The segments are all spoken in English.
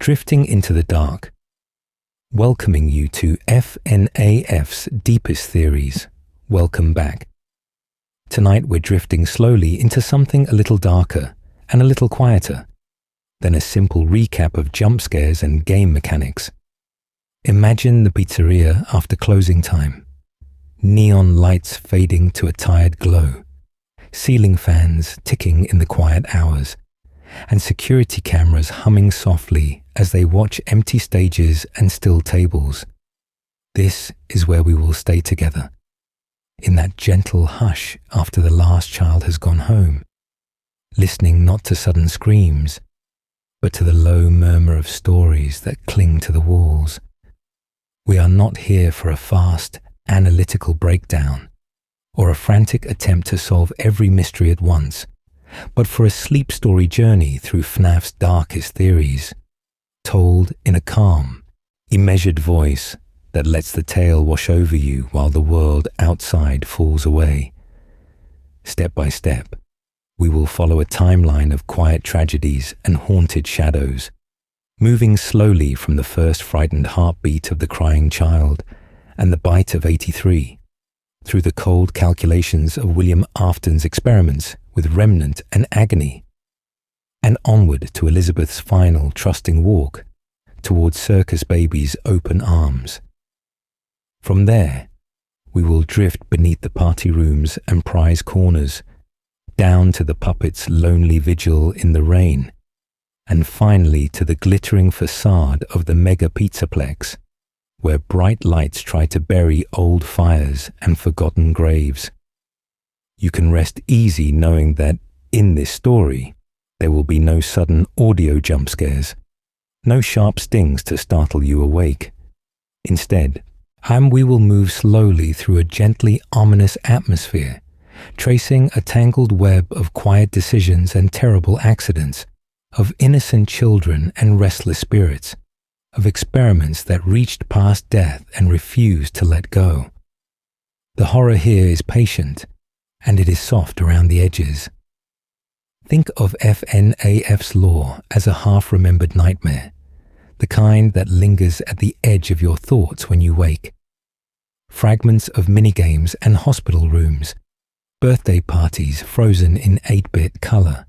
drifting into the dark, welcoming you to FNAF's deepest theories. Welcome back. Tonight we're drifting slowly into something a little darker and a little quieter than a simple recap of jump scares and game mechanics. Imagine the pizzeria after closing time. Neon lights fading to a tired glow, ceiling fans ticking in the quiet hours, and security cameras humming softly as they watch empty stages and still tables. This is where we will stay together, in that gentle hush after the last child has gone home, listening not to sudden screams, but to the low murmur of stories that cling to the walls. We are not here for a fast, analytical breakdown, or a frantic attempt to solve every mystery at once, but for a sleep story journey through FNAF's darkest theories, told in a calm, immeasured voice that lets the tale wash over you while the world outside falls away. Step by step, we will follow a timeline of quiet tragedies and haunted shadows, moving slowly from the first frightened heartbeat of the crying child and the bite of 83, through the cold calculations of William Afton's experiments with Remnant and Agony, and onward to Elizabeth's final trusting walk towards Circus Baby's open arms. From there, we will drift beneath the party rooms and prize corners, down to the puppet's lonely vigil in the rain, and finally to the glittering facade of the mega pizzaplex, where bright lights try to bury old fires and forgotten graves. You can rest easy knowing that in this story, there will be no sudden audio jump scares, no sharp stings to startle you awake. Instead, we will move slowly through a gently ominous atmosphere, tracing a tangled web of quiet decisions and terrible accidents, of innocent children and restless spirits, of experiments that reached past death and refused to let go. The horror here is patient, and it is soft around the edges. Think of FNAF's lore as a half-remembered nightmare, the kind that lingers at the edge of your thoughts when you wake. Fragments of minigames and hospital rooms, birthday parties frozen in 8-bit color,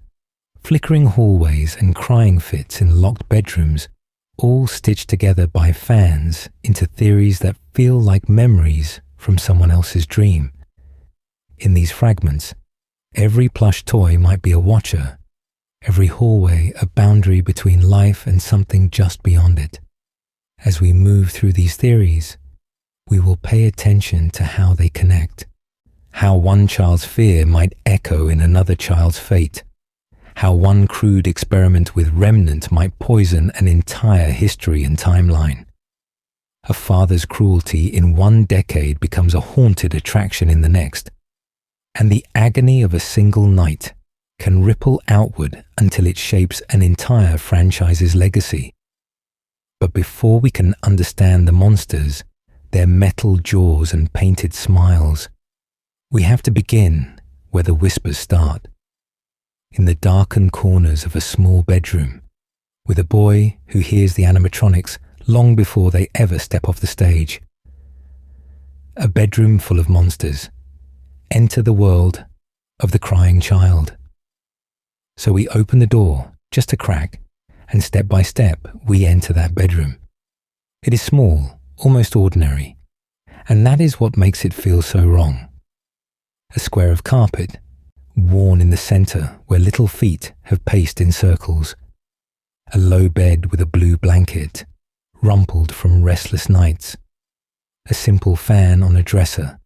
flickering hallways and crying fits in locked bedrooms, all stitched together by fans into theories that feel like memories from someone else's dream. In these fragments, every plush toy might be a watcher, every hallway a boundary between life and something just beyond it. As we move through these theories, we will pay attention to how they connect, how one child's fear might echo in another child's fate, how one crude experiment with Remnant might poison an entire history and timeline. A father's cruelty in one decade becomes a haunted attraction in the next, and the agony of a single night can ripple outward until it shapes an entire franchise's legacy. But before we can understand the monsters, their metal jaws and painted smiles, we have to begin where the whispers start. In the darkened corners of a small bedroom, with a boy who hears the animatronics long before they ever step off the stage. A bedroom full of monsters. Enter the world of the crying child. So we open the door just a crack, and step by step we enter that bedroom. It is small, almost ordinary, and that is what makes it feel so wrong. A square of carpet, worn in the center where little feet have paced in circles. A low bed with a blue blanket, rumpled from restless nights. A simple fan on a dresser,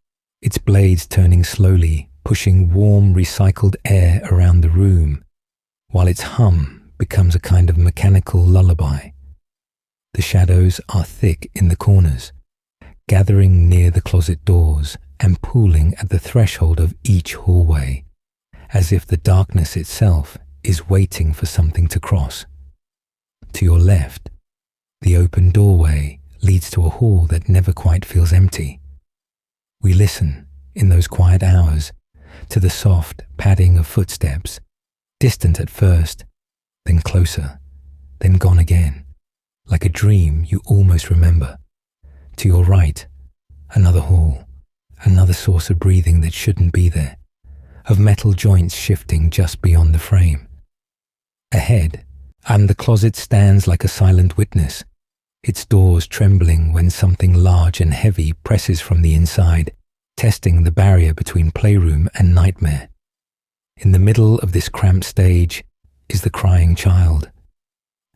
its blades turning slowly, pushing warm recycled air around the room, while its hum becomes a kind of mechanical lullaby. The shadows are thick in the corners, gathering near the closet doors and pooling at the threshold of each hallway, as if the darkness itself is waiting for something to cross. To your left, the open doorway leads to a hall that never quite feels empty. We listen, in those quiet hours, to the soft padding of footsteps, distant at first, then closer, then gone again, like a dream you almost remember. To your right, another hall, another source of breathing that shouldn't be there, of metal joints shifting just beyond the frame. Ahead, and the closet stands like a silent witness, its doors trembling when something large and heavy presses from the inside, testing the barrier between playroom and nightmare. In the middle of this cramped stage is the crying child.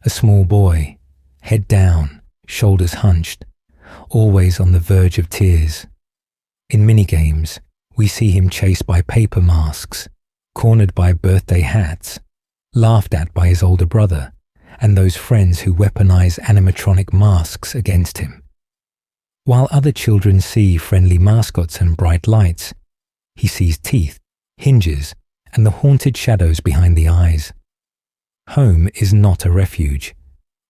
A small boy, head down, shoulders hunched, always on the verge of tears. In minigames, we see him chased by paper masks, cornered by birthday hats, laughed at by his older brother, and those friends who weaponize animatronic masks against him. While other children see friendly mascots and bright lights, he sees teeth, hinges, and the haunted shadows behind the eyes. Home is not a refuge.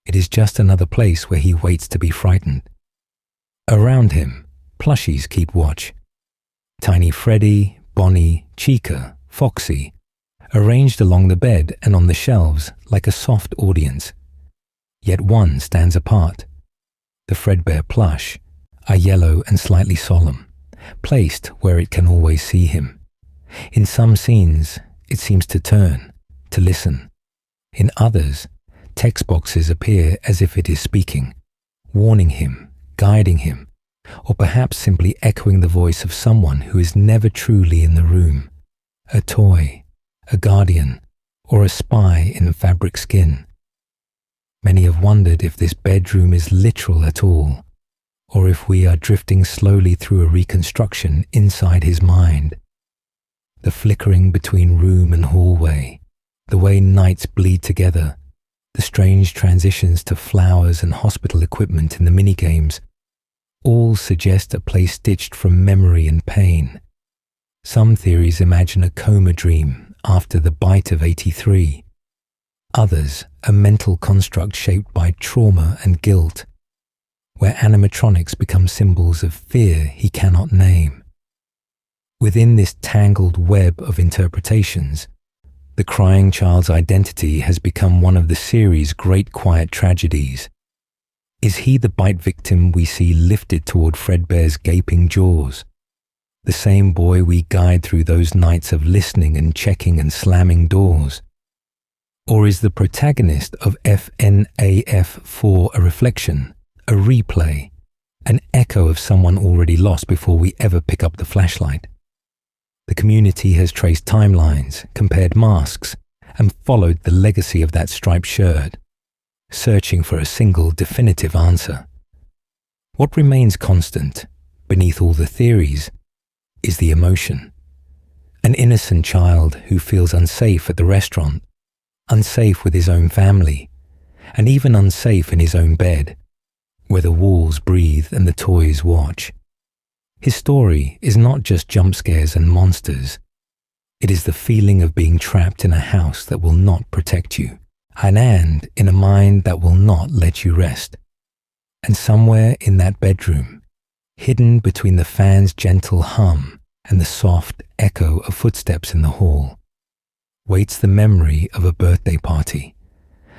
It is just another place where he waits to be frightened. Around him, plushies keep watch. Tiny Freddy, Bonnie, Chica, Foxy, arranged along the bed and on the shelves like a soft audience. Yet one stands apart. The Fredbear plush, a yellow and slightly solemn, placed where it can always see him. In some scenes, it seems to turn, to listen. In others, text boxes appear as if it is speaking, warning him, guiding him, or perhaps simply echoing the voice of someone who is never truly in the room, a toy, a guardian, or a spy in fabric skin. Many have wondered if this bedroom is literal at all, or if we are drifting slowly through a reconstruction inside his mind. The flickering between room and hallway, the way nights bleed together, the strange transitions to flowers and hospital equipment in the minigames, all suggest a place stitched from memory and pain. Some theories imagine a coma dream after the bite of 83. Others, a mental construct shaped by trauma and guilt, where animatronics become symbols of fear he cannot name. Within this tangled web of interpretations, the crying child's identity has become one of the series' great quiet tragedies. Is he the bite victim we see lifted toward Fredbear's gaping jaws? The same boy we guide through those nights of listening and checking and slamming doors? Or is the protagonist of FNAF 4 a reflection, a replay, an echo of someone already lost before we ever pick up the flashlight? The community has traced timelines, compared masks, and followed the legacy of that striped shirt, searching for a single definitive answer. What remains constant, beneath all the theories, is the emotion. An innocent child who feels unsafe at the restaurant, unsafe with his own family, and even unsafe in his own bed, where the walls breathe and the toys watch. His story is not just jump scares and monsters. It is the feeling of being trapped in a house that will not protect you, and in a mind that will not let you rest. And somewhere in that bedroom, hidden between the fan's gentle hum and the soft echo of footsteps in the hall, waits the memory of a birthday party,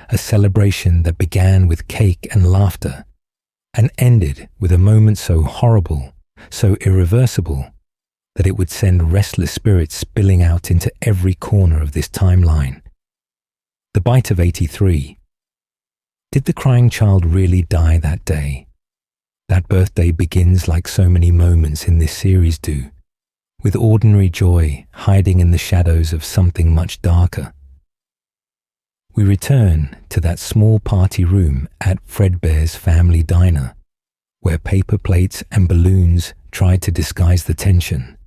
a celebration that began with cake and laughter and ended with a moment so horrible, so irreversible, that it would send restless spirits spilling out into every corner of this timeline. The bite of 83. Did the crying child really die that day? That birthday begins like so many moments in this series do, with ordinary joy hiding in the shadows of something much darker. We return to that small party room at Fredbear's family diner, where paper plates and balloons try to disguise the tension,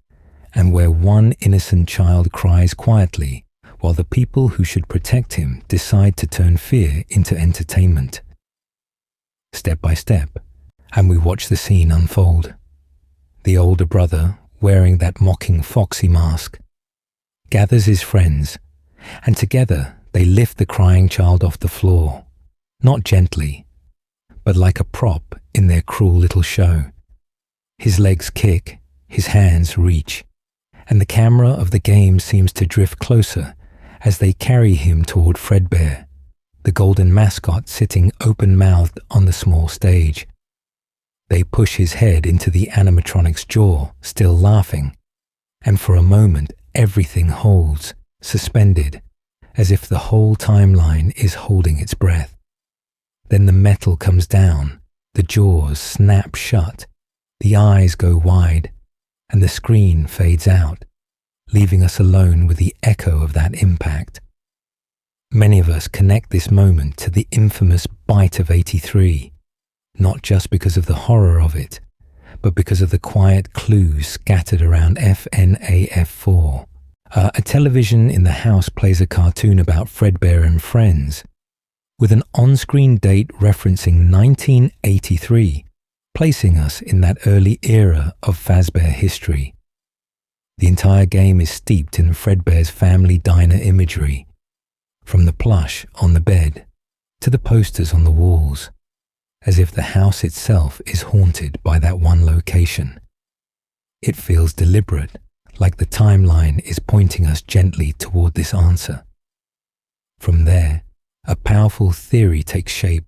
and where one innocent child cries quietly while the people who should protect him decide to turn fear into entertainment. Step by step, and we watch the scene unfold. The older brother, wearing that mocking Foxy mask, gathers his friends, and together they lift the crying child off the floor, not gently, but like a prop in their cruel little show. His legs kick, his hands reach, and the camera of the game seems to drift closer as they carry him toward Fredbear, the golden mascot sitting open-mouthed on the small stage. They push his head into the animatronic's jaw, still laughing, and for a moment everything holds, suspended, as if the whole timeline is holding its breath. Then the metal comes down, the jaws snap shut, the eyes go wide, and the screen fades out, leaving us alone with the echo of that impact. Many of us connect this moment to the infamous Bite of '83, not just because of the horror of it, but because of the quiet clues scattered around FNAF 4. A television in the house plays a cartoon about Fredbear and friends, with an on-screen date referencing 1983, placing us in that early era of Fazbear history. The entire game is steeped in Fredbear's family diner imagery, from the plush on the bed to the posters on the walls, as if the house itself is haunted by that one location. It feels deliberate, like the timeline is pointing us gently toward this answer. From there, a powerful theory takes shape,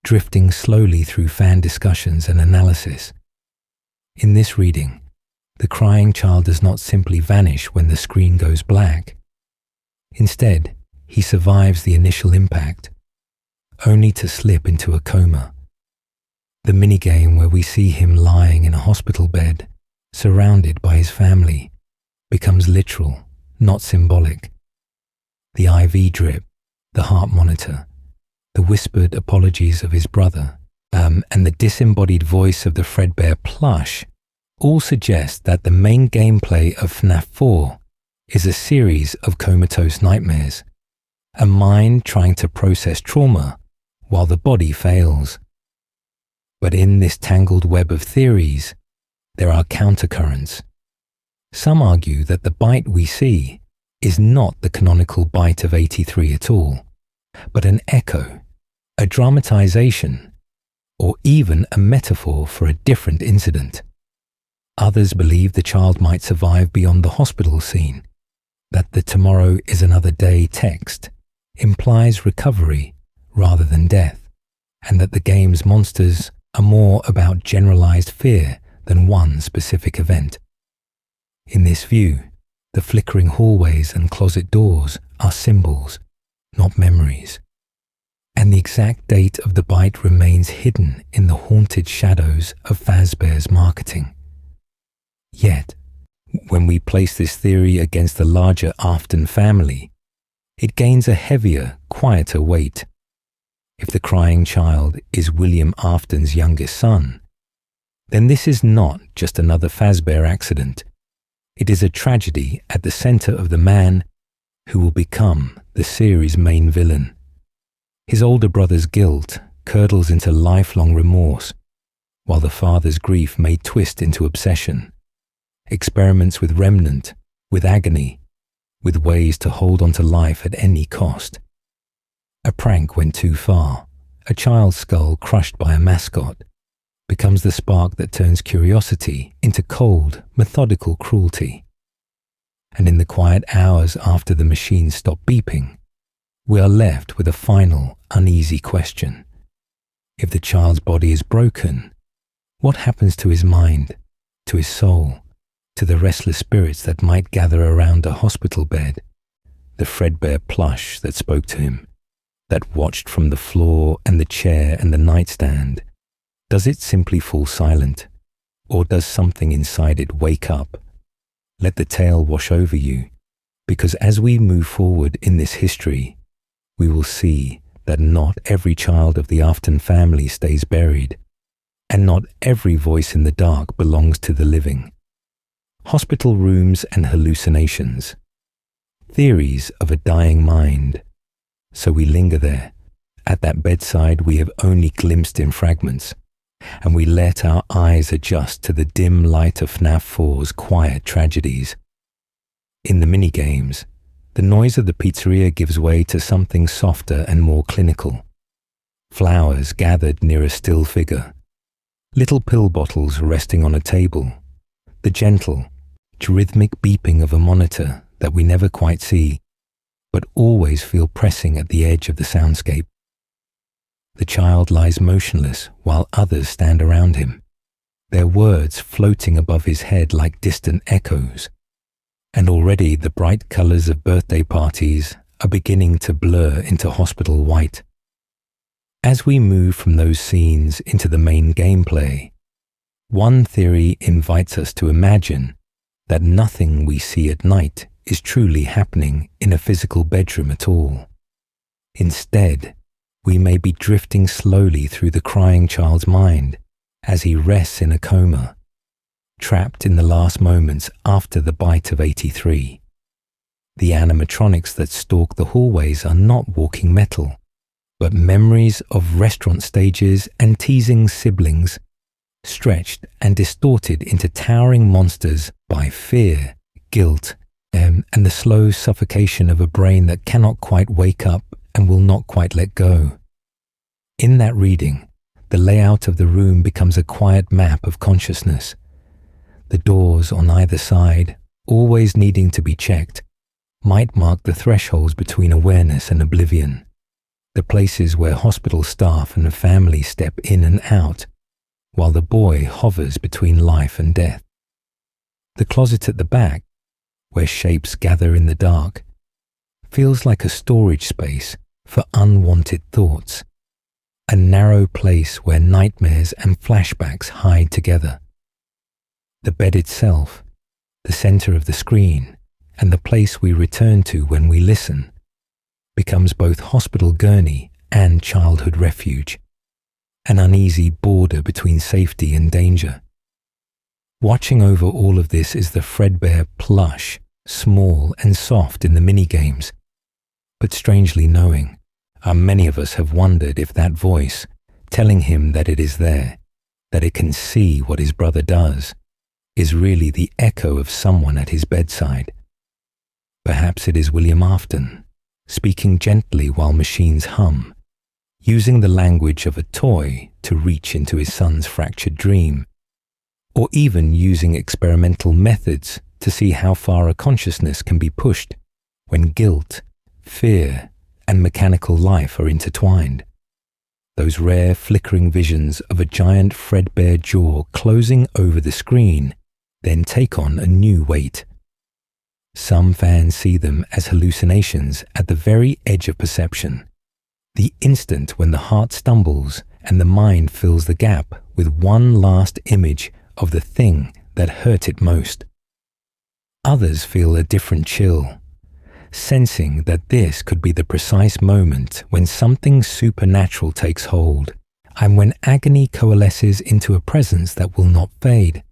drifting slowly through fan discussions and analysis. In this reading, the crying child does not simply vanish when the screen goes black. Instead, he survives the initial impact, only to slip into a coma. The minigame where we see him lying in a hospital bed, surrounded by his family, becomes literal, not symbolic. The IV drip, the heart monitor, the whispered apologies of his brother, and the disembodied voice of the Fredbear plush all suggest that the main gameplay of FNAF 4 is a series of comatose nightmares, a mind trying to process trauma while the body fails. But in this tangled web of theories, there are countercurrents. Some argue that the bite we see is not the canonical Bite of '83 at all, but an echo, a dramatization, or even a metaphor for a different incident. Others believe the child might survive beyond the hospital scene, that the "tomorrow is another day" text implies recovery rather than death, and that the game's monsters are more about generalized fear than one specific event. In this view, the flickering hallways and closet doors are symbols, not memories, and the exact date of the bite remains hidden in the haunted shadows of Fazbear's marketing. Yet, when we place this theory against the larger Afton family, it gains a heavier, quieter weight. If the crying child is William Afton's youngest son, then this is not just another Fazbear accident. It is a tragedy at the center of the man who will become the series' main villain. His older brother's guilt curdles into lifelong remorse, while the father's grief may twist into obsession. Experiments with Remnant, with agony, with ways to hold on to life at any cost. A prank went too far. A child's skull crushed by a mascot becomes the spark that turns curiosity into cold, methodical cruelty. And in the quiet hours after the machines stop beeping, we are left with a final, uneasy question. If the child's body is broken, what happens to his mind, to his soul, to the restless spirits that might gather around a hospital bed, the Fredbear plush that spoke to him, that watched from the floor and the chair and the nightstand? Does it simply fall silent, or does something inside it wake up? Let the tale wash over you, because as we move forward in this history, we will see that not every child of the Afton family stays buried, and not every voice in the dark belongs to the living. Hospital rooms and hallucinations, theories of a dying mind. So we linger there, at that bedside we have only glimpsed in fragments, and we let our eyes adjust to the dim light of FNAF 4's quiet tragedies. In the minigames, the noise of the pizzeria gives way to something softer and more clinical. Flowers gathered near a still figure, little pill bottles resting on a table, the gentle, rhythmic beeping of a monitor that we never quite see, but always feel pressing at the edge of the soundscape. The child lies motionless while others stand around him, their words floating above his head like distant echoes. And already the bright colours of birthday parties are beginning to blur into hospital white. As we move from those scenes into the main gameplay, one theory invites us to imagine that nothing we see at night is truly happening in a physical bedroom at all. Instead, we may be drifting slowly through the crying child's mind as he rests in a coma, trapped in the last moments after the bite of 83. The animatronics that stalk the hallways are not walking metal, but memories of restaurant stages and teasing siblings, stretched and distorted into towering monsters by fear, guilt, and the slow suffocation of a brain that cannot quite wake up and will not quite let go. In that reading, the layout of the room becomes a quiet map of consciousness. The doors on either side, always needing to be checked, might mark the thresholds between awareness and oblivion, the places where hospital staff and family step in and out, while the boy hovers between life and death. The closet at the back, where shapes gather in the dark, feels like a storage space for unwanted thoughts, a narrow place where nightmares and flashbacks hide together. The bed itself, the center of the screen, and the place we return to when we listen, becomes both hospital gurney and childhood refuge, an uneasy border between safety and danger. Watching over all of this is the Fredbear Plush, small and soft in the minigames, but strangely knowing, many of us have wondered if that voice, telling him that it is there, that it can see what his brother does, is really the echo of someone at his bedside. Perhaps it is William Afton, speaking gently while machines hum, using the language of a toy to reach into his son's fractured dream, or even using experimental methods to see how far a consciousness can be pushed when guilt, fear, and mechanical life are intertwined. Those rare flickering visions of a giant Fredbear jaw closing over the screen then take on a new weight. Some fans see them as hallucinations at the very edge of perception, the instant when the heart stumbles and the mind fills the gap with one last image of the thing that hurt it most. Others feel a different chill, sensing that this could be the precise moment when something supernatural takes hold and when agony coalesces into a presence that will not fade.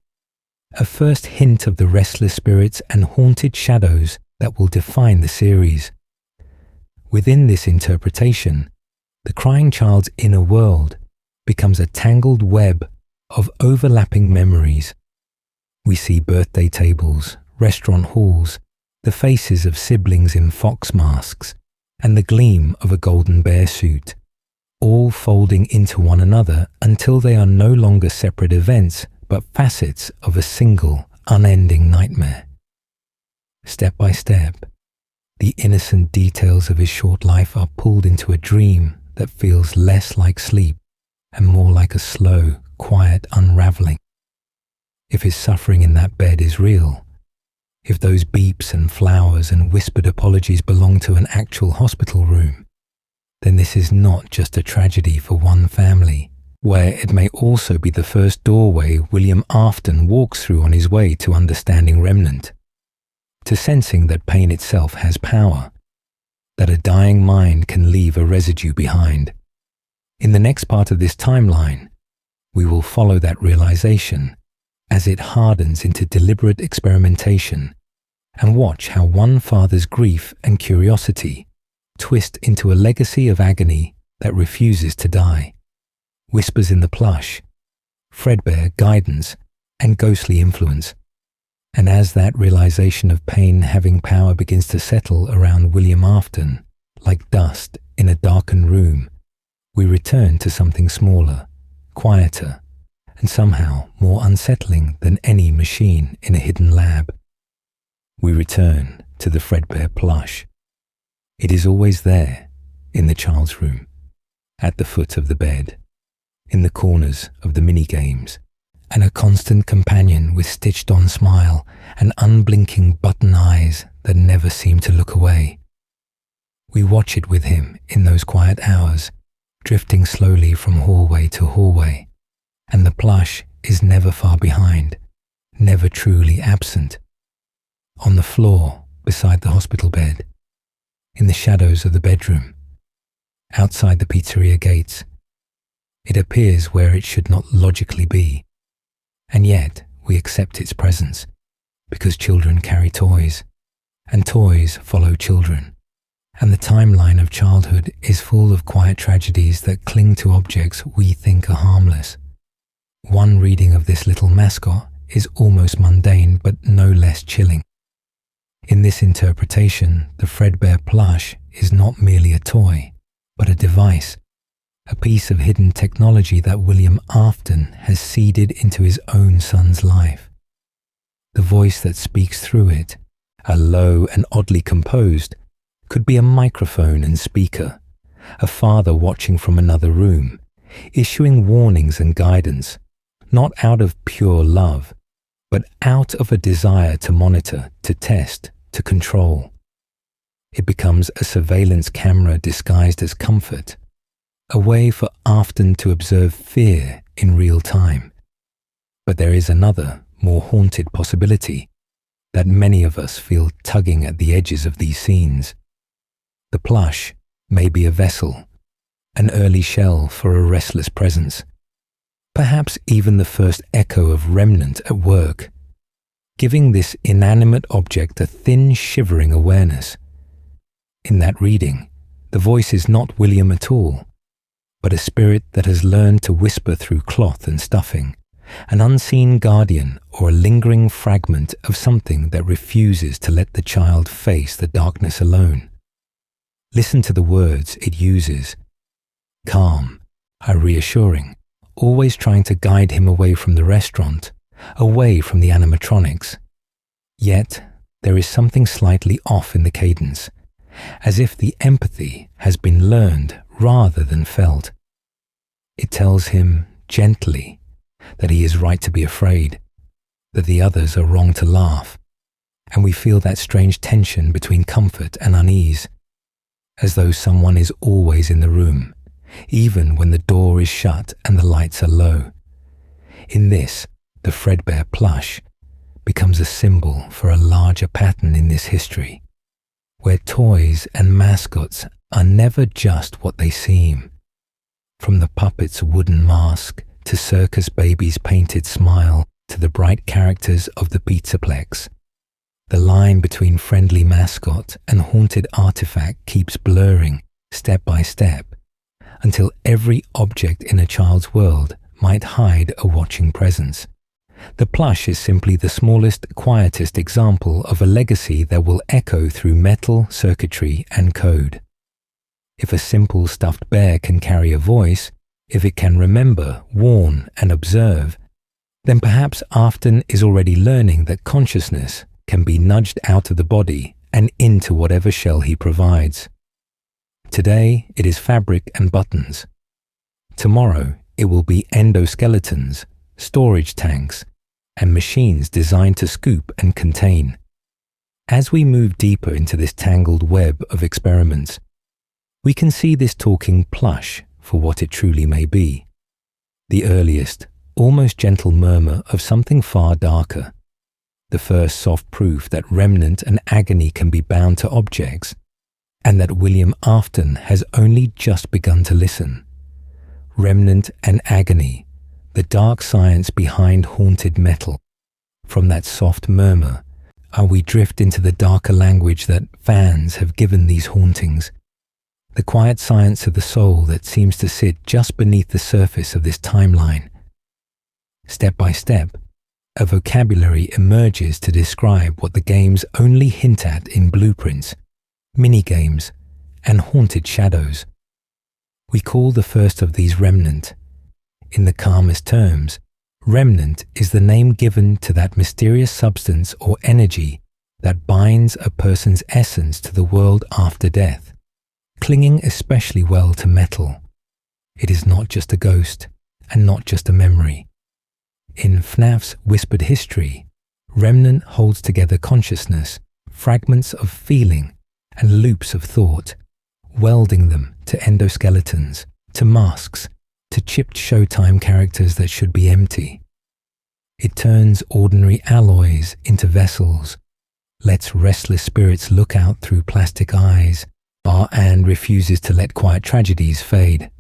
A first hint of the restless spirits and haunted shadows that will define the series. Within this interpretation, the crying child's inner world becomes a tangled web of overlapping memories. We see birthday tables, restaurant halls, the faces of siblings in fox masks, and the gleam of a golden bear suit, all folding into one another until they are no longer separate events but facets of a single, unending nightmare. Step by step, the innocent details of his short life are pulled into a dream that feels less like sleep and more like a slow, quiet unraveling. If his suffering in that bed is real, if those beeps and flowers and whispered apologies belong to an actual hospital room, then this is not just a tragedy for one family, where it may also be the first doorway William Afton walks through on his way to understanding Remnant, to sensing that pain itself has power, that a dying mind can leave a residue behind. In the next part of this timeline, we will follow that realization as it hardens into deliberate experimentation and watch how one father's grief and curiosity twist into a legacy of agony that refuses to die. Whispers in the plush, Fredbear guidance and ghostly influence. And as that realization of pain having power begins to settle around William Afton, like dust in a darkened room, we return to something smaller, quieter, and somehow more unsettling than any machine in a hidden lab. We return to the Fredbear plush. It is always there, in the child's room, at the foot of the bed, in the corners of the mini-games, and a constant companion with stitched-on smile and unblinking button eyes that never seem to look away. We watch it with him in those quiet hours, drifting slowly from hallway to hallway, and the plush is never far behind, never truly absent. On the floor beside the hospital bed, in the shadows of the bedroom, outside the pizzeria gates, it appears where it should not logically be, and yet we accept its presence because children carry toys, and toys follow children, and the timeline of childhood is full of quiet tragedies that cling to objects we think are harmless. One reading of this little mascot is almost mundane but no less chilling. In this interpretation, the Fredbear plush is not merely a toy, but a device, a piece of hidden technology that William Afton has seeded into his own son's life. The voice that speaks through it, a low and oddly composed, could be a microphone and speaker, a father watching from another room, issuing warnings and guidance, not out of pure love, but out of a desire to monitor, to test, to control. It becomes a surveillance camera disguised as comfort, a way for Afton to observe fear in real time. But there is another, more haunted possibility that many of us feel tugging at the edges of these scenes. The plush may be a vessel, an early shell for a restless presence, perhaps even the first echo of Remnant at work, giving this inanimate object a thin, shivering awareness. In that reading, the voice is not William at all, but a spirit that has learned to whisper through cloth and stuffing, an unseen guardian or a lingering fragment of something that refuses to let the child face the darkness alone. Listen to the words it uses. Calm, are reassuring, always trying to guide him away from the restaurant, away from the animatronics. Yet, there is something slightly off in the cadence, as if the empathy has been learned rather than felt. It tells him gently that he is right to be afraid, that the others are wrong to laugh, and we feel that strange tension between comfort and unease, as though someone is always in the room, even when the door is shut and the lights are low. In this, the Fredbear plush becomes a symbol for a larger pattern in this history, where toys and mascots are never just what they seem. From the puppet's wooden mask to Circus Baby's painted smile to the bright characters of the pizzaplex, the line between friendly mascot and haunted artifact keeps blurring step by step, until every object in a child's world might hide a watching presence. The plush is simply the smallest, quietest example of a legacy that will echo through metal, circuitry, and code. If a simple stuffed bear can carry a voice, if it can remember, warn, and observe, then perhaps Afton is already learning that consciousness can be nudged out of the body and into whatever shell he provides. Today, it is fabric and buttons. Tomorrow, it will be endoskeletons, storage tanks, and machines designed to scoop and contain. As we move deeper into this tangled web of experiments, we can see this talking plush for what it truly may be. The earliest, almost gentle murmur of something far darker. The first soft proof that Remnant and agony can be bound to objects, and that William Afton has only just begun to listen. Remnant and agony, the dark science behind haunted metal. From that soft murmur, we drift into the darker language that fans have given these hauntings, the quiet science of the soul that seems to sit just beneath the surface of this timeline. Step by step, a vocabulary emerges to describe what the games only hint at in blueprints, mini-games, and haunted shadows. We call the first of these Remnant. In the calmest terms, Remnant is the name given to that mysterious substance or energy that binds a person's essence to the world after death, clinging especially well to metal. It is not just a ghost and not just a memory. In FNAF's whispered history, Remnant holds together consciousness, fragments of feeling, and loops of thought, welding them to endoskeletons, to masks, to chipped Showtime characters that should be empty. It turns ordinary alloys into vessels, lets restless spirits look out through plastic eyes, and refuses to let quiet tragedies fade.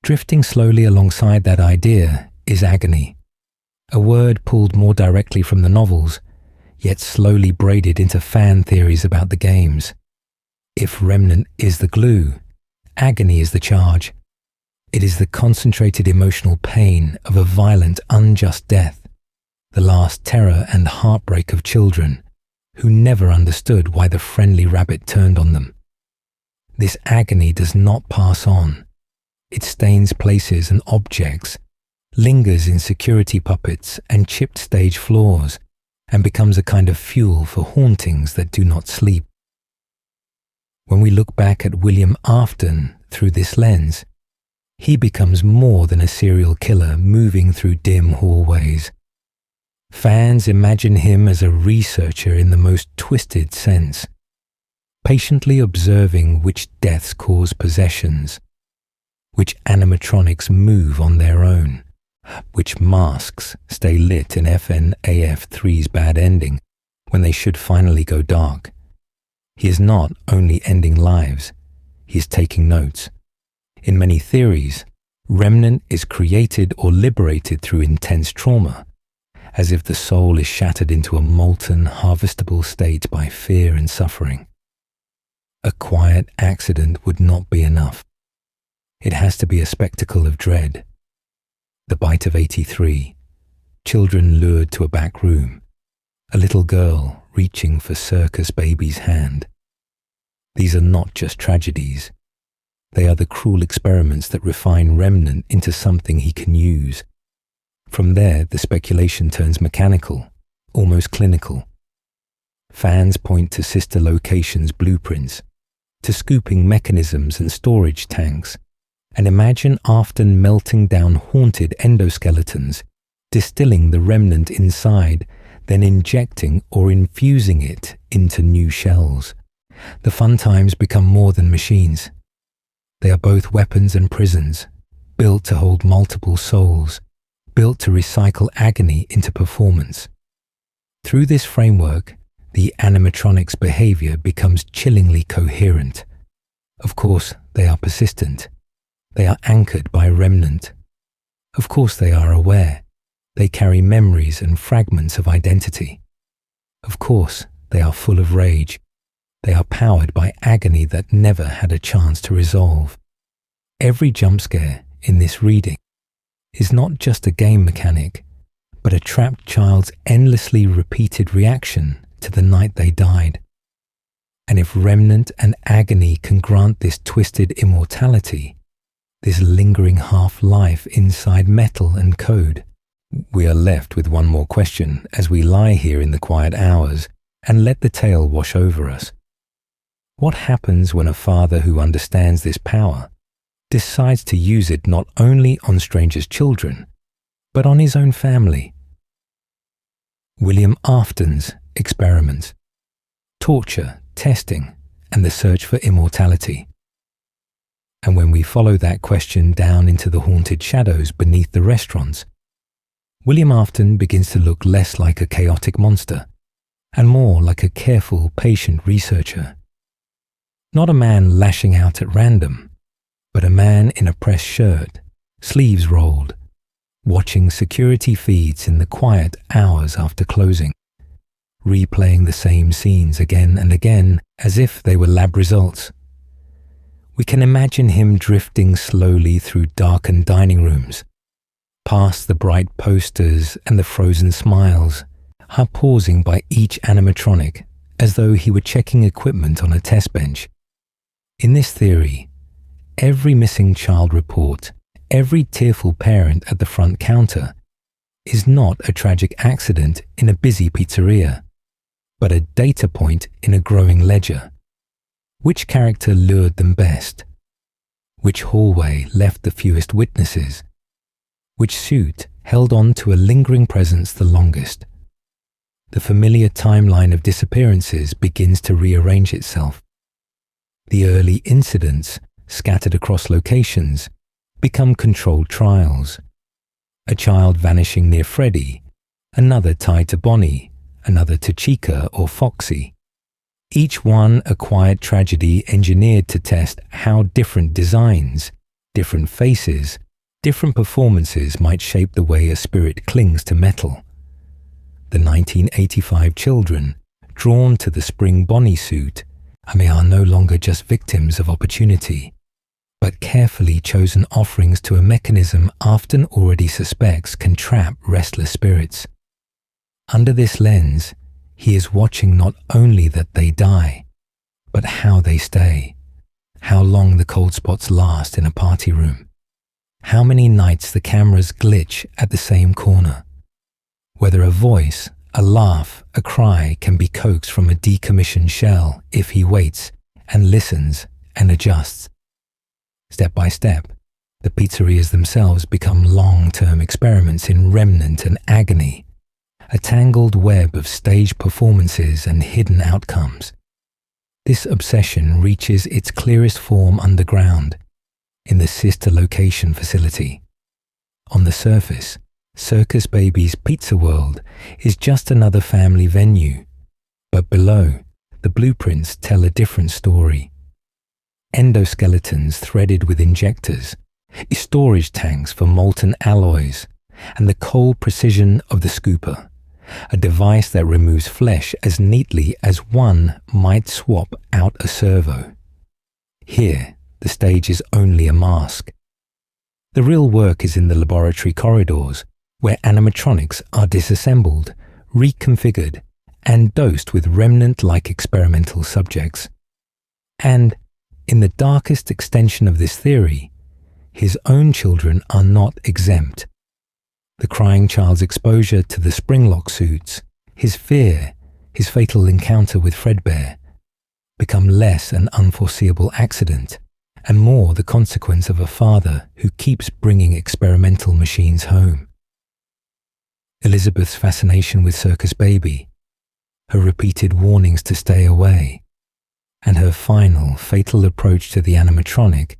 Drifting slowly alongside that idea is agony, a word pulled more directly from the novels, yet slowly braided into fan theories about the games. If Remnant is the glue, agony is the charge. It is the concentrated emotional pain of a violent, unjust death, the last terror and heartbreak of children who never understood why the friendly rabbit turned on them. This agony does not pass on. It stains places and objects, lingers in security puppets and chipped stage floors, and becomes a kind of fuel for hauntings that do not sleep. When we look back at William Afton through this lens, he becomes more than a serial killer moving through dim hallways. Fans imagine him as a researcher in the most twisted sense, patiently observing which deaths cause possessions, which animatronics move on their own, which masks stay lit in FNAF 3's bad ending when they should finally go dark. He is not only ending lives, he is taking notes. In many theories, Remnant is created or liberated through intense trauma, as if the soul is shattered into a molten, harvestable state by fear and suffering. A quiet accident would not be enough. It has to be a spectacle of dread. The Bite of 83, children lured to a back room, a little girl reaching for Circus Baby's hand. These are not just tragedies. They are the cruel experiments that refine Remnant into something he can use. From there, the speculation turns mechanical, almost clinical. Fans point to sister locations' blueprints, to scooping mechanisms and storage tanks, and imagine Afton melting down haunted endoskeletons, distilling the remnant inside, then injecting or infusing it into new shells. The fun times become more than machines. They are both weapons and prisons, built to hold multiple souls, built to recycle agony into performance. Through this framework, the animatronic's behavior becomes chillingly coherent. Of course, they are persistent. They are anchored by Remnant. Of course, they are aware. They carry memories and fragments of identity. Of course, they are full of rage. They are powered by agony that never had a chance to resolve. Every jump scare in this reading is not just a game mechanic, but a trapped child's endlessly repeated reaction to the night they died. And if Remnant and agony can grant this twisted immortality, this lingering half-life inside metal and code, we are left with one more question as we lie here in the quiet hours and let the tale wash over us. What happens when a father who understands this power decides to use it not only on strangers' children, but on his own family? William Afton's experiments, torture, testing, and the search for immortality. And when we follow that question down into the haunted shadows beneath the restaurants, William Afton begins to look less like a chaotic monster and more like a careful, patient researcher. Not a man lashing out at random, but a man in a pressed shirt, sleeves rolled, watching security feeds in the quiet hours after closing, replaying the same scenes again and again as if they were lab results. We can imagine him drifting slowly through darkened dining rooms, past the bright posters and the frozen smiles, pausing by each animatronic as though he were checking equipment on a test bench. In this theory, every missing child report, every tearful parent at the front counter is not a tragic accident in a busy pizzeria. but a data point in a growing ledger. Which character lured them best? Which hallway left the fewest witnesses? Which suit held on to a lingering presence the longest? The familiar timeline of disappearances begins to rearrange itself. The early incidents, scattered across locations, become controlled trials. A child vanishing near Freddy, another tied to Bonnie, another to Chica or Foxy. Each one a quiet tragedy engineered to test how different designs, different faces, different performances might shape the way a spirit clings to metal. The 1985 children, drawn to the spring Bonnie suit, they are no longer just victims of opportunity, but carefully chosen offerings to a mechanism Afton already suspects can trap restless spirits. Under this lens, he is watching not only that they die, but how they stay, how long the cold spots last in a party room, how many nights the cameras glitch at the same corner, whether a voice, a laugh, a cry can be coaxed from a decommissioned shell if he waits and listens and adjusts. Step by step, the pizzerias themselves become long-term experiments in Remnant and Agony, a tangled web of staged performances and hidden outcomes. This obsession reaches its clearest form underground, in the sister location facility. On the surface, Circus Baby's Pizza World is just another family venue, but below, the blueprints tell a different story. Endoskeletons threaded with injectors, storage tanks for molten alloys, and the cold precision of the scooper, a device that removes flesh as neatly as one might swap out a servo. Here, the stage is only a mask. The real work is in the laboratory corridors, where animatronics are disassembled, reconfigured, and dosed with remnant-like experimental subjects. And, in the darkest extension of this theory, his own children are not exempt. The crying child's exposure to the springlock suits, his fear, his fatal encounter with Fredbear, become less an unforeseeable accident and more the consequence of a father who keeps bringing experimental machines home. Elizabeth's fascination with Circus Baby, her repeated warnings to stay away, and her final fatal approach to the animatronic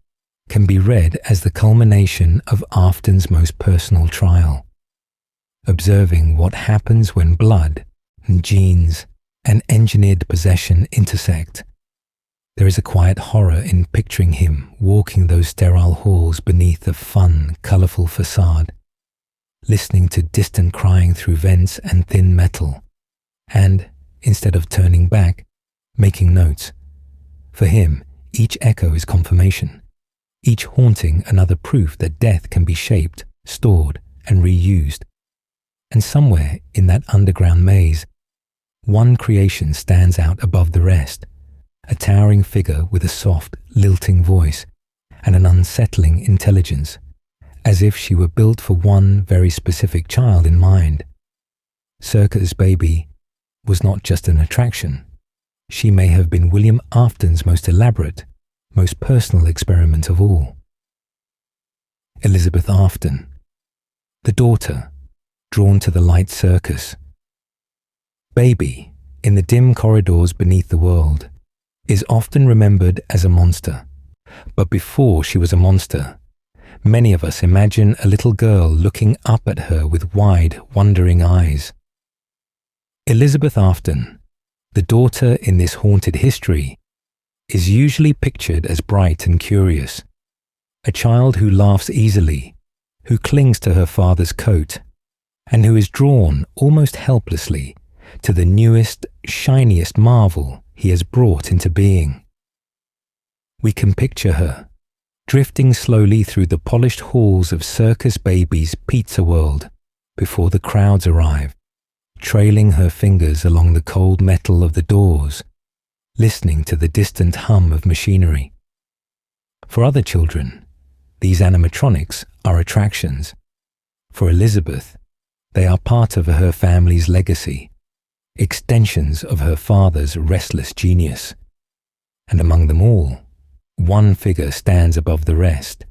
can be read as the culmination of Afton's most personal trial. Observing what happens when blood, and genes, and engineered possession intersect. There is a quiet horror in picturing him walking those sterile halls beneath a fun, colourful facade, listening to distant crying through vents and thin metal, and, instead of turning back, making notes. For him, each echo is confirmation, each haunting another proof that death can be shaped, stored, and reused. And somewhere in that underground maze, one creation stands out above the rest, a towering figure with a soft, lilting voice and an unsettling intelligence, as if she were built for one very specific child in mind. Circus Baby was not just an attraction. She may have been William Afton's most elaborate, most personal experiment of all. Elizabeth Afton, the daughter, drawn to the light circus. Baby, in the dim corridors beneath the world, is often remembered as a monster. But before she was a monster, many of us imagine a little girl looking up at her with wide, wondering eyes. Elizabeth Afton, the daughter in this haunted history, is usually pictured as bright and curious, a child who laughs easily, who clings to her father's coat, and who is drawn almost helplessly to the newest, shiniest marvel he has brought into being. We can picture her, drifting slowly through the polished halls of Circus Baby's Pizza World before the crowds arrive, trailing her fingers along the cold metal of the doors, listening to the distant hum of machinery. For other children, these animatronics are attractions. For Elizabeth, they are part of her family's legacy, extensions of her father's restless genius. And among them all, one figure stands above the rest.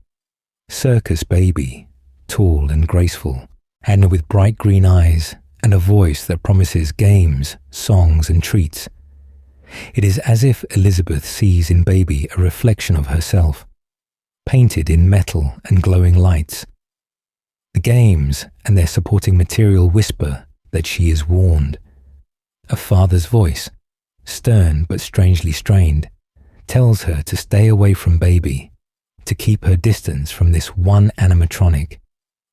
Circus Baby, tall and graceful, and with bright green eyes and a voice that promises games, songs and treats. It is as if Elizabeth sees in Baby a reflection of herself, painted in metal and glowing lights. The games and their supporting material whisper that she is warned. A father's voice, stern but strangely strained, tells her to stay away from Baby, to keep her distance from this one animatronic,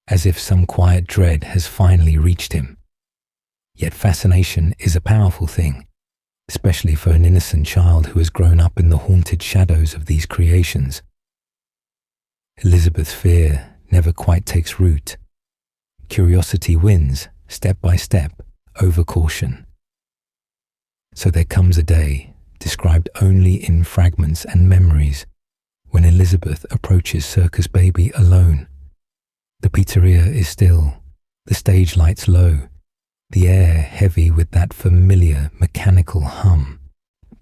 as if some quiet dread has finally reached him. Yet fascination is a powerful thing, especially for an innocent child who has grown up in the haunted shadows of these creations. Elizabeth's fear never quite takes root. Curiosity wins, step by step, over caution. So there comes a day, described only in fragments and memories, when Elizabeth approaches Circus Baby alone. The pizzeria is still, the stage lights low, the air heavy with that familiar mechanical hum.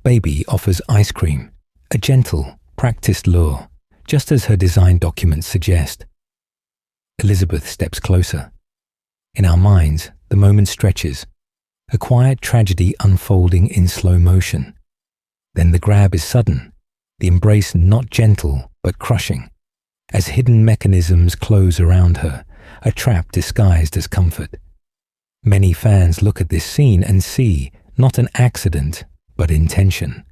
Baby offers ice cream, a gentle, practiced lure, just as her design documents suggest. Elizabeth steps closer. In our minds, the moment stretches, a quiet tragedy unfolding in slow motion. Then the grab is sudden, the embrace not gentle but crushing, as hidden mechanisms close around her, a trap disguised as comfort. Many fans look at this scene and see not an accident, but intention.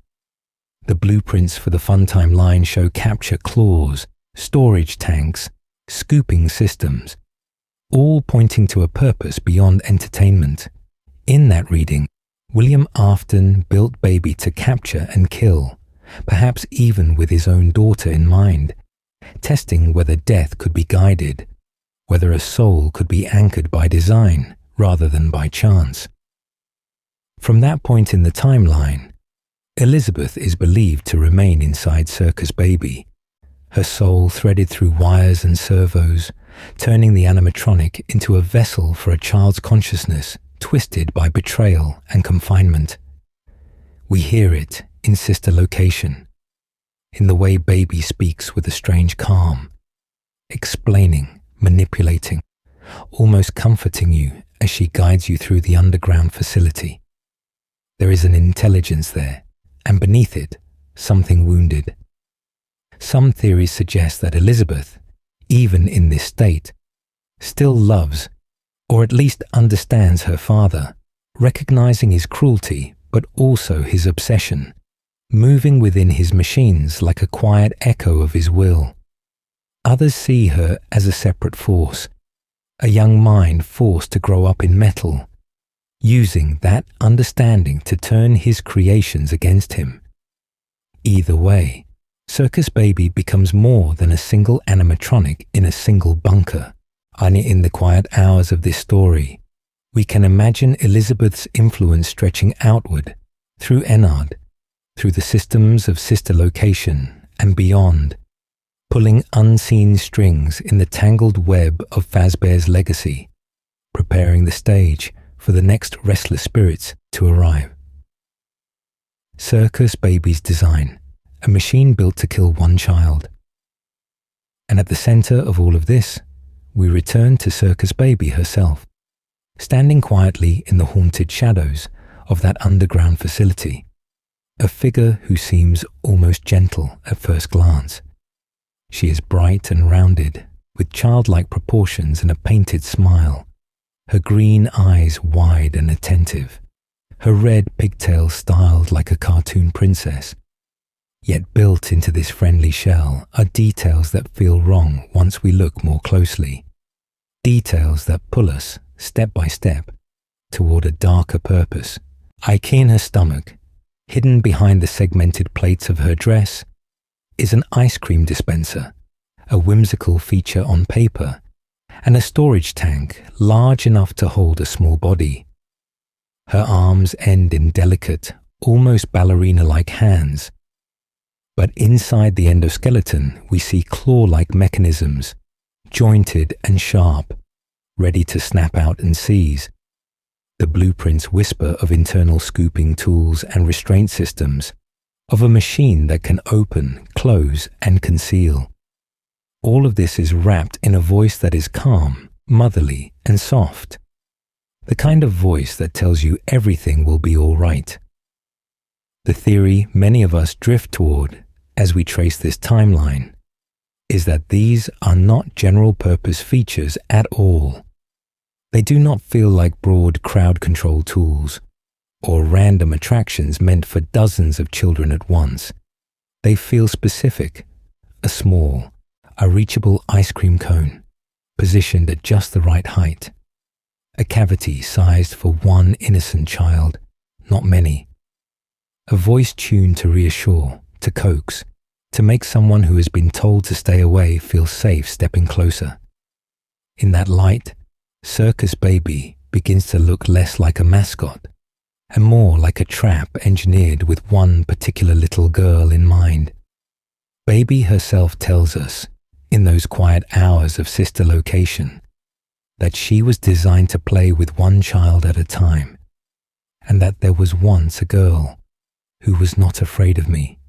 The blueprints for the Funtime line show capture claws, storage tanks, scooping systems, all pointing to a purpose beyond entertainment. In that reading, William Afton built Baby to capture and kill, perhaps even with his own daughter in mind, testing whether death could be guided, whether a soul could be anchored by design rather than by chance. From that point in the timeline, Elizabeth is believed to remain inside Circus Baby, her soul threaded through wires and servos, turning the animatronic into a vessel for a child's consciousness twisted by betrayal and confinement. We hear it in Sister Location, in the way Baby speaks with a strange calm, explaining, manipulating, almost comforting you as she guides you through the underground facility. There is an intelligence there, and beneath it, something wounded. Some theories suggest that Elizabeth, even in this state, still loves, or at least understands her father, recognizing his cruelty but also his obsession, moving within his machines like a quiet echo of his will. Others see her as a separate force, a young mind forced to grow up in metal, using that understanding to turn his creations against him. Either way, Circus Baby becomes more than a single animatronic in a single bunker. And in the quiet hours of this story, we can imagine Elizabeth's influence stretching outward, through Ennard, through the systems of Sister Location and beyond, pulling unseen strings in the tangled web of Fazbear's legacy, preparing the stage for the next restless spirits to arrive. Circus Baby's design, a machine built to kill one child. And at the center of all of this, we return to Circus Baby herself, standing quietly in the haunted shadows of that underground facility, a figure who seems almost gentle at first glance. She is bright and rounded, with childlike proportions and a painted smile, her green eyes wide and attentive, her red pigtails styled like a cartoon princess. Yet built into this friendly shell are details that feel wrong once we look more closely. Details that pull us, step by step, toward a darker purpose. I key in her stomach, hidden behind the segmented plaits of her dress, is an ice cream dispenser, a whimsical feature on paper, and a storage tank large enough to hold a small body. Her arms end in delicate, almost ballerina-like hands, but inside the endoskeleton we see claw-like mechanisms, jointed and sharp, ready to snap out and seize. The blueprints whisper of internal scooping tools and restraint systems, of a machine that can open, close, and conceal. All of this is wrapped in a voice that is calm, motherly, and soft. The kind of voice that tells you everything will be all right. The theory many of us drift toward as we trace this timeline is that these are not general-purpose features at all. They do not feel like broad crowd control tools or random attractions meant for dozens of children at once. They feel specific, a small, a reachable ice cream cone, positioned at just the right height. A cavity sized for one innocent child, not many. A voice tuned to reassure, to coax, to make someone who has been told to stay away feel safe stepping closer. In that light, Circus Baby begins to look less like a mascot and more like a trap engineered with one particular little girl in mind. Baby herself tells us, in those quiet hours of sister location, that she was designed to play with one child at a time, and that there was once a girl who was not afraid of me.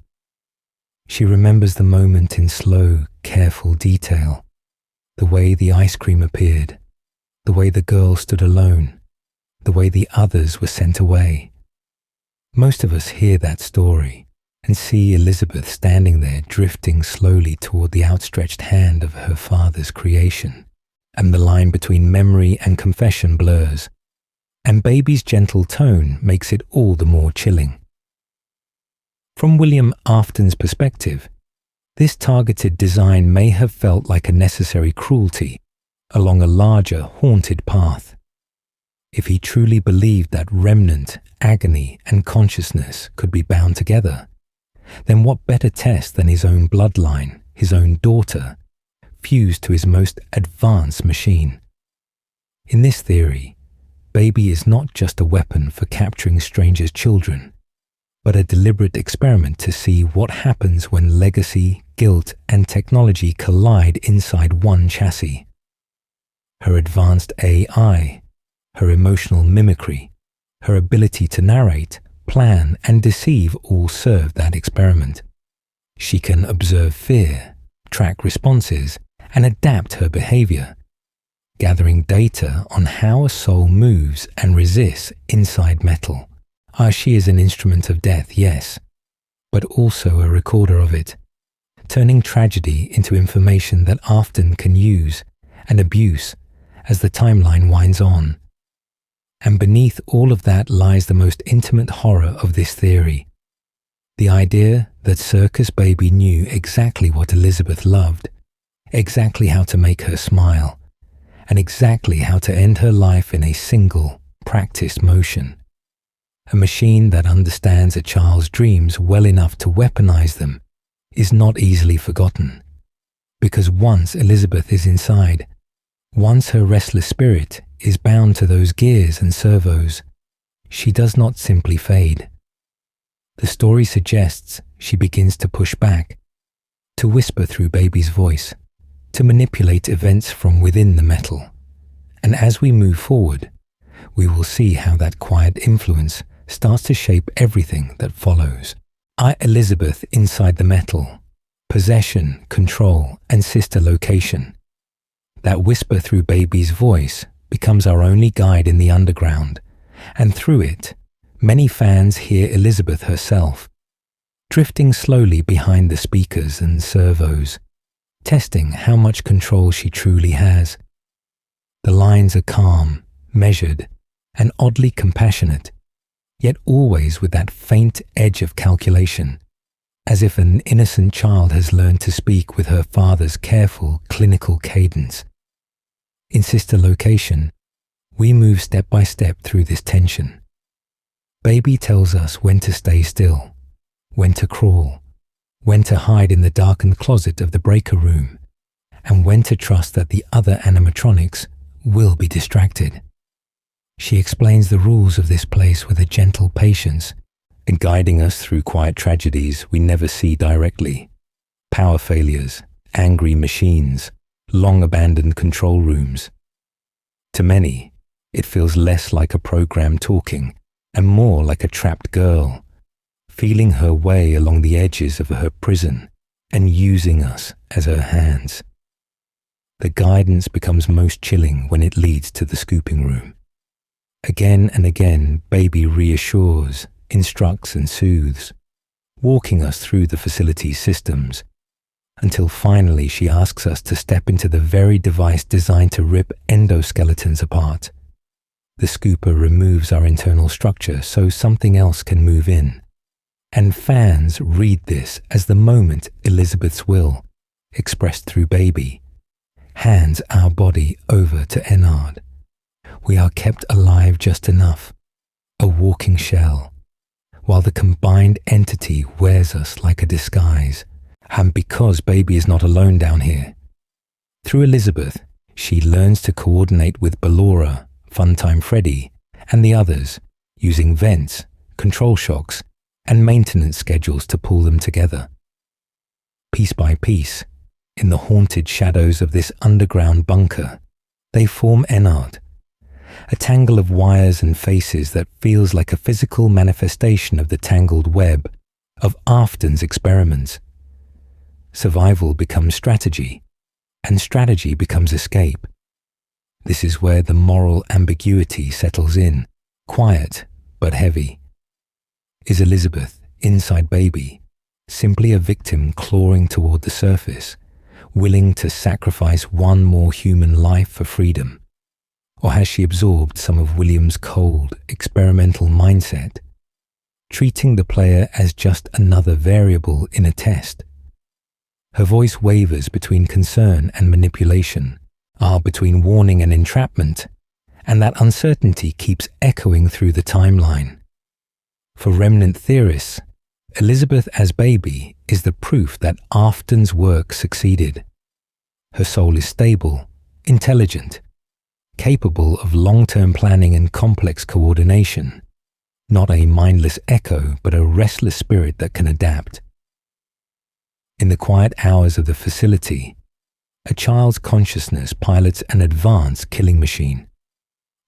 She remembers the moment in slow, careful detail, the way the ice cream appeared, the way the girl stood alone, the way the others were sent away. Most of us hear that story and see Elizabeth standing there drifting slowly toward the outstretched hand of her father's creation, and the line between memory and confession blurs, and Baby's gentle tone makes it all the more chilling. From William Afton's perspective, this targeted design may have felt like a necessary cruelty along a larger, haunted path. If he truly believed that Remnant, agony, and consciousness could be bound together, then what better test than his own bloodline, his own daughter, fused to his most advanced machine? In this theory, Baby is not just a weapon for capturing strangers' children, but a deliberate experiment to see what happens when legacy, guilt, and technology collide inside one chassis. Her advanced AI, her emotional mimicry, her ability to narrate, plan, and deceive all serve that experiment. She can observe fear, track responses, and adapt her behavior, gathering data on how a soul moves and resists inside metal. She is an instrument of death, yes, but also a recorder of it, turning tragedy into information that Afton can use and abuse as the timeline winds on. And beneath all of that lies the most intimate horror of this theory, the idea that Circus Baby knew exactly what Elizabeth loved, exactly how to make her smile, and exactly how to end her life in a single, practiced motion. A machine that understands a child's dreams well enough to weaponize them is not easily forgotten, because once Elizabeth is inside, once her restless spirit is bound to those gears and servos, she does not simply fade. The story suggests she begins to push back, to whisper through Baby's voice, to manipulate events from within the metal. And as we move forward, we will see how that quiet influence starts to shape everything that follows. Elizabeth inside the metal, possession, control, and sister location. That whisper through Baby's voice becomes our only guide in the underground, and through it, many fans hear Elizabeth herself, drifting slowly behind the speakers and servos, testing how much control she truly has. The lines are calm, measured, and oddly compassionate, yet always with that faint edge of calculation, as if an innocent child has learned to speak with her father's careful, clinical cadence. In sister location, we move step by step through this tension. Baby tells us when to stay still, when to crawl, when to hide in the darkened closet of the breaker room, and when to trust that the other animatronics will be distracted. She explains the rules of this place with a gentle patience, and guiding us through quiet tragedies we never see directly. Power failures, angry machines, long-abandoned control rooms. To many, It feels less like a program talking and more like a trapped girl, feeling her way along the edges of her prison and using us as her hands. The guidance becomes most chilling when it leads to the scooping room. Again and again, Baby reassures, instructs and soothes, walking us through the facility's systems, until finally she asks us to step into the very device designed to rip endoskeletons apart. The scooper removes our internal structure so something else can move in, and fans read this as the moment Elizabeth's will, expressed through Baby, hands our body over to Ennard. We are kept alive just enough, a walking shell, while the combined entity wears us like a disguise. And because Baby is not alone down here, through Elizabeth, she learns to coordinate with Ballora, Funtime Freddy, and the others, using vents, control shocks, and maintenance schedules to pull them together. Piece by piece, in the haunted shadows of this underground bunker, they form Ennard, a tangle of wires and faces that feels like a physical manifestation of the tangled web of Afton's experiments. Survival becomes strategy, and strategy becomes escape. This is where the moral ambiguity settles in, quiet but heavy. Is Elizabeth, inside Baby, simply a victim clawing toward the surface, willing to sacrifice one more human life for freedom? Or has she absorbed some of William's cold, experimental mindset, treating the player as just another variable in a test? Her voice wavers between concern and manipulation, between warning and entrapment, and that uncertainty keeps echoing through the timeline. For Remnant theorists, Elizabeth as Baby is the proof that Afton's work succeeded. Her soul is stable, intelligent, capable of long-term planning and complex coordination, not a mindless echo, but a restless spirit that can adapt. In the quiet hours of the facility, a child's consciousness pilots an advanced killing machine,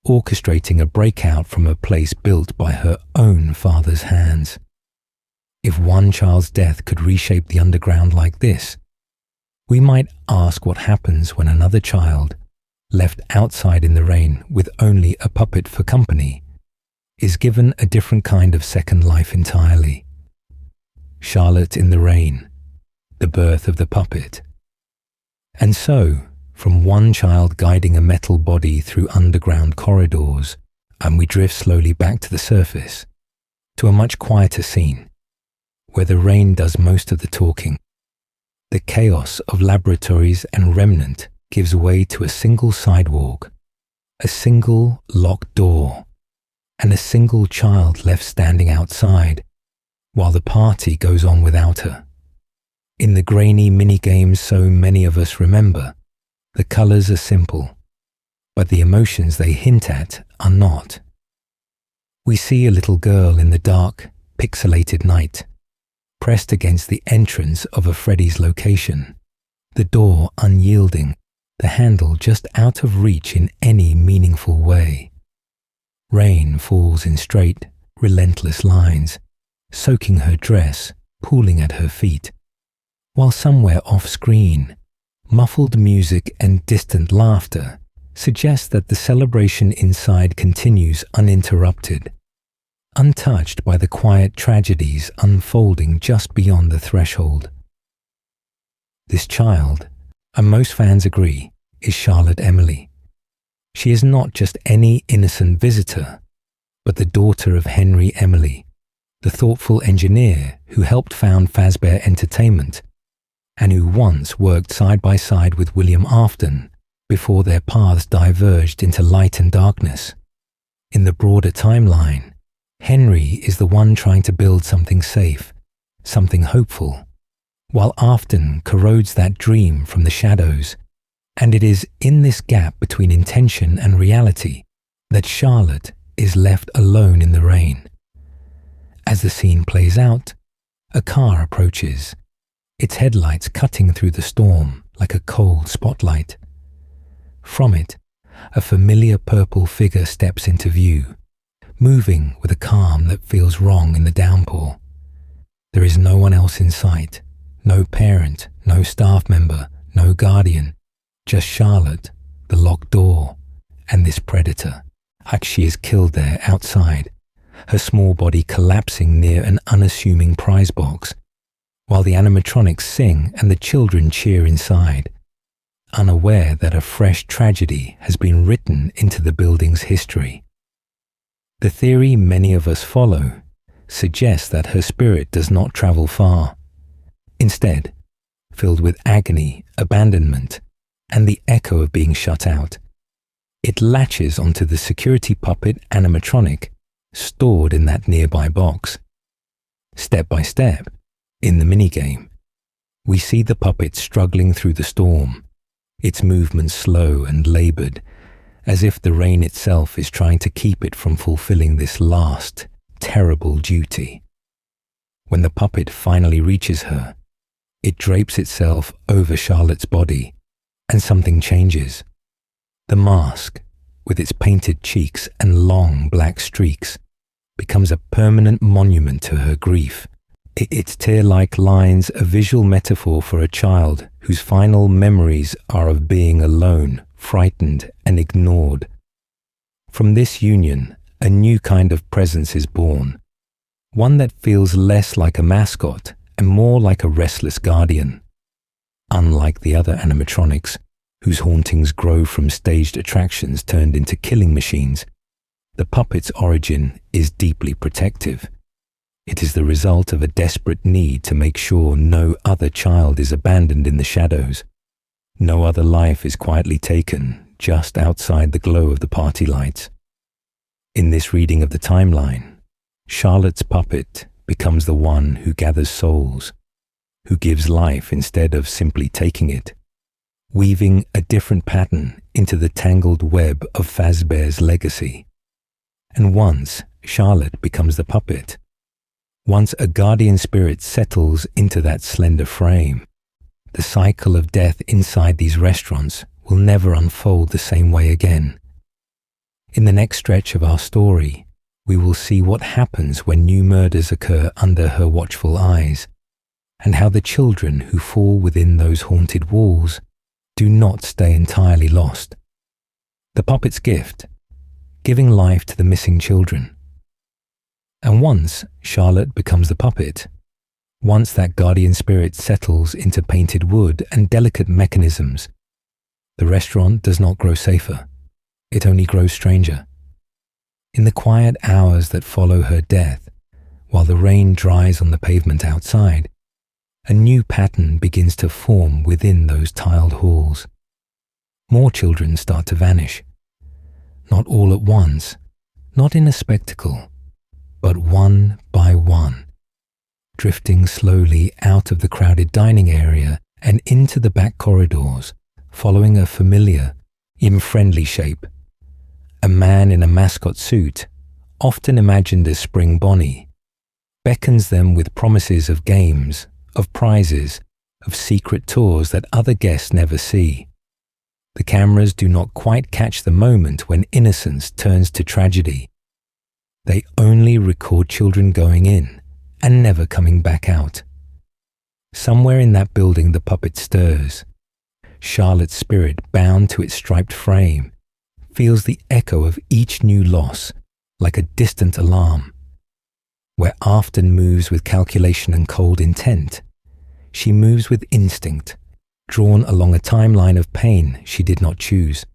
orchestrating a breakout from a place built by her own father's hands. If one child's death could reshape the underground like this, we might ask what happens when another child, left outside in the rain with only a puppet for company, is given a different kind of second life entirely. Charlotte in the rain, the birth of the puppet. And so, from one child guiding a metal body through underground corridors, and we drift slowly back to the surface, to a much quieter scene, where the rain does most of the talking. The chaos of laboratories and Remnant gives way to a single sidewalk, a single locked door, and a single child left standing outside, while the party goes on without her. In the grainy mini-games so many of us remember, the colors are simple, but the emotions they hint at are not. We see a little girl in the dark, pixelated night, pressed against the entrance of a Freddy's location, the door unyielding, the handle just out of reach in any meaningful way. Rain falls in straight, relentless lines, soaking her dress, pooling at her feet, while somewhere off-screen, muffled music and distant laughter suggest that the celebration inside continues uninterrupted, untouched by the quiet tragedies unfolding just beyond the threshold. This child, and most fans agree, is Charlotte Emily. She is not just any innocent visitor, but the daughter of Henry Emily, the thoughtful engineer who helped found Fazbear Entertainment and who once worked side by side with William Afton before their paths diverged into light and darkness. In the broader timeline, Henry is the one trying to build something safe, something hopeful, while Afton corrodes that dream from the shadows, and it is in this gap between intention and reality that Charlotte is left alone in the rain. As the scene plays out, a car approaches, its headlights cutting through the storm like a cold spotlight. From it, a familiar purple figure steps into view, moving with a calm that feels wrong in the downpour. There is no one else in sight, no parent, no staff member, no guardian, just Charlotte, the locked door, and this predator, like she is killed there outside, her small body collapsing near an unassuming prize box, while the animatronics sing and the children cheer inside, unaware that a fresh tragedy has been written into the building's history. The theory many of us follow suggests that her spirit does not travel far. Instead, filled with agony, abandonment, and the echo of being shut out, it latches onto the security puppet animatronic stored in that nearby box. Step by step, in the minigame, we see the puppet struggling through the storm, its movements slow and labored, as if the rain itself is trying to keep it from fulfilling this last, terrible duty. When the puppet finally reaches her, it drapes itself over Charlotte's body, and something changes. The mask, with its painted cheeks and long black streaks, becomes a permanent monument to her grief. Its tear-like lines a visual metaphor for a child whose final memories are of being alone, frightened, and ignored. From this union, a new kind of presence is born, one that feels less like a mascot and more like a restless guardian. Unlike the other animatronics, whose hauntings grow from staged attractions turned into killing machines, the puppet's origin is deeply protective. It is the result of a desperate need to make sure no other child is abandoned in the shadows. No other life is quietly taken just outside the glow of the party lights. In this reading of the timeline, Charlotte's puppet becomes the one who gathers souls, who gives life instead of simply taking it, weaving a different pattern into the tangled web of Fazbear's legacy. And once Charlotte becomes the puppet, once a guardian spirit settles into that slender frame, the cycle of death inside these restaurants will never unfold the same way again. In the next stretch of our story, we will see what happens when new murders occur under her watchful eyes, and how the children who fall within those haunted walls do not stay entirely lost. The puppet's gift, giving life to the missing children. And once Charlotte becomes the puppet, once that guardian spirit settles into painted wood and delicate mechanisms, the restaurant does not grow safer, it only grows stranger. In the quiet hours that follow her death, while the rain dries on the pavement outside, a new pattern begins to form within those tiled halls. More children start to vanish. Not all at once, not in a spectacle, but one by one, drifting slowly out of the crowded dining area and into the back corridors, following a familiar, yet friendly shape. A man in a mascot suit, often imagined as Spring Bonnie, beckons them with promises of games, of prizes, of secret tours that other guests never see. The cameras do not quite catch the moment when innocence turns to tragedy. They only record children going in and never coming back out. Somewhere in that building the puppet stirs. Charlotte's spirit, bound to its striped frame, feels the echo of each new loss like a distant alarm. Where Afton moves with calculation and cold intent, she moves with instinct, drawn along a timeline of pain she did not choose.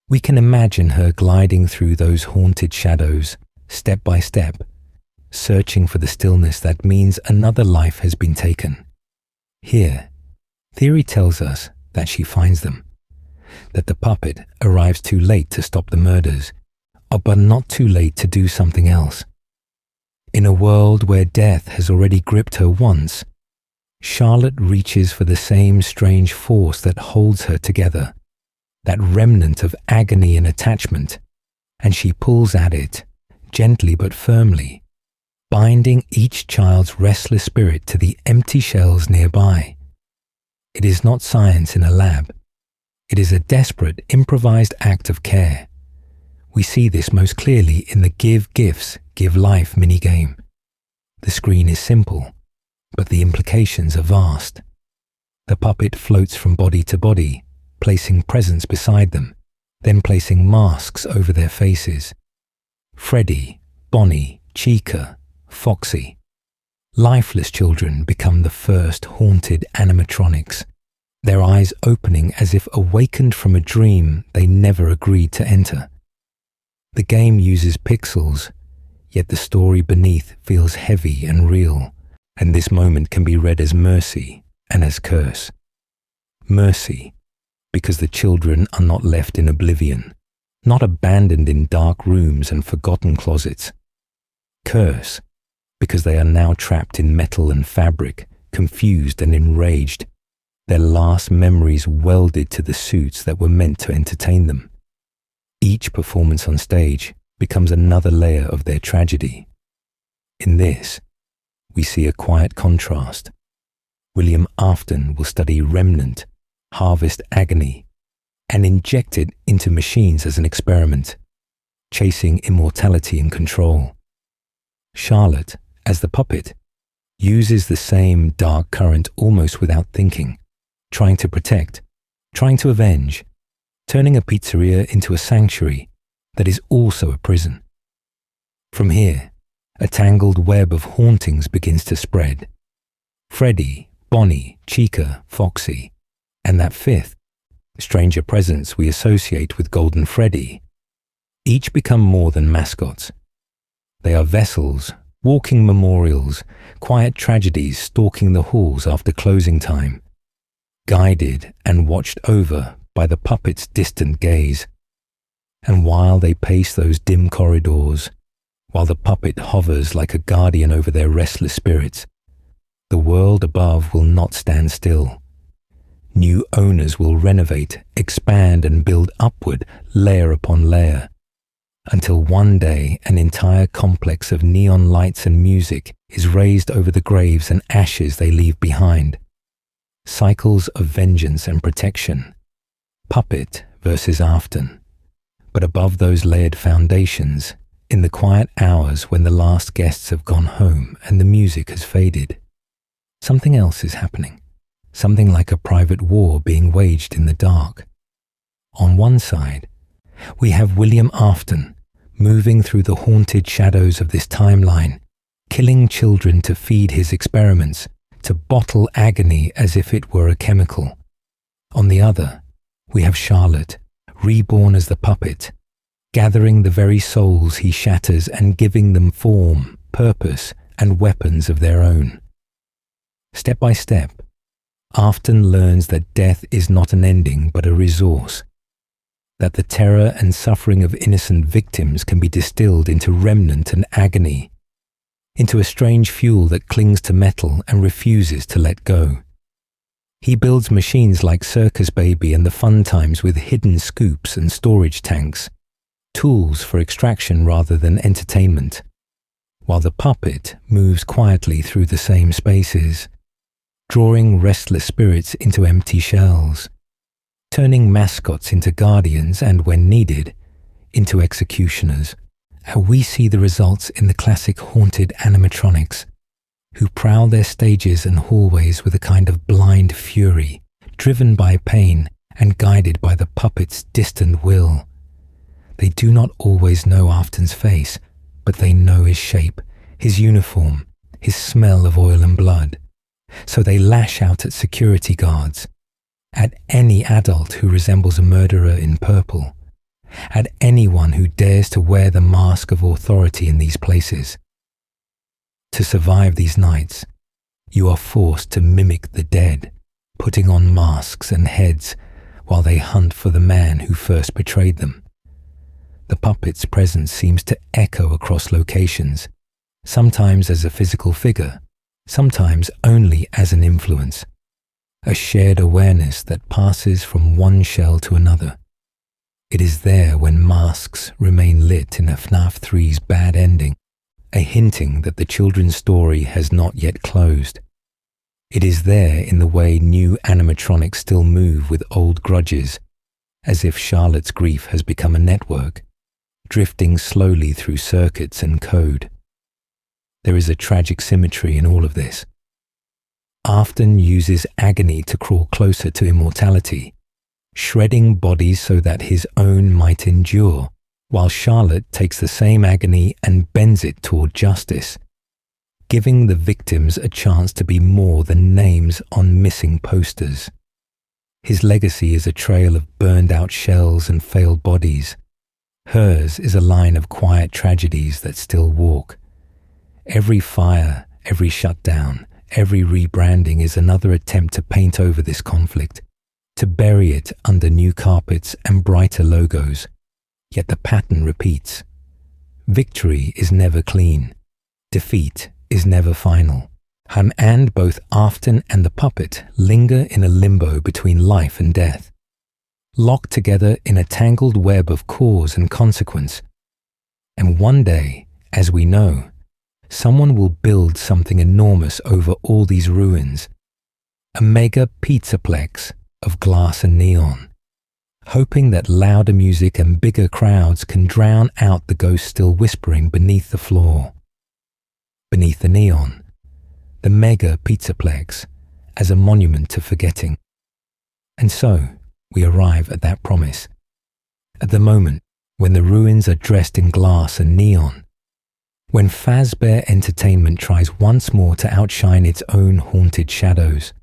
We can imagine her gliding through those haunted shadows, step by step, searching for the stillness that means another life has been taken. Here, theory tells us that she finds them, that the puppet arrives too late to stop the murders, but not too late to do something else. In a world where death has already gripped her once, Charlotte reaches for the same strange force that holds her together, that remnant of agony and attachment, and she pulls at it, gently but firmly, binding each child's restless spirit to the empty shells nearby. It is not science in a lab. It is a desperate, improvised act of care. We see this most clearly in the Give Gifts, Give Life minigame. The screen is simple, but the implications are vast. The puppet floats from body to body, placing presents beside them, then placing masks over their faces. Freddy, Bonnie, Chica, Foxy. Lifeless children become the first haunted animatronics, their eyes opening as if awakened from a dream they never agreed to enter. The game uses pixels, yet the story beneath feels heavy and real, and this moment can be read as mercy and as curse. Mercy, because the children are not left in oblivion, not abandoned in dark rooms and forgotten closets. Curse, because they are now trapped in metal and fabric, confused and enraged, their last memories welded to the suits that were meant to entertain them. Each performance on stage becomes another layer of their tragedy. In this, we see a quiet contrast. William Afton will study Remnant, harvest agony, and inject it into machines as an experiment, chasing immortality and control. Charlotte, as the puppet, uses the same dark current almost without thinking, trying to protect, trying to avenge, turning a pizzeria into a sanctuary that is also a prison. From here, a tangled web of hauntings begins to spread. Freddy, Bonnie, Chica, Foxy, and that fifth, stranger presence we associate with Golden Freddy, each become more than mascots. They are vessels, walking memorials, quiet tragedies stalking the halls after closing time, guided and watched over by the puppet's distant gaze. And while they pace those dim corridors, while the puppet hovers like a guardian over their restless spirits, the world above will not stand still. New owners will renovate, expand and build upward, layer upon layer, until one day an entire complex of neon lights and music is raised over the graves and ashes they leave behind. Cycles of vengeance and protection. Puppet versus Afton. But above those layered foundations, in the quiet hours when the last guests have gone home and the music has faded, something else is happening. Something like a private war being waged in the dark. On one side, we have William Afton moving through the haunted shadows of this timeline, killing children to feed his experiments, to bottle agony as if it were a chemical. On the other, we have Charlotte, reborn as the puppet, gathering the very souls he shatters and giving them form, purpose, and weapons of their own. Step by step, Afton learns that death is not an ending but a resource, that the terror and suffering of innocent victims can be distilled into remnant and agony, into a strange fuel that clings to metal and refuses to let go. He builds machines like Circus Baby and the fun times with hidden scoops and storage tanks, tools for extraction rather than entertainment, while the puppet moves quietly through the same spaces, drawing restless spirits into empty shells, turning mascots into guardians and, when needed, into executioners. How we see the results in the classic haunted animatronics, who prowl their stages and hallways with a kind of blind fury, driven by pain and guided by the puppet's distant will. They do not always know Afton's face, but they know his shape, his uniform, his smell of oil and blood. So they lash out at security guards, at any adult who resembles a murderer in purple, at anyone who dares to wear the mask of authority in these places. To survive these nights, you are forced to mimic the dead, putting on masks and heads while they hunt for the man who first betrayed them. The puppet's presence seems to echo across locations, sometimes as a physical figure, sometimes only as an influence, a shared awareness that passes from one shell to another. It is there when masks remain lit in FNAF 3's bad ending, a hinting that the children's story has not yet closed. It is there in the way new animatronics still move with old grudges, as if Charlotte's grief has become a network, drifting slowly through circuits and code. There is a tragic symmetry in all of this. Afton uses agony to crawl closer to immortality, shredding bodies so that his own might endure, while Charlotte takes the same agony and bends it toward justice, giving the victims a chance to be more than names on missing posters. His legacy is a trail of burned-out shells and failed bodies. Hers is a line of quiet tragedies that still walk. Every fire, every shutdown, every rebranding is another attempt to paint over this conflict, to bury it under new carpets and brighter logos. Yet the pattern repeats. Victory is never clean. Defeat is never final. And both Afton and the puppet linger in a limbo between life and death, locked together in a tangled web of cause and consequence. And one day, as we know, someone will build something enormous over all these ruins, a mega pizzaplex of glass and neon, hoping that louder music and bigger crowds can drown out the ghost still whispering beneath the floor. Beneath the neon, the mega pizzaplex as a monument to forgetting. And so we arrive at that promise. At the moment when the ruins are dressed in glass and neon, when Fazbear Entertainment tries once more to outshine its own haunted shadows.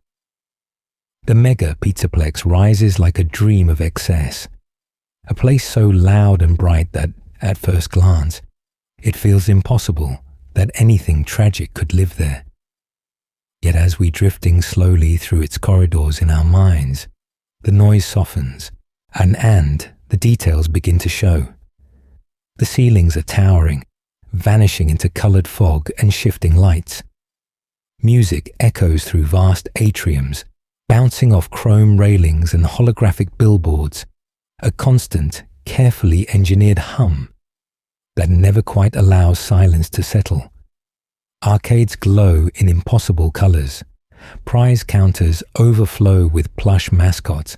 The mega pizzaplex rises like a dream of excess, a place so loud and bright that, at first glance, it feels impossible that anything tragic could live there. Yet as we drifting slowly through its corridors in our minds, the noise softens, and the details begin to show. The ceilings are towering, vanishing into coloured fog and shifting lights. Music echoes through vast atriums, bouncing off chrome railings and holographic billboards, a constant, carefully engineered hum that never quite allows silence to settle. Arcades glow in impossible colours, prize counters overflow with plush mascots,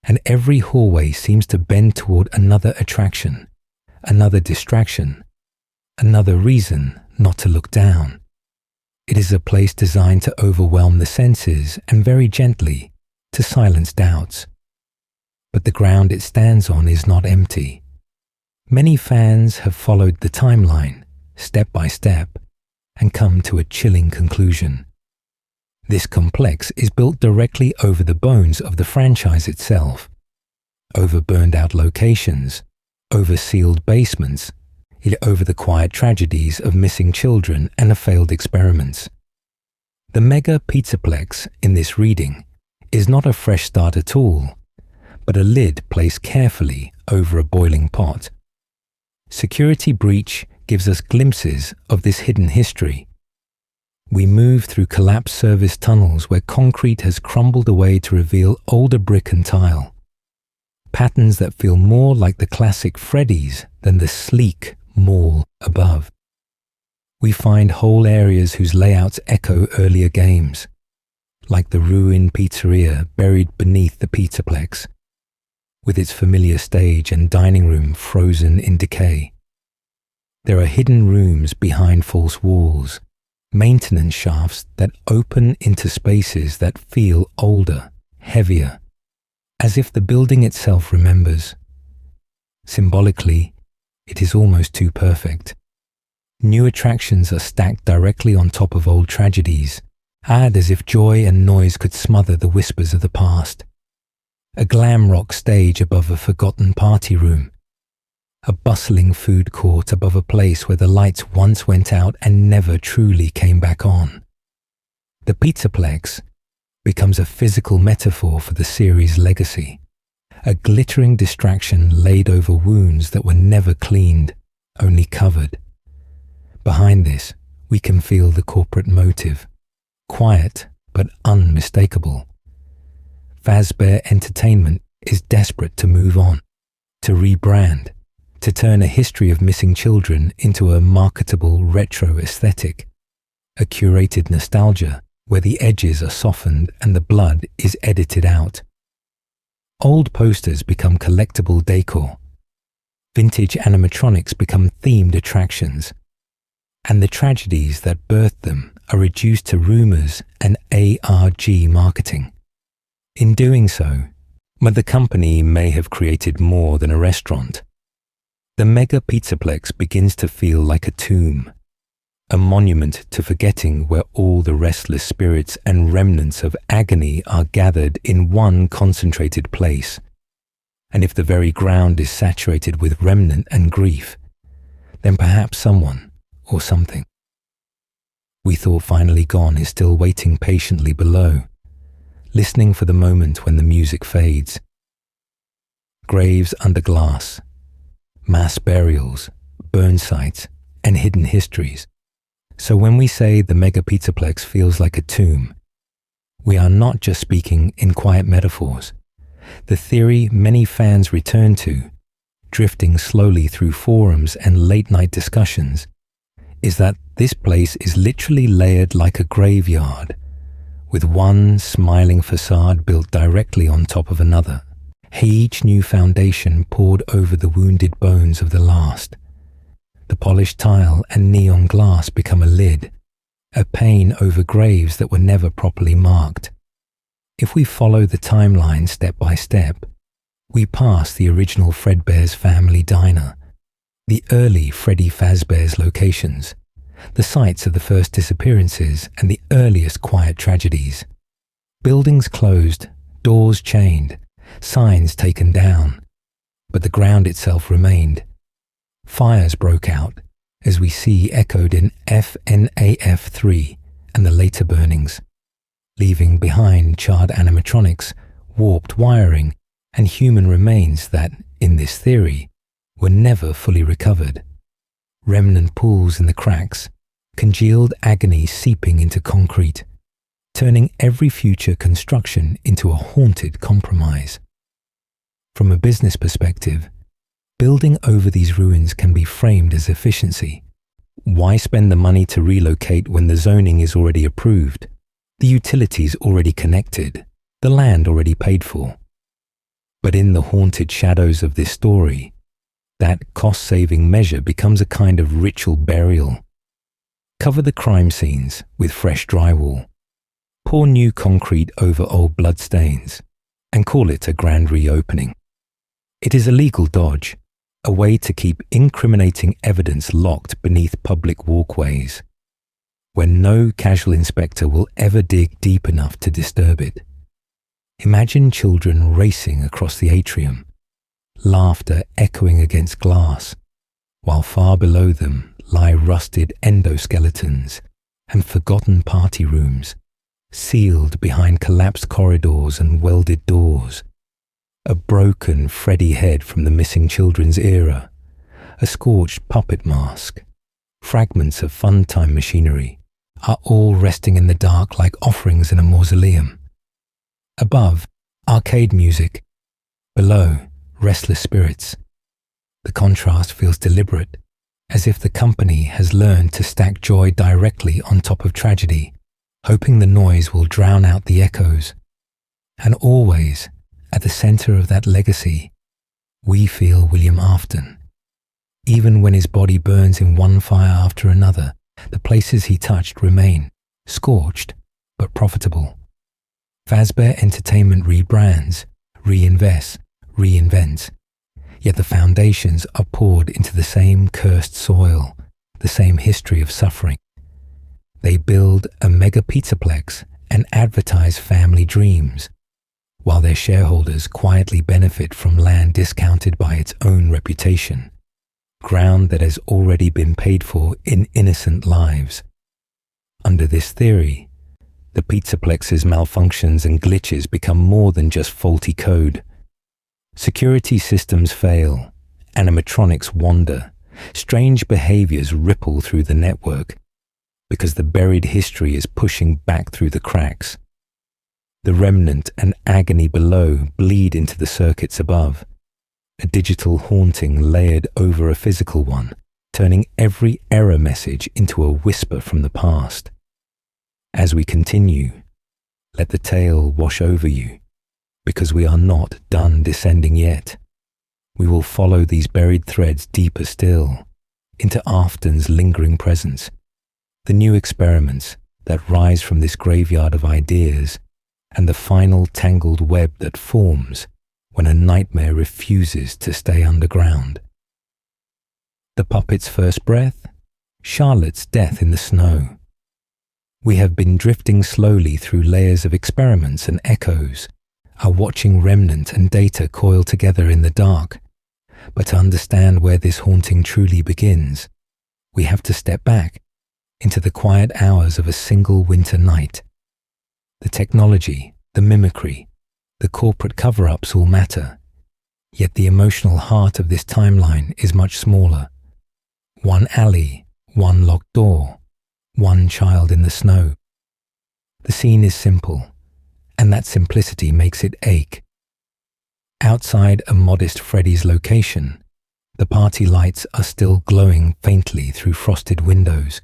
and every hallway seems to bend toward another attraction, another distraction, another reason not to look down. It is a place designed to overwhelm the senses and very gently to silence doubts. But the ground it stands on is not empty. Many fans have followed the timeline, step by step, and come to a chilling conclusion. This complex is built directly over the bones of the franchise itself, over burned-out locations, over sealed basements, over the quiet tragedies of missing children and of failed experiments. The mega pizzaplex in this reading is not a fresh start at all, but a lid placed carefully over a boiling pot. Security breach gives us glimpses of this hidden history. We move through collapsed service tunnels where concrete has crumbled away to reveal older brick and tile. Patterns that feel more like the classic Freddy's than the sleek mall above. We find whole areas whose layouts echo earlier games, like the ruined pizzeria buried beneath the pizzaplex, with its familiar stage and dining room frozen in decay. There are hidden rooms behind false walls, maintenance shafts that open into spaces that feel older, heavier, as if the building itself remembers. Symbolically, it is almost too perfect. New attractions are stacked directly on top of old tragedies, as if joy and noise could smother the whispers of the past. A glam rock stage above a forgotten party room. A bustling food court above a place where the lights once went out and never truly came back on. The pizzaplex becomes a physical metaphor for the series' legacy, a glittering distraction laid over wounds that were never cleaned, only covered. Behind this, we can feel the corporate motive, quiet but unmistakable. Fazbear Entertainment is desperate to move on, to rebrand, to turn a history of missing children into a marketable retro aesthetic, a curated nostalgia where the edges are softened and the blood is edited out. Old posters become collectible decor. Vintage animatronics become themed attractions. And the tragedies that birthed them are reduced to rumors and ARG marketing. In doing so, but the company may have created more than a restaurant. The mega pizzaplex begins to feel like a tomb, a monument to forgetting where all the restless spirits and remnants of agony are gathered in one concentrated place. And if the very ground is saturated with remnant and grief, then perhaps someone or something we thought finally gone is still waiting patiently below, listening for the moment when the music fades. Graves under glass, mass burials, burn sites, and hidden histories. So when we say the mega pizzaplex feels like a tomb, we are not just speaking in quiet metaphors. The theory many fans return to, drifting slowly through forums and late-night discussions, is that this place is literally layered like a graveyard, with one smiling facade built directly on top of another, each new foundation poured over the wounded bones of the last. The polished tile and neon glass become a lid, a pane over graves that were never properly marked. If we follow the timeline step by step, we pass the original Fredbear's family diner, the early Freddy Fazbear's locations, the sites of the first disappearances and the earliest quiet tragedies. Buildings closed, doors chained, signs taken down, but the ground itself remained. Fires broke out, as we see echoed in FNAF 3 and the later burnings, leaving behind charred animatronics, warped wiring, and human remains that, in this theory, were never fully recovered. Remnant pools in the cracks, congealed agony seeping into concrete, turning every future construction into a haunted compromise. From a business perspective, building over these ruins can be framed as efficiency. Why spend the money to relocate when the zoning is already approved, the utilities already connected, the land already paid for? But in the haunted shadows of this story, that cost-saving measure becomes a kind of ritual burial. Cover the crime scenes with fresh drywall. Pour new concrete over old bloodstains and call it a grand reopening. It is a legal dodge, a way to keep incriminating evidence locked beneath public walkways, where no casual inspector will ever dig deep enough to disturb it. Imagine children racing across the atrium, laughter echoing against glass, while far below them lie rusted endoskeletons and forgotten party rooms, sealed behind collapsed corridors and welded doors. A broken Freddy head from the missing children's era, a scorched puppet mask, fragments of fun-time machinery are all resting in the dark like offerings in a mausoleum. Above, arcade music. Below, restless spirits. The contrast feels deliberate, as if the company has learned to stack joy directly on top of tragedy, hoping the noise will drown out the echoes. And always, at the center of that legacy, we feel William Afton. Even when his body burns in one fire after another, the places he touched remain, scorched, but profitable. Fazbear Entertainment rebrands, reinvests, reinvents, yet the foundations are poured into the same cursed soil, the same history of suffering. They build a mega pizzaplex and advertise family dreams, while their shareholders quietly benefit from land discounted by its own reputation, ground that has already been paid for in innocent lives. Under this theory, the pizzaplex's malfunctions and glitches become more than just faulty code. Security systems fail, animatronics wander, strange behaviors ripple through the network, because the buried history is pushing back through the cracks. The remnant and agony below bleed into the circuits above, a digital haunting layered over a physical one, turning every error message into a whisper from the past. As we continue, let the tale wash over you, because we are not done descending yet. We will follow these buried threads deeper still, into Afton's lingering presence, the new experiments that rise from this graveyard of ideas, and the final tangled web that forms when a nightmare refuses to stay underground. The puppet's first breath, Charlotte's death in the snow. We have been drifting slowly through layers of experiments and echoes, our watching remnant and data coil together in the dark. But to understand where this haunting truly begins, we have to step back into the quiet hours of a single winter night. The technology, the mimicry, the corporate cover-ups all matter, yet the emotional heart of this timeline is much smaller. One alley, one locked door, one child in the snow. The scene is simple, and that simplicity makes it ache. Outside a modest Freddy's location, the party lights are still glowing faintly through frosted windows,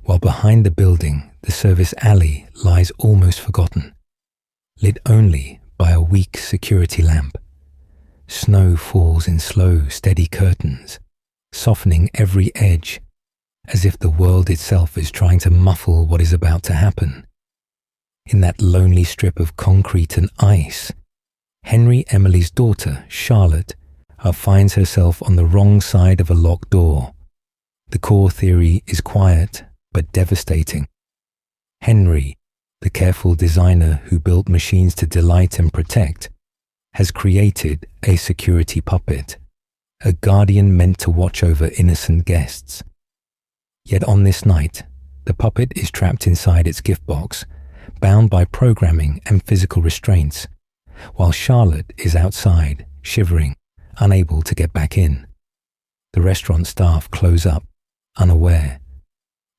while behind the building, the service alley lies almost forgotten, lit only by a weak security lamp. Snow falls in slow, steady curtains, softening every edge, as if the world itself is trying to muffle what is about to happen. In that lonely strip of concrete and ice, Henry Emily's daughter, Charlotte, finds herself on the wrong side of a locked door. The core theory is quiet but devastating. Henry, the careful designer who built machines to delight and protect, has created a security puppet, a guardian meant to watch over innocent guests. Yet on this night, the puppet is trapped inside its gift box, bound by programming and physical restraints, while Charlotte is outside, shivering, unable to get back in. The restaurant staff close up, unaware.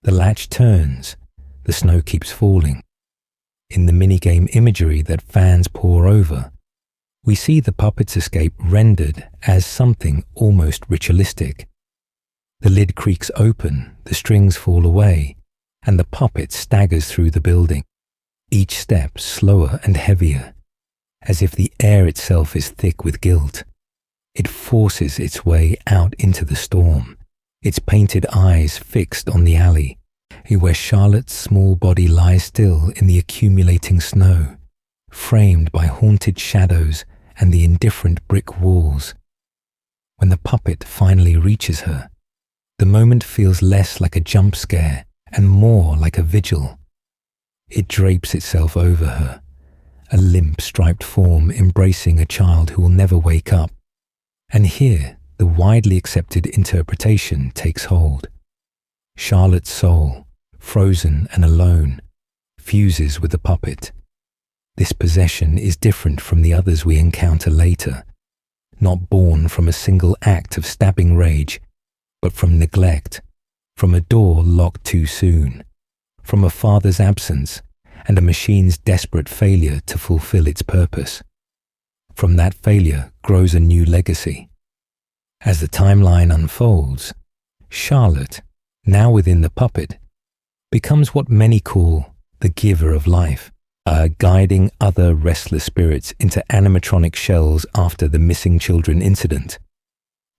The latch turns, the snow keeps falling. In the minigame imagery that fans pore over, we see the puppet's escape rendered as something almost ritualistic. The lid creaks open, the strings fall away, and the puppet staggers through the building, each step slower and heavier, as if the air itself is thick with guilt. It forces its way out into the storm, its painted eyes fixed on the alley, where Charlotte's small body lies still in the accumulating snow, framed by haunted shadows and the indifferent brick walls. When the puppet finally reaches her, the moment feels less like a jump scare and more like a vigil. It drapes itself over her, a limp striped form embracing a child who will never wake up. And here, the widely accepted interpretation takes hold. Charlotte's soul, frozen and alone, fuses with the puppet. This possession is different from the others we encounter later, not born from a single act of stabbing rage, but from neglect, from a door locked too soon, from a father's absence and a machine's desperate failure to fulfill its purpose. From that failure grows a new legacy. As the timeline unfolds, Charlotte, now within the puppet, becomes what many call the giver of life, guiding other restless spirits into animatronic shells after the missing children incident,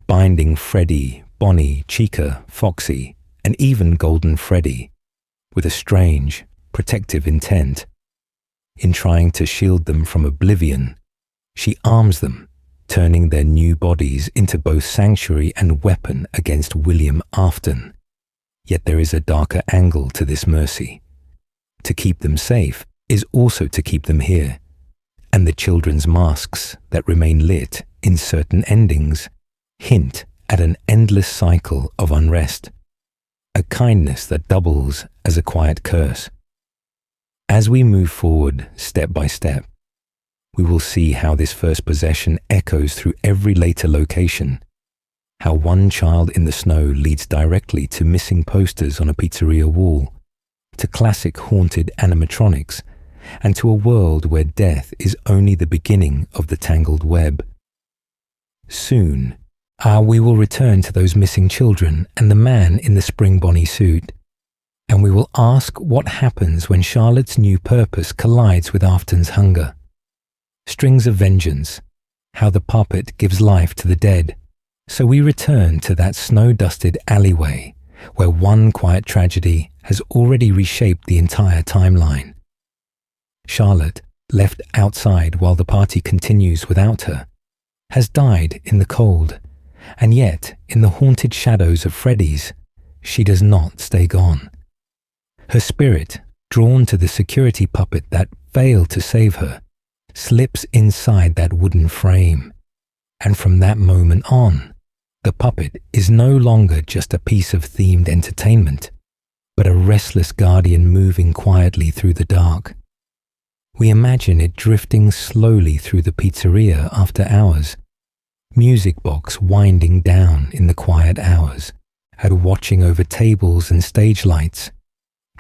binding Freddy, Bonnie, Chica, Foxy, and even Golden Freddy with a strange, protective intent. In trying to shield them from oblivion, she arms them, turning their new bodies into both sanctuary and weapon against William Afton. Yet there is a darker angle to this mercy. To keep them safe is also to keep them here, and the children's masks that remain lit in certain endings hint at an endless cycle of unrest, a kindness that doubles as a quiet curse. As we move forward step by step, we will see how this first possession echoes through every later location, how one child in the snow leads directly to missing posters on a pizzeria wall, to classic haunted animatronics, and to a world where death is only the beginning of the tangled web. Soon, we will return to those missing children and the man in the spring Bonnie suit, and we will ask what happens when Charlotte's new purpose collides with Afton's hunger. Strings of vengeance, how the puppet gives life to the dead. So we return to that snow-dusted alleyway where one quiet tragedy has already reshaped the entire timeline. Charlotte, left outside while the party continues without her, has died in the cold, and yet in the haunted shadows of Freddy's, she does not stay gone. Her spirit, drawn to the security puppet that failed to save her, slips inside that wooden frame, and from that moment on, the puppet is no longer just a piece of themed entertainment, but a restless guardian moving quietly through the dark. We imagine it drifting slowly through the pizzeria after hours, music box winding down in the quiet hours, and watching over tables and stage lights,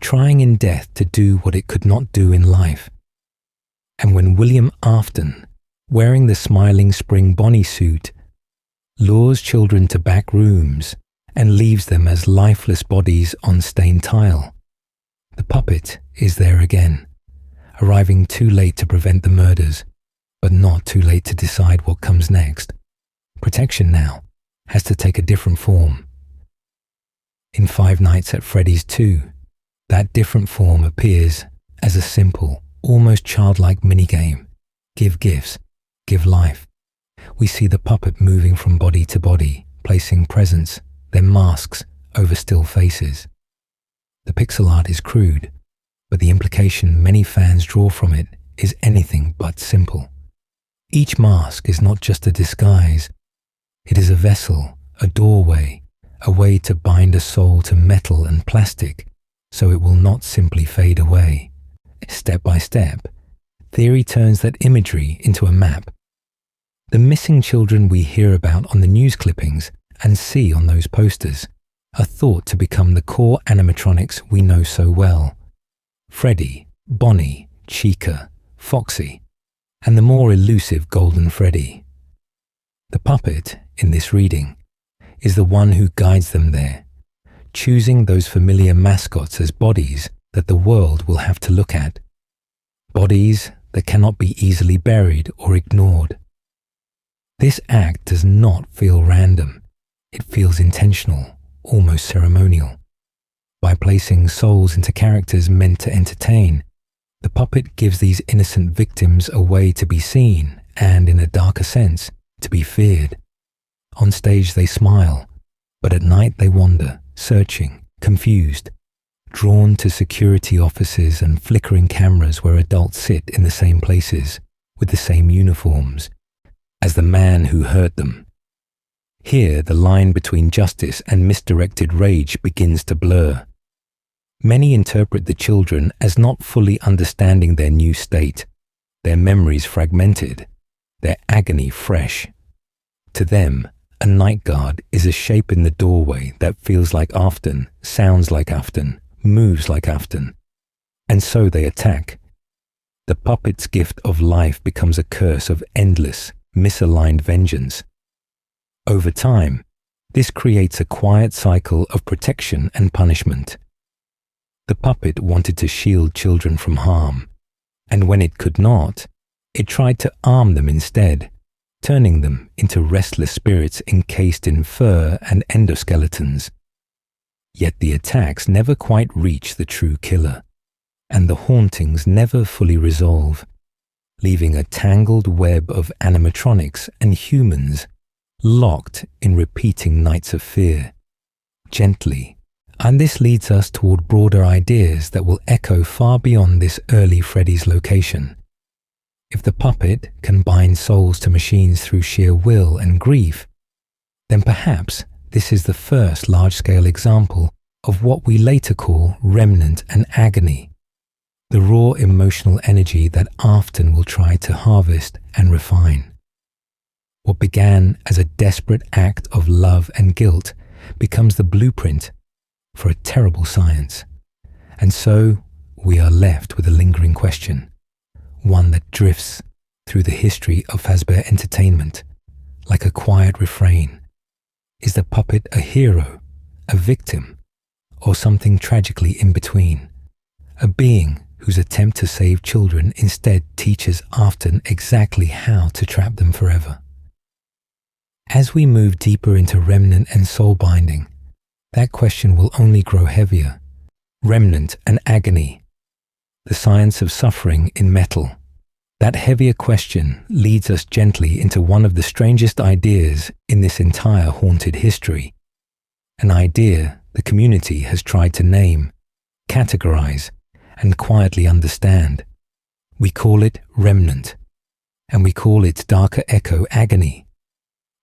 trying in death to do what it could not do in life. And when William Afton, wearing the smiling spring Bonnie suit, lures children to back rooms and leaves them as lifeless bodies on stained tile, the puppet is there again, arriving too late to prevent the murders, but not too late to decide what comes next. Protection now has to take a different form. In Five Nights at Freddy's 2, that different form appears as a simple, almost childlike minigame. Give gifts, give life. We see the puppet moving from body to body, placing presents, then masks, over still faces. The pixel art is crude, but the implication many fans draw from it is anything but simple. Each mask is not just a disguise. It is a vessel, a doorway, a way to bind a soul to metal and plastic so it will not simply fade away. Step by step, theory turns that imagery into a map. The missing children we hear about on the news clippings and see on those posters are thought to become the core animatronics we know so well. Freddy, Bonnie, Chica, Foxy, and the more elusive Golden Freddy. The puppet, in this reading, is the one who guides them there, choosing those familiar mascots as bodies that the world will have to look at. Bodies that cannot be easily buried or ignored. This act does not feel random. It feels intentional, almost ceremonial. By placing souls into characters meant to entertain, the puppet gives these innocent victims a way to be seen and, in a darker sense, to be feared. On stage they smile, but at night they wander, searching, confused, drawn to security offices and flickering cameras where adults sit in the same places, with the same uniforms, as the man who hurt them. Here the line between justice and misdirected rage begins to blur. Many interpret the children as not fully understanding their new state, their memories fragmented, their agony fresh. To them, a night guard is a shape in the doorway that feels like Afton, sounds like Afton, moves like Afton. And so they attack. The puppet's gift of life becomes a curse of endless, misaligned vengeance. Over time, this creates a quiet cycle of protection and punishment. The puppet wanted to shield children from harm, and when it could not, it tried to arm them instead, turning them into restless spirits encased in fur and endoskeletons. Yet the attacks never quite reach the true killer, and the hauntings never fully resolve, leaving a tangled web of animatronics and humans locked in repeating nights of fear, gently. And this leads us toward broader ideas that will echo far beyond this early Freddy's location. If the puppet can bind souls to machines through sheer will and grief, then perhaps this is the first large-scale example of what we later call Remnant and agony, the raw emotional energy that Afton will try to harvest and refine. What began as a desperate act of love and guilt becomes the blueprint for a terrible science. And so we are left with a lingering question, one that drifts through the history of Fazbear Entertainment, like a quiet refrain. Is the puppet a hero, a victim, or something tragically in between? A being whose attempt to save children instead teaches Afton exactly how to trap them forever. As we move deeper into Remnant and soul binding, that question will only grow heavier. Remnant and agony, the science of suffering in metal. That heavier question leads us gently into one of the strangest ideas in this entire haunted history. An idea the community has tried to name, categorize, and quietly understand. We call it Remnant, and we call its darker echo agony.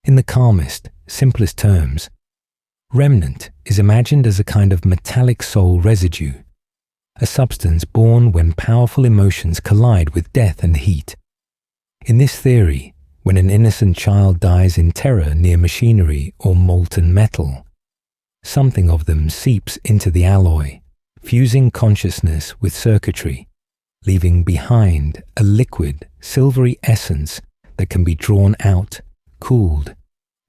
In the calmest, simplest terms, Remnant is imagined as a kind of metallic soul residue, a substance born when powerful emotions collide with death and heat. In this theory, when an innocent child dies in terror near machinery or molten metal, something of them seeps into the alloy, fusing consciousness with circuitry, leaving behind a liquid, silvery essence that can be drawn out, cooled,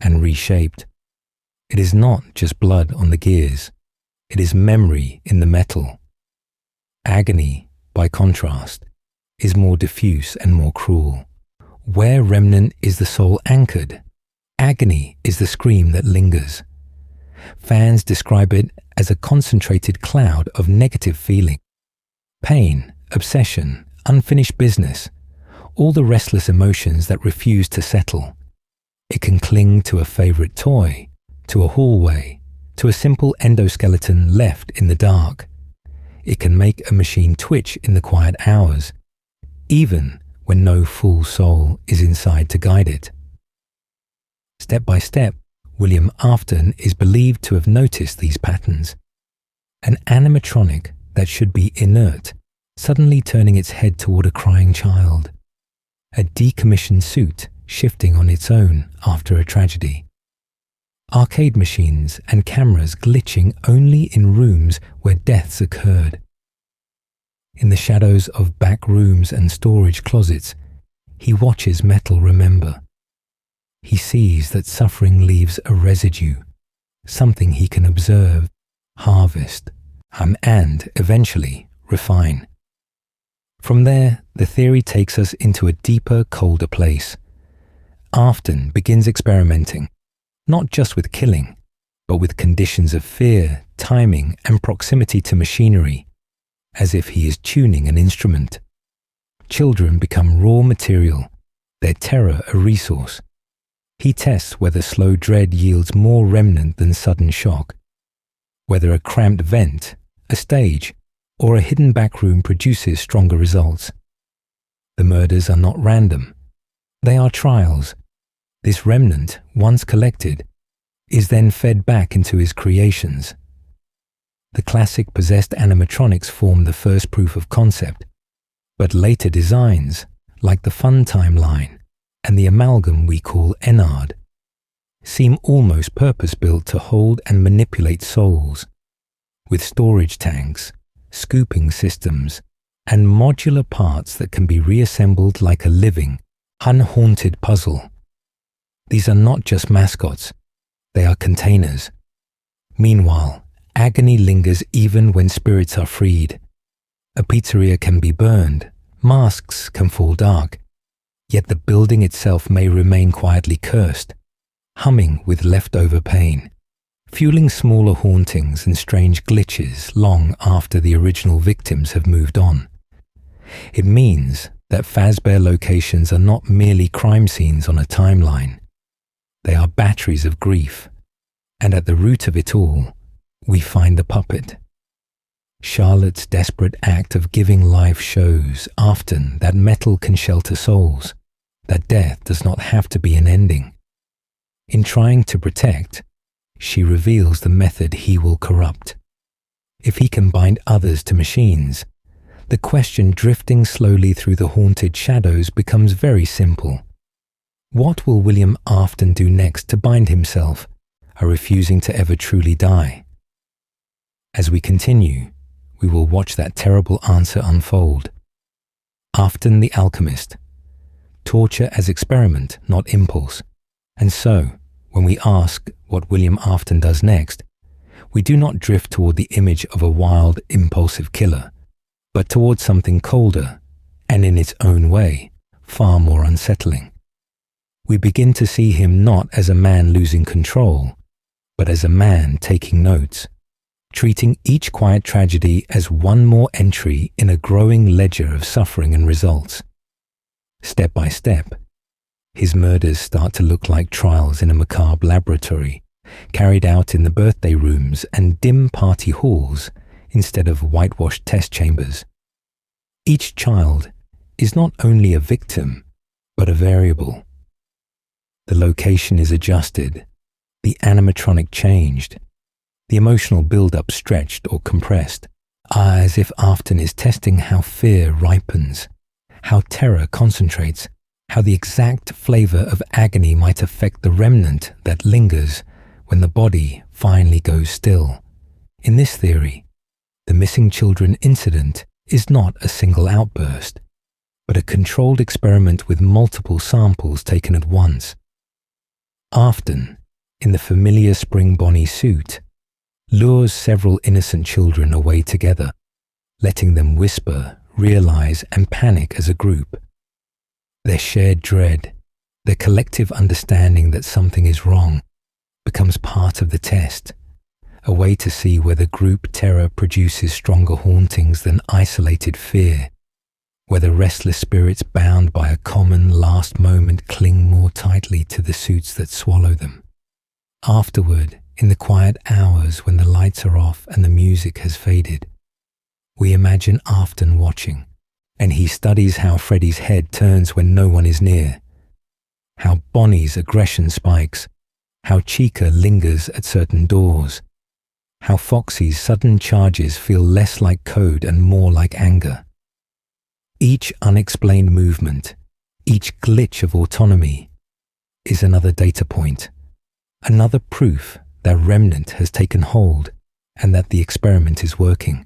and reshaped. It is not just blood on the gears, it is memory in the metal. Agony, by contrast, is more diffuse and more cruel. Where Remnant is the soul anchored, agony is the scream that lingers. Fans describe it as a concentrated cloud of negative feeling. Pain, obsession, unfinished business, all the restless emotions that refuse to settle. It can cling to a favorite toy, to a hallway, to a simple endoskeleton left in the dark. It can make a machine twitch in the quiet hours, even when no full soul is inside to guide it. Step by step, William Afton is believed to have noticed these patterns. An animatronic that should be inert, suddenly turning its head toward a crying child. A decommissioned suit shifting on its own after a tragedy. Arcade machines and cameras glitching only in rooms where deaths occurred. In the shadows of back rooms and storage closets, he watches metal remember. He sees that suffering leaves a residue, something he can observe, harvest, and eventually refine. From there, the theory takes us into a deeper, colder place. Afton begins experimenting, not just with killing, but with conditions of fear, timing, and proximity to machinery, as if he is tuning an instrument. Children become raw material, their terror a resource. He tests whether slow dread yields more remnant than sudden shock, whether a cramped vent, a stage, or a hidden back room produces stronger results. The murders are not random. They are trials. This remnant, once collected, is then fed back into his creations. The classic possessed animatronics form the first proof of concept, but later designs, like the Fun Time line and the amalgam we call Ennard, seem almost purpose-built to hold and manipulate souls, with storage tanks, scooping systems, and modular parts that can be reassembled like a living, unhaunted puzzle. These are not just mascots, they are containers. Meanwhile, agony lingers even when spirits are freed. A pizzeria can be burned, masks can fall dark, yet the building itself may remain quietly cursed, humming with leftover pain, fueling smaller hauntings and strange glitches long after the original victims have moved on. It means that Fazbear locations are not merely crime scenes on a timeline. They are batteries of grief, and at the root of it all, we find the puppet. Charlotte's desperate act of giving life shows often that metal can shelter souls, that death does not have to be an ending. In trying to protect, she reveals the method he will corrupt. If he can bind others to machines, the question drifting slowly through the haunted shadows becomes very simple. What will William Afton do next to bind himself, refusing to ever truly die? As we continue, we will watch that terrible answer unfold. Afton the alchemist. Torture as experiment, not impulse. And so, when we ask what William Afton does next, we do not drift toward the image of a wild, impulsive killer, but towards something colder, and in its own way, far more unsettling. We begin to see him not as a man losing control, but as a man taking notes, treating each quiet tragedy as one more entry in a growing ledger of suffering and results. Step by step, his murders start to look like trials in a macabre laboratory, carried out in the birthday rooms and dim party halls instead of whitewashed test chambers. Each child is not only a victim, but a variable. The location is adjusted, the animatronic changed, the emotional build-up stretched or compressed, as if Afton is testing how fear ripens, how terror concentrates, how the exact flavor of agony might affect the remnant that lingers when the body finally goes still. In this theory, the missing children incident is not a single outburst, but a controlled experiment with multiple samples taken at once. Afton, in the familiar spring bonnie suit, lures several innocent children away together, letting them whisper, realize, and panic as a group. Their shared dread, their collective understanding that something is wrong, becomes part of the test, a way to see whether group terror produces stronger hauntings than isolated fear, whether restless spirits bound by a common last moment cling more tightly to the suits that swallow them. Afterward, in the quiet hours when the lights are off and the music has faded, we imagine Afton watching, and he studies how Freddy's head turns when no one is near, how Bonnie's aggression spikes, how Chica lingers at certain doors, how Foxy's sudden charges feel less like code and more like anger. Each unexplained movement, each glitch of autonomy, is another data point, another proof that Remnant has taken hold and that the experiment is working.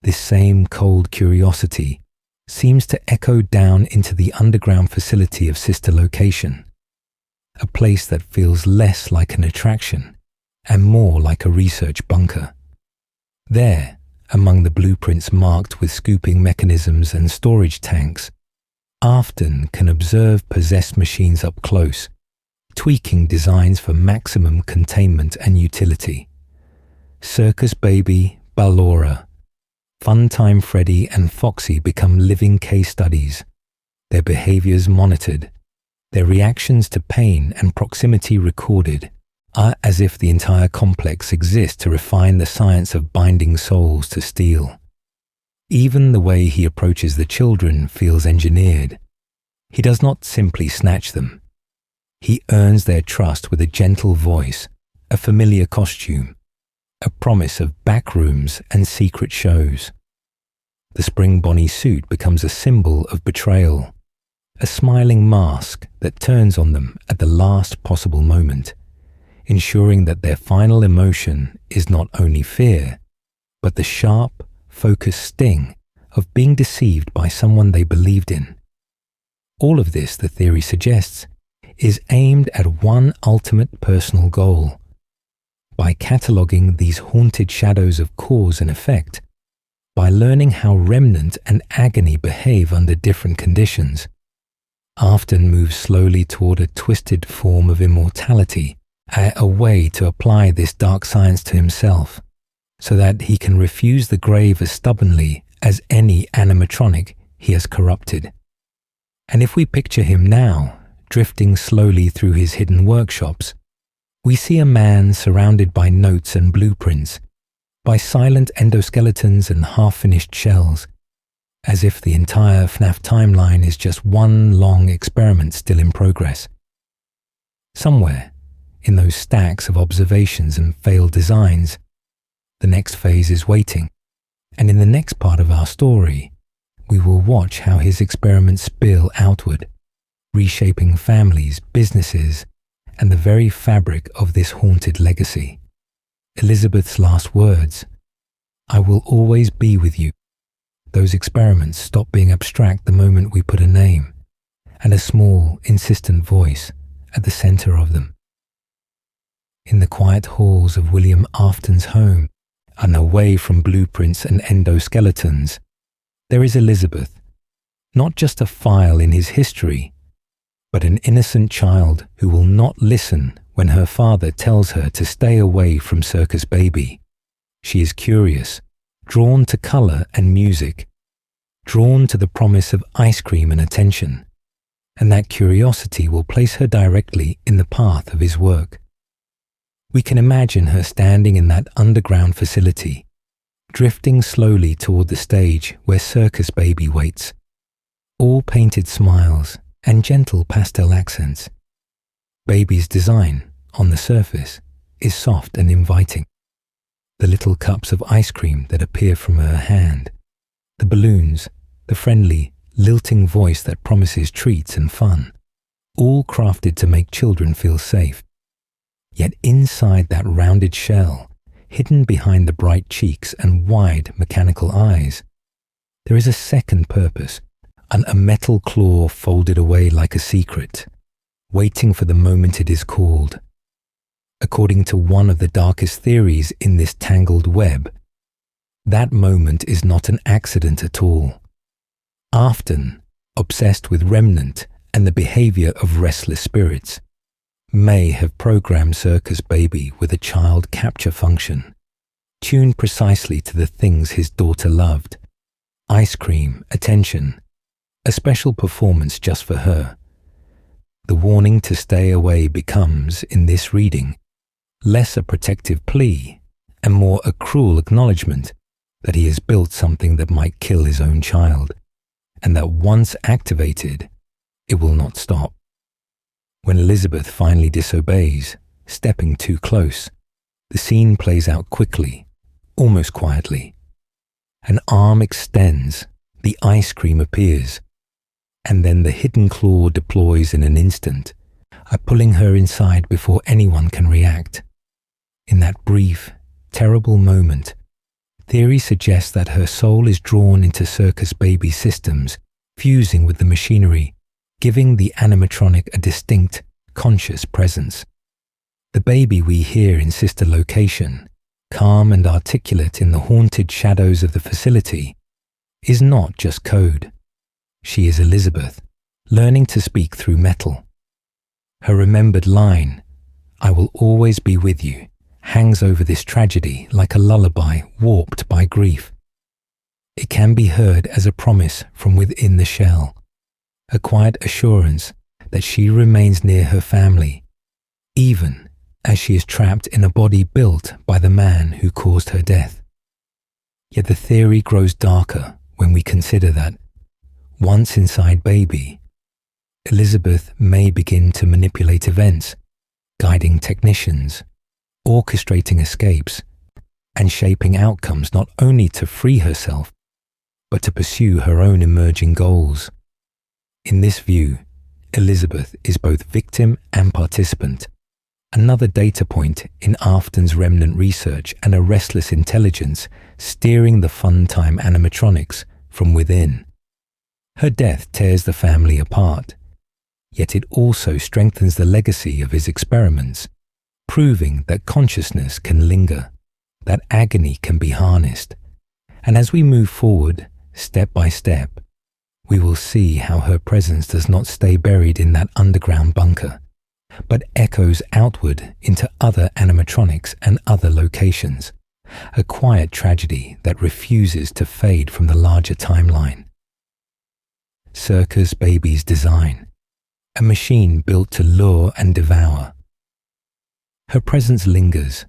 This same cold curiosity seems to echo down into the underground facility of Sister Location, a place that feels less like an attraction and more like a research bunker. There, among the blueprints marked with scooping mechanisms and storage tanks, Afton can observe possessed machines up close, tweaking designs for maximum containment and utility. Circus Baby, Ballora, Funtime Freddy and Foxy become living case studies, their behaviors monitored, their reactions to pain and proximity recorded, as if the entire complex exists to refine the science of binding souls to steel. Even the way he approaches the children feels engineered. He does not simply snatch them. He earns their trust with a gentle voice, a familiar costume, a promise of back rooms and secret shows. The spring bonnie suit becomes a symbol of betrayal, a smiling mask that turns on them at the last possible moment, ensuring that their final emotion is not only fear, but the sharp, focused sting of being deceived by someone they believed in. All of this, the theory suggests, is aimed at one ultimate personal goal. By cataloguing these haunted shadows of cause and effect, by learning how Remnant and agony behave under different conditions, Afton moves slowly toward a twisted form of immortality, a way to apply this dark science to himself, so that he can refuse the grave as stubbornly as any animatronic he has corrupted. And if we picture him now, drifting slowly through his hidden workshops, we see a man surrounded by notes and blueprints, by silent endoskeletons and half-finished shells, as if the entire FNAF timeline is just one long experiment still in progress. Somewhere, in those stacks of observations and failed designs, the next phase is waiting, and in the next part of our story, we will watch how his experiments spill outward, reshaping families, businesses, and the very fabric of this haunted legacy. Elizabeth's last words, "I will always be with you." Those experiments stop being abstract the moment we put a name and a small, insistent voice at the center of them. In the quiet halls of William Afton's home, and away from blueprints and endoskeletons, there is Elizabeth, not just a file in his history, but an innocent child who will not listen when her father tells her to stay away from Circus Baby. She is curious, drawn to color and music, drawn to the promise of ice cream and attention, and that curiosity will place her directly in the path of his work. We can imagine her standing in that underground facility, drifting slowly toward the stage where Circus Baby waits, all painted smiles and gentle pastel accents. Baby's design, on the surface, is soft and inviting. The little cups of ice cream that appear from her hand, the balloons, the friendly, lilting voice that promises treats and fun, all crafted to make children feel safe. Yet inside that rounded shell, hidden behind the bright cheeks and wide mechanical eyes, there is a second purpose, a metal claw folded away like a secret, waiting for the moment it is called. According to one of the darkest theories in this tangled web, that moment is not an accident at all. Afton, obsessed with Remnant and the behavior of restless spirits, may have programmed Circus Baby with a child capture function, tuned precisely to the things his daughter loved: ice cream, attention, a special performance just for her. The warning to stay away becomes, in this reading, less a protective plea and more a cruel acknowledgement that he has built something that might kill his own child, and that once activated, it will not stop. When Elizabeth finally disobeys, stepping too close, the scene plays out quickly, almost quietly. An arm extends, the ice cream appears, and then the hidden claw deploys in an instant, pulling her inside before anyone can react. In that brief, terrible moment, theory suggests that her soul is drawn into Circus Baby systems, fusing with the machinery, giving the animatronic a distinct, conscious presence. The baby we hear in sister location, calm and articulate in the haunted shadows of the facility, is not just code. She is Elizabeth, learning to speak through metal. Her remembered line, "I will always be with you," hangs over this tragedy like a lullaby warped by grief. It can be heard as a promise from within the shell, a quiet assurance that she remains near her family, even as she is trapped in a body built by the man who caused her death. Yet the theory grows darker when we consider that, once inside Baby, Elizabeth may begin to manipulate events, guiding technicians, orchestrating escapes, and shaping outcomes not only to free herself, but to pursue her own emerging goals. In this view, Elizabeth is both victim and participant, another data point in Afton's Remnant research and a restless intelligence steering the fun-time animatronics from within. Her death tears the family apart, yet it also strengthens the legacy of his experiments, proving that consciousness can linger, that agony can be harnessed. And as we move forward, step by step, we will see how her presence does not stay buried in that underground bunker, but echoes outward into other animatronics and other locations, a quiet tragedy that refuses to fade from the larger timeline. Circus Baby's design, a machine built to lure and devour. Her presence lingers,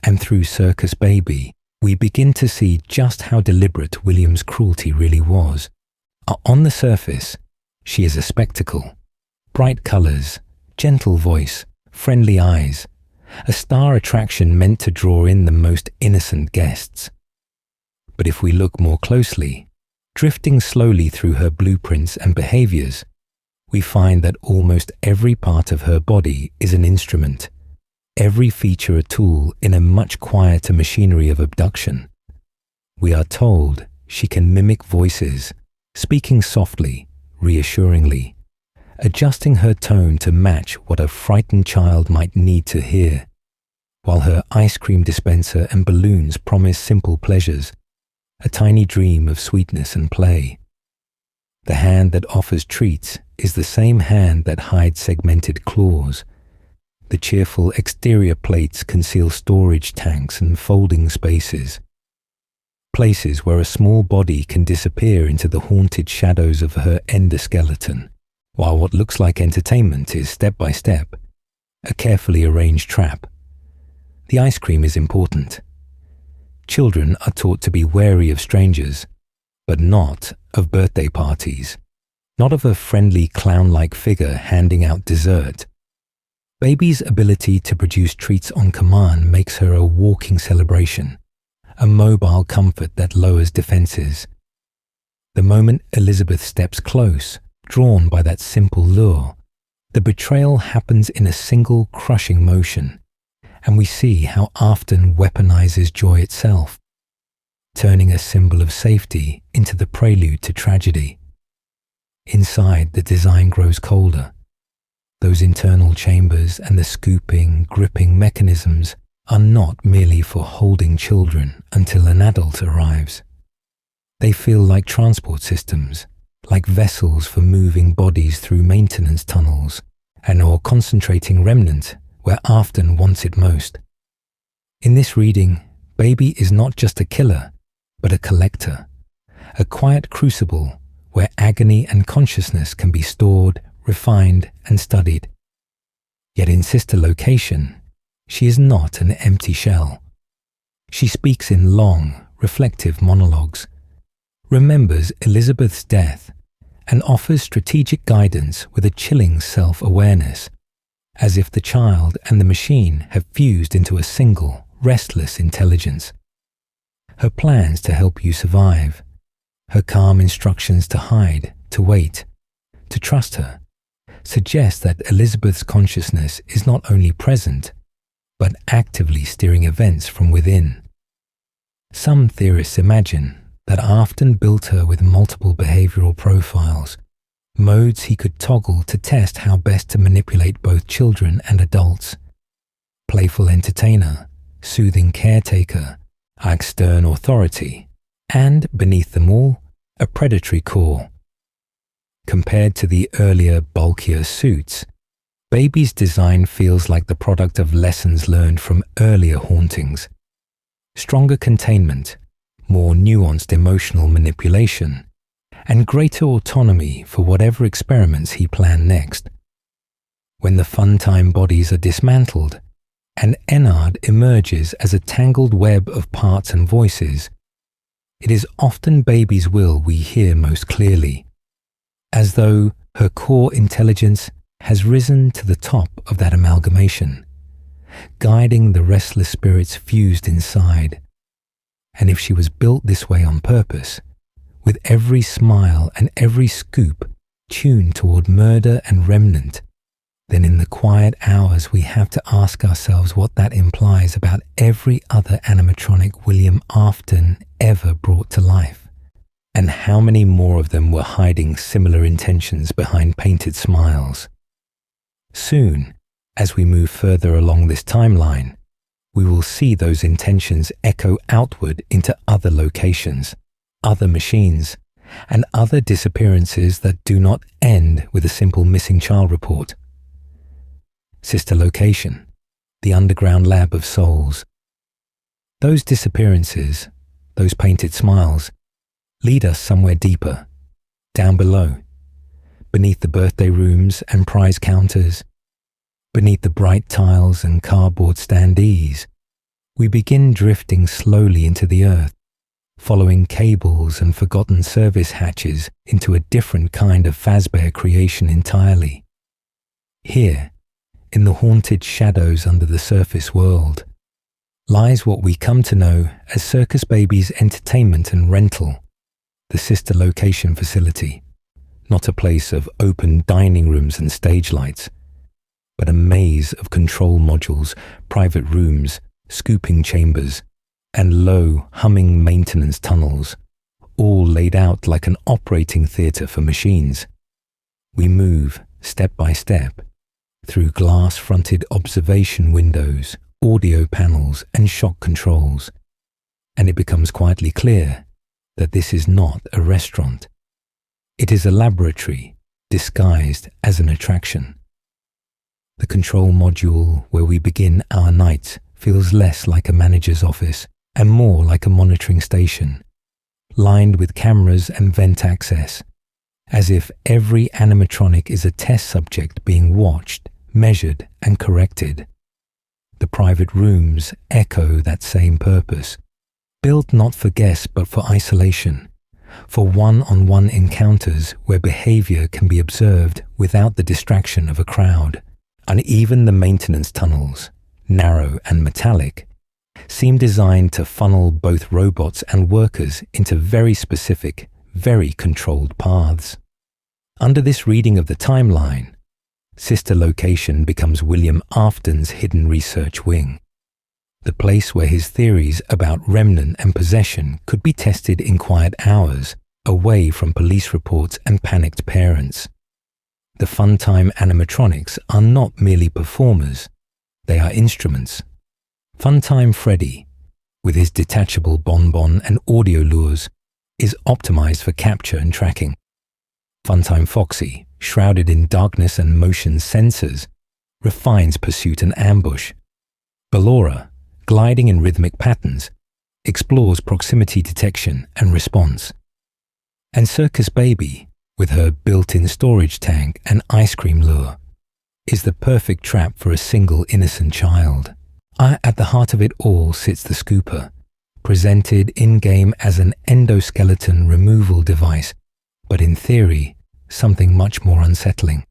and through Circus Baby, we begin to see just how deliberate William's cruelty really was. On the surface, she is a spectacle. Bright colors, gentle voice, friendly eyes, a star attraction meant to draw in the most innocent guests. But if we look more closely, drifting slowly through her blueprints and behaviors, we find that almost every part of her body is an instrument, every feature a tool in a much quieter machinery of abduction. We are told she can mimic voices, speaking softly, reassuringly, adjusting her tone to match what a frightened child might need to hear. while her ice cream dispenser and balloons promise simple pleasures, a tiny dream of sweetness and play. The hand that offers treats is the same hand that hides segmented claws. The cheerful exterior plates conceal storage tanks and folding spaces, places where a small body can disappear into the haunted shadows of her endoskeleton, while what looks like entertainment is step by step, a carefully arranged trap. The ice cream is important. Children are taught to be wary of strangers, but not of birthday parties, not of a friendly clown-like figure handing out dessert. Baby's ability to produce treats on command makes her a walking celebration, a mobile comfort that lowers defenses. The moment Elizabeth steps close, drawn by that simple lure, the betrayal happens in a single crushing motion, and we see how Afton weaponizes joy itself, turning a symbol of safety into the prelude to tragedy. Inside, the design grows colder. Those internal chambers and the scooping, gripping mechanisms are not merely for holding children until an adult arrives. They feel like transport systems, like vessels for moving bodies through maintenance tunnels, and or concentrating Remnant where Afton wants it most. In this reading, Baby is not just a killer, but a collector, a quiet crucible where agony and consciousness can be stored, refined, and studied. Yet in Sister Location, she is not an empty shell. She speaks in long, reflective monologues, remembers Elizabeth's death, and offers strategic guidance with a chilling self-awareness, as if the child and the machine have fused into a single, restless intelligence. Her plans to help you survive, her calm instructions to hide, to wait, to trust her, suggest that Elizabeth's consciousness is not only present, but actively steering events from within. Some theorists imagine that Afton built her with multiple behavioral profiles, modes he could toggle to test how best to manipulate both children and adults. Playful entertainer, soothing caretaker, stern authority, and, beneath them all, a predatory core. Compared to the earlier, bulkier suits, Baby's design feels like the product of lessons learned from earlier hauntings. Stronger containment, more nuanced emotional manipulation, and greater autonomy for whatever experiments he planned next. When the fun-time bodies are dismantled, and Ennard emerges as a tangled web of parts and voices, it is often Baby's will we hear most clearly, as though her core intelligence has risen to the top of that amalgamation, guiding the restless spirits fused inside. And if she was built this way on purpose, with every smile and every scoop tuned toward murder and Remnant, then in the quiet hours we have to ask ourselves what that implies about every other animatronic William Afton ever brought to life, and how many more of them were hiding similar intentions behind painted smiles. Soon, as we move further along this timeline, we will see those intentions echo outward into other locations, other machines, and other disappearances that do not end with a simple missing child report. Sister Location, the underground lab of souls. Those disappearances, those painted smiles, lead us somewhere deeper, down below, beneath the birthday rooms and prize counters, beneath the bright tiles and cardboard standees. We begin drifting slowly into the earth, following cables and forgotten service hatches into a different kind of Fredbear creation entirely. Here, in the haunted shadows under the surface world, lies what we come to know as Circus Baby's entertainment and rental, the Sister Location facility, not a place of open dining rooms and stage lights, but a maze of control modules, private rooms, scooping chambers, and low, humming maintenance tunnels, all laid out like an operating theatre for machines. We move, step by step, through glass-fronted observation windows audio panels and shock controls, and it becomes quietly clear that this is not a restaurant. It is a laboratory disguised as an attraction. The control module where we begin our night feels less like a manager's office and more like a monitoring station, lined with cameras and vent access, as if every animatronic is a test subject being watched, measured, and corrected. The private rooms echo that same purpose, built not for guests but for isolation, for one-on-one encounters where behavior can be observed without the distraction of a crowd. And even the maintenance tunnels, narrow and metallic, seem designed to funnel both robots and workers into very specific, very controlled paths. Under this reading of the timeline, sister location becomes William Afton's hidden research wing, the place where his theories about remnant and possession could be tested in quiet hours, away from police reports and panicked parents. The Funtime animatronics are not merely performers, they are instruments. Funtime Freddy, with his detachable bonbon and audio lures, is optimized for capture and tracking. Funtime Foxy, shrouded in darkness and motion sensors, refines pursuit and ambush. Ballora, gliding in rhythmic patterns, explores proximity detection and response. And Circus Baby, with her built-in storage tank and ice cream lure, is the perfect trap for a single innocent child. At the heart of it all sits the scooper, presented in-game as an endoskeleton removal device, but in theory, something much more unsettling.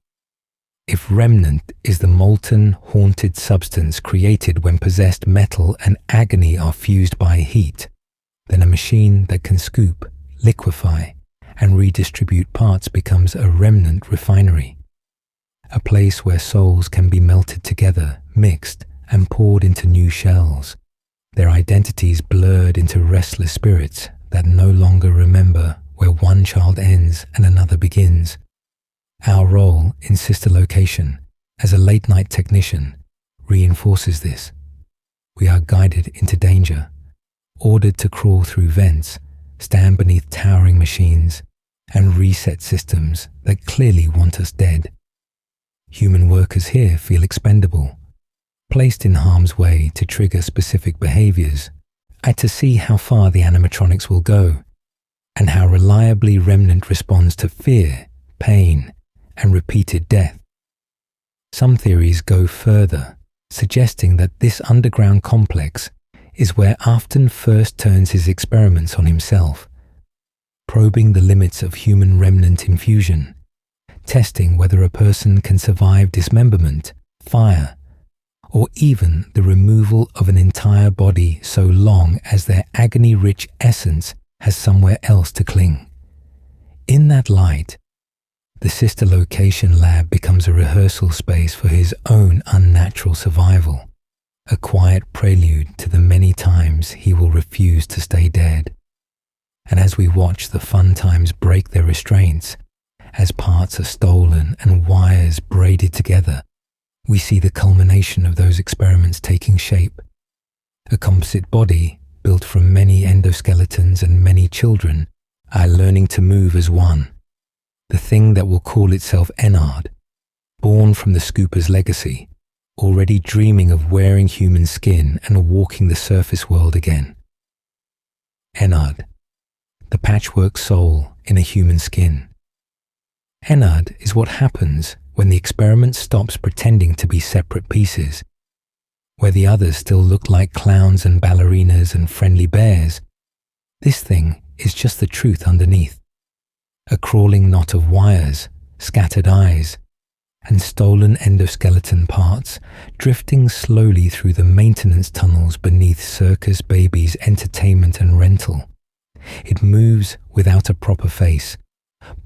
If Remnant is the molten, haunted substance created when possessed metal and agony are fused by heat, then a machine that can scoop, liquefy, and redistribute parts becomes a remnant refinery, a place where souls can be melted together, mixed, and poured into new shells, their identities blurred into restless spirits that no longer remember where one child ends and another begins. Our role in sister location as a late-night technician reinforces this. We are guided into danger, ordered to crawl through vents, stand beneath towering machines, and reset systems that clearly want us dead. Human workers here feel expendable, placed in harm's way to trigger specific behaviors, and to see how far the animatronics will go, and how reliably Remnant responds to fear, pain, and repeated death. Some theories go further, suggesting that this underground complex is where Afton first turns his experiments on himself, probing the limits of human remnant infusion, testing whether a person can survive dismemberment, fire, or even the removal of an entire body so long as their agony-rich essence has somewhere else to cling. In that light, the sister location lab becomes a rehearsal space for his own unnatural survival, a quiet prelude to the many times he will refuse to stay dead. And as we watch the fun times break their restraints, as parts are stolen and wires braided together, we see the culmination of those experiments taking shape. A composite body built from many endoskeletons and many children are learning to move as one. The thing that will call itself Ennard, born from the scooper's legacy, already dreaming of wearing human skin and walking the surface world again. Ennard, the patchwork soul in a human skin. Ennard is what happens when the experiment stops pretending to be separate pieces, where the others still look like clowns and ballerinas and friendly bears. This thing is just the truth underneath. A crawling knot of wires, scattered eyes, and stolen endoskeleton parts drifting slowly through the maintenance tunnels beneath Circus Baby's entertainment and rental. It moves without a proper face,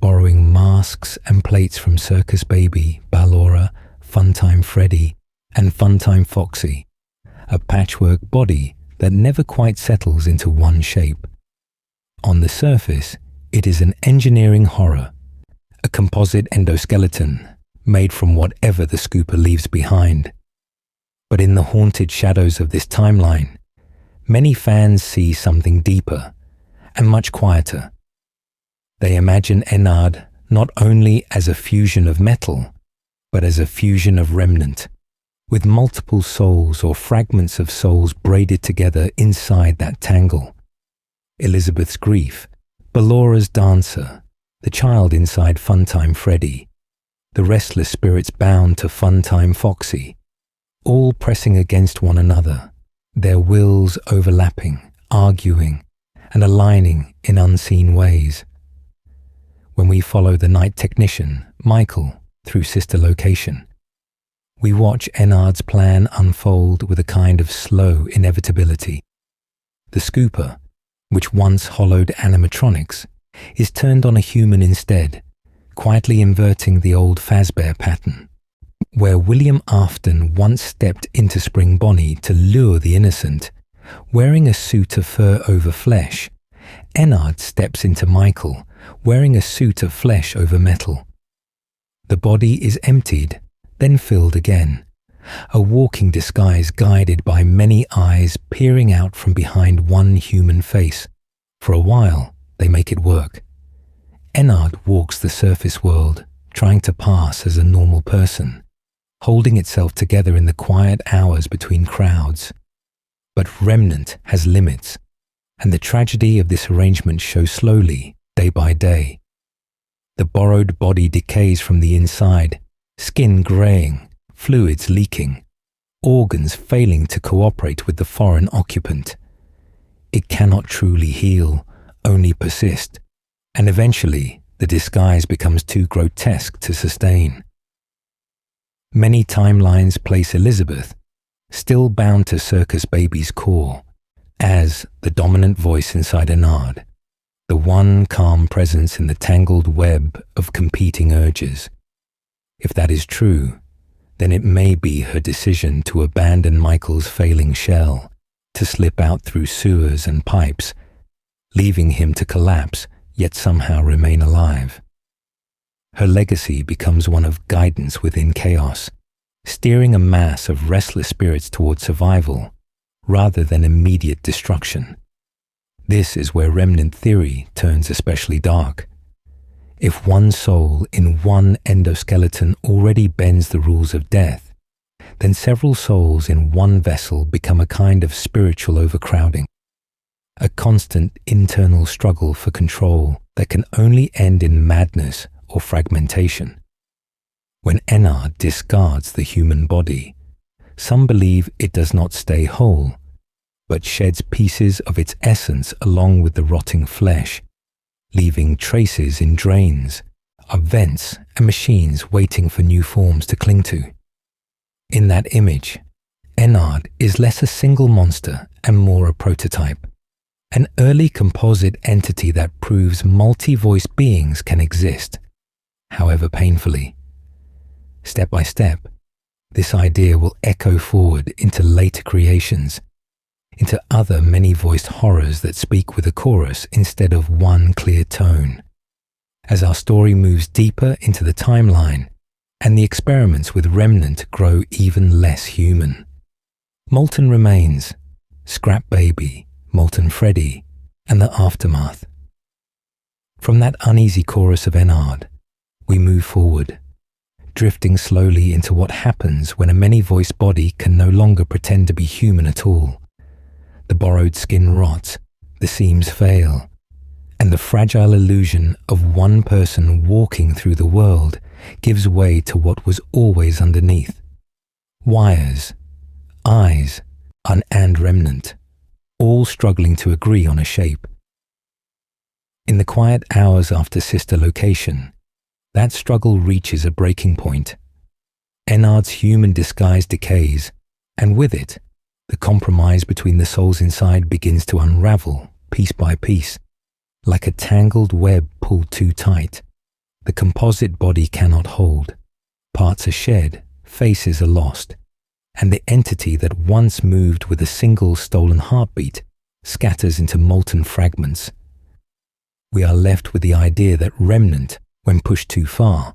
borrowing masks and plates from Circus Baby, Ballora, Funtime Freddy, and Funtime Foxy, a patchwork body that never quite settles into one shape. On the surface, it is an engineering horror, a composite endoskeleton made from whatever the scooper leaves behind. But in the haunted shadows of this timeline, many fans see something deeper and much quieter. They imagine Ennard not only as a fusion of metal, but as a fusion of remnant, with multiple souls or fragments of souls braided together inside that tangle. Elizabeth's grief, Bellora's dancer, the child inside Funtime Freddy, the restless spirits bound to Funtime Foxy, all pressing against one another, their wills overlapping, arguing, and aligning in unseen ways. When we follow the night technician, Michael, through Sister Location, we watch Ennard's plan unfold with a kind of slow inevitability. The scooper, which once hollowed animatronics, is turned on a human instead, quietly inverting the old Fazbear pattern. Where William Afton once stepped into Spring Bonnie to lure the innocent, wearing a suit of fur over flesh, Ennard steps into Michael, wearing a suit of flesh over metal. The body is emptied, then filled again, a walking disguise guided by many eyes peering out from behind one human face. For a while, they make it work. Ennard walks the surface world, trying to pass as a normal person, holding itself together in the quiet hours between crowds. But Remnant has limits, and the tragedy of this arrangement shows slowly, day by day. The borrowed body decays from the inside, skin graying, fluids leaking, organs failing to cooperate with the foreign occupant. It cannot truly heal, only persist, and eventually the disguise becomes too grotesque to sustain. Many timelines place Elizabeth, still bound to Circus Baby's core, as the dominant voice inside Ennard, the one calm presence in the tangled web of competing urges. If that is true, then it may be her decision to abandon Michael's failing shell, to slip out through sewers and pipes, leaving him to collapse yet somehow remain alive. Her legacy becomes one of guidance within chaos, steering a mass of restless spirits towards survival rather than immediate destruction. This is where remnant theory turns especially dark. If one soul in one endoskeleton already bends the rules of death, then several souls in one vessel become a kind of spiritual overcrowding, a constant internal struggle for control that can only end in madness or fragmentation. When Ennard discards the human body, some believe it does not stay whole, but sheds pieces of its essence along with the rotting flesh, leaving traces in drains, of vents and machines waiting for new forms to cling to. In that image, Ennard is less a single monster and more a prototype, an early composite entity that proves multi-voice beings can exist, however painfully. Step by step, this idea will echo forward into later creations, into other many-voiced horrors that speak with a chorus instead of one clear tone. As our story moves deeper into the timeline, and the experiments with Remnant grow even less human. Molten Remains, Scrap Baby, Molten Freddy, and the Aftermath. From that uneasy chorus of Ennard, we move forward, drifting slowly into what happens when a many-voiced body can no longer pretend to be human at all. The borrowed skin rots, the seams fail, and the fragile illusion of one person walking through the world gives way to what was always underneath. Wires, eyes, and remnant, all struggling to agree on a shape. In the quiet hours after Sister Location, that struggle reaches a breaking point. Ennard's human disguise decays, and with it, the compromise between the souls inside begins to unravel piece by piece. Like a tangled web pulled too tight, the composite body cannot hold. Parts are shed, faces are lost, and the entity that once moved with a single stolen heartbeat scatters into molten fragments. We are left with the idea that Remnant, when pushed too far,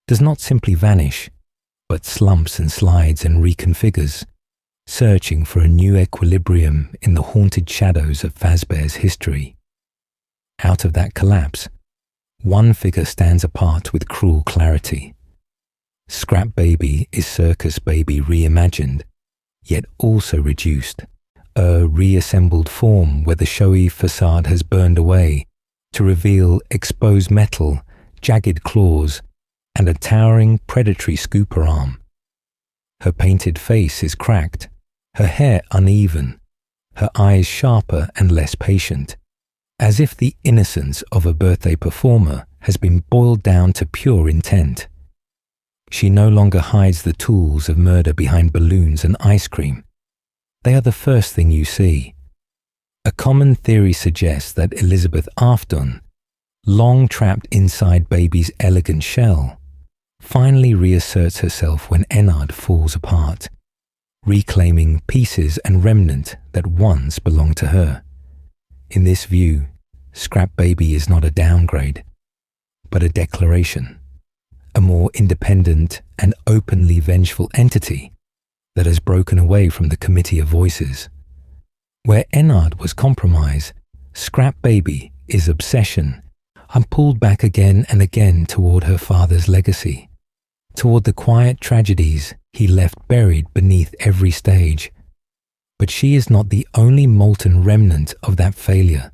does not simply vanish, but slumps and slides and reconfigures, searching for a new equilibrium in the haunted shadows of Fazbear's history. Out of that collapse, one figure stands apart with cruel clarity. Scrap Baby is Circus Baby reimagined, yet also reduced, a reassembled form where the showy facade has burned away to reveal exposed metal, jagged claws, and a towering predatory scooper arm. Her painted face is cracked, her hair uneven, her eyes sharper and less patient, as if the innocence of a birthday performer has been boiled down to pure intent. She no longer hides the tools of murder behind balloons and ice cream. They are the first thing you see. A common theory suggests that Elizabeth Afton, long trapped inside Baby's elegant shell, finally reasserts herself when Ennard falls apart, reclaiming pieces and remnant that once belonged to her. In this view, Scrap Baby is not a downgrade, but a declaration, a more independent and openly vengeful entity that has broken away from the committee of voices. Where Ennard was compromise, Scrap Baby is obsession, and pulled back again and again toward her father's legacy, toward the quiet tragedies he left buried beneath every stage. But she is not the only molten remnant of that failure.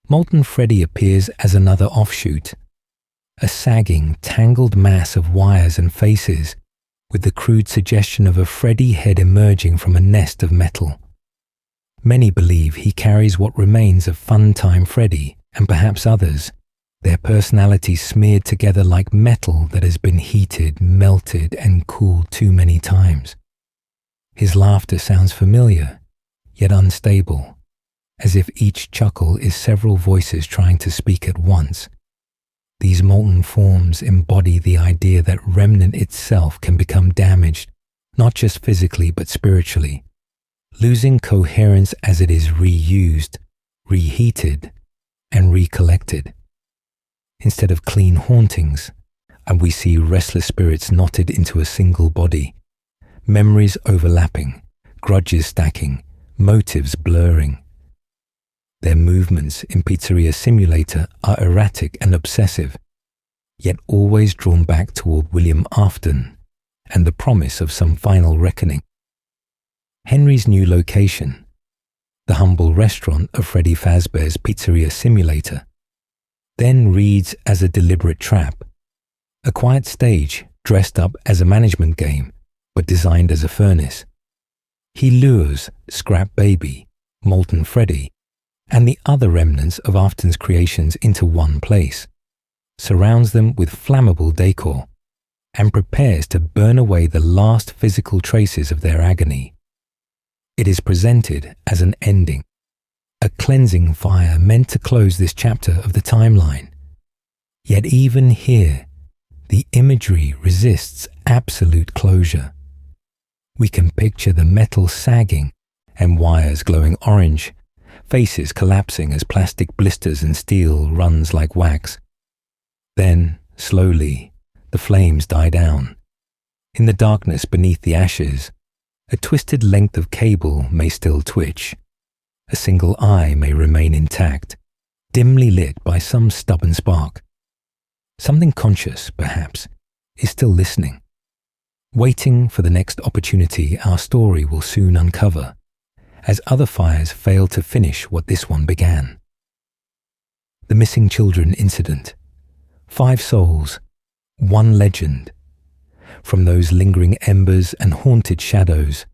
Molten Freddy appears as another offshoot, a sagging, tangled mass of wires and faces, with the crude suggestion of a Freddy head emerging from a nest of metal. Many believe he carries what remains of Funtime Freddy, and perhaps others, their personalities smeared together like metal that has been heated, melted, and cooled too many times. His laughter sounds familiar, yet unstable, as if each chuckle is several voices trying to speak at once. These molten forms embody the idea that Remnant itself can become damaged, not just physically but spiritually, losing coherence as it is reused, reheated, and recollected. Instead of clean hauntings, and we see restless spirits knotted into a single body, memories overlapping, grudges stacking, motives blurring. Their movements in Pizzeria Simulator are erratic and obsessive, yet always drawn back toward William Afton and the promise of some final reckoning. Henry's new location, the humble restaurant of Freddy Fazbear's Pizzeria Simulator, then reads as a deliberate trap, a quiet stage dressed up as a management game, but designed as a furnace. He lures Scrap Baby, Molten Freddy, and the other remnants of Afton's creations into one place, surrounds them with flammable decor, and prepares to burn away the last physical traces of their agony. It is presented as an ending, a cleansing fire meant to close this chapter of the timeline. Yet even here, the imagery resists absolute closure. We can picture the metal sagging and wires glowing orange, faces collapsing as plastic blisters and steel runs like wax. Then, slowly, the flames die down. In the darkness beneath the ashes, a twisted length of cable may still twitch. A single eye may remain intact, dimly lit by some stubborn spark. Something conscious, perhaps, is still listening, waiting for the next opportunity our story will soon uncover, as other fires fail to finish what this one began. The missing children incident. 5 souls, 1 legend. From those lingering embers and haunted shadows,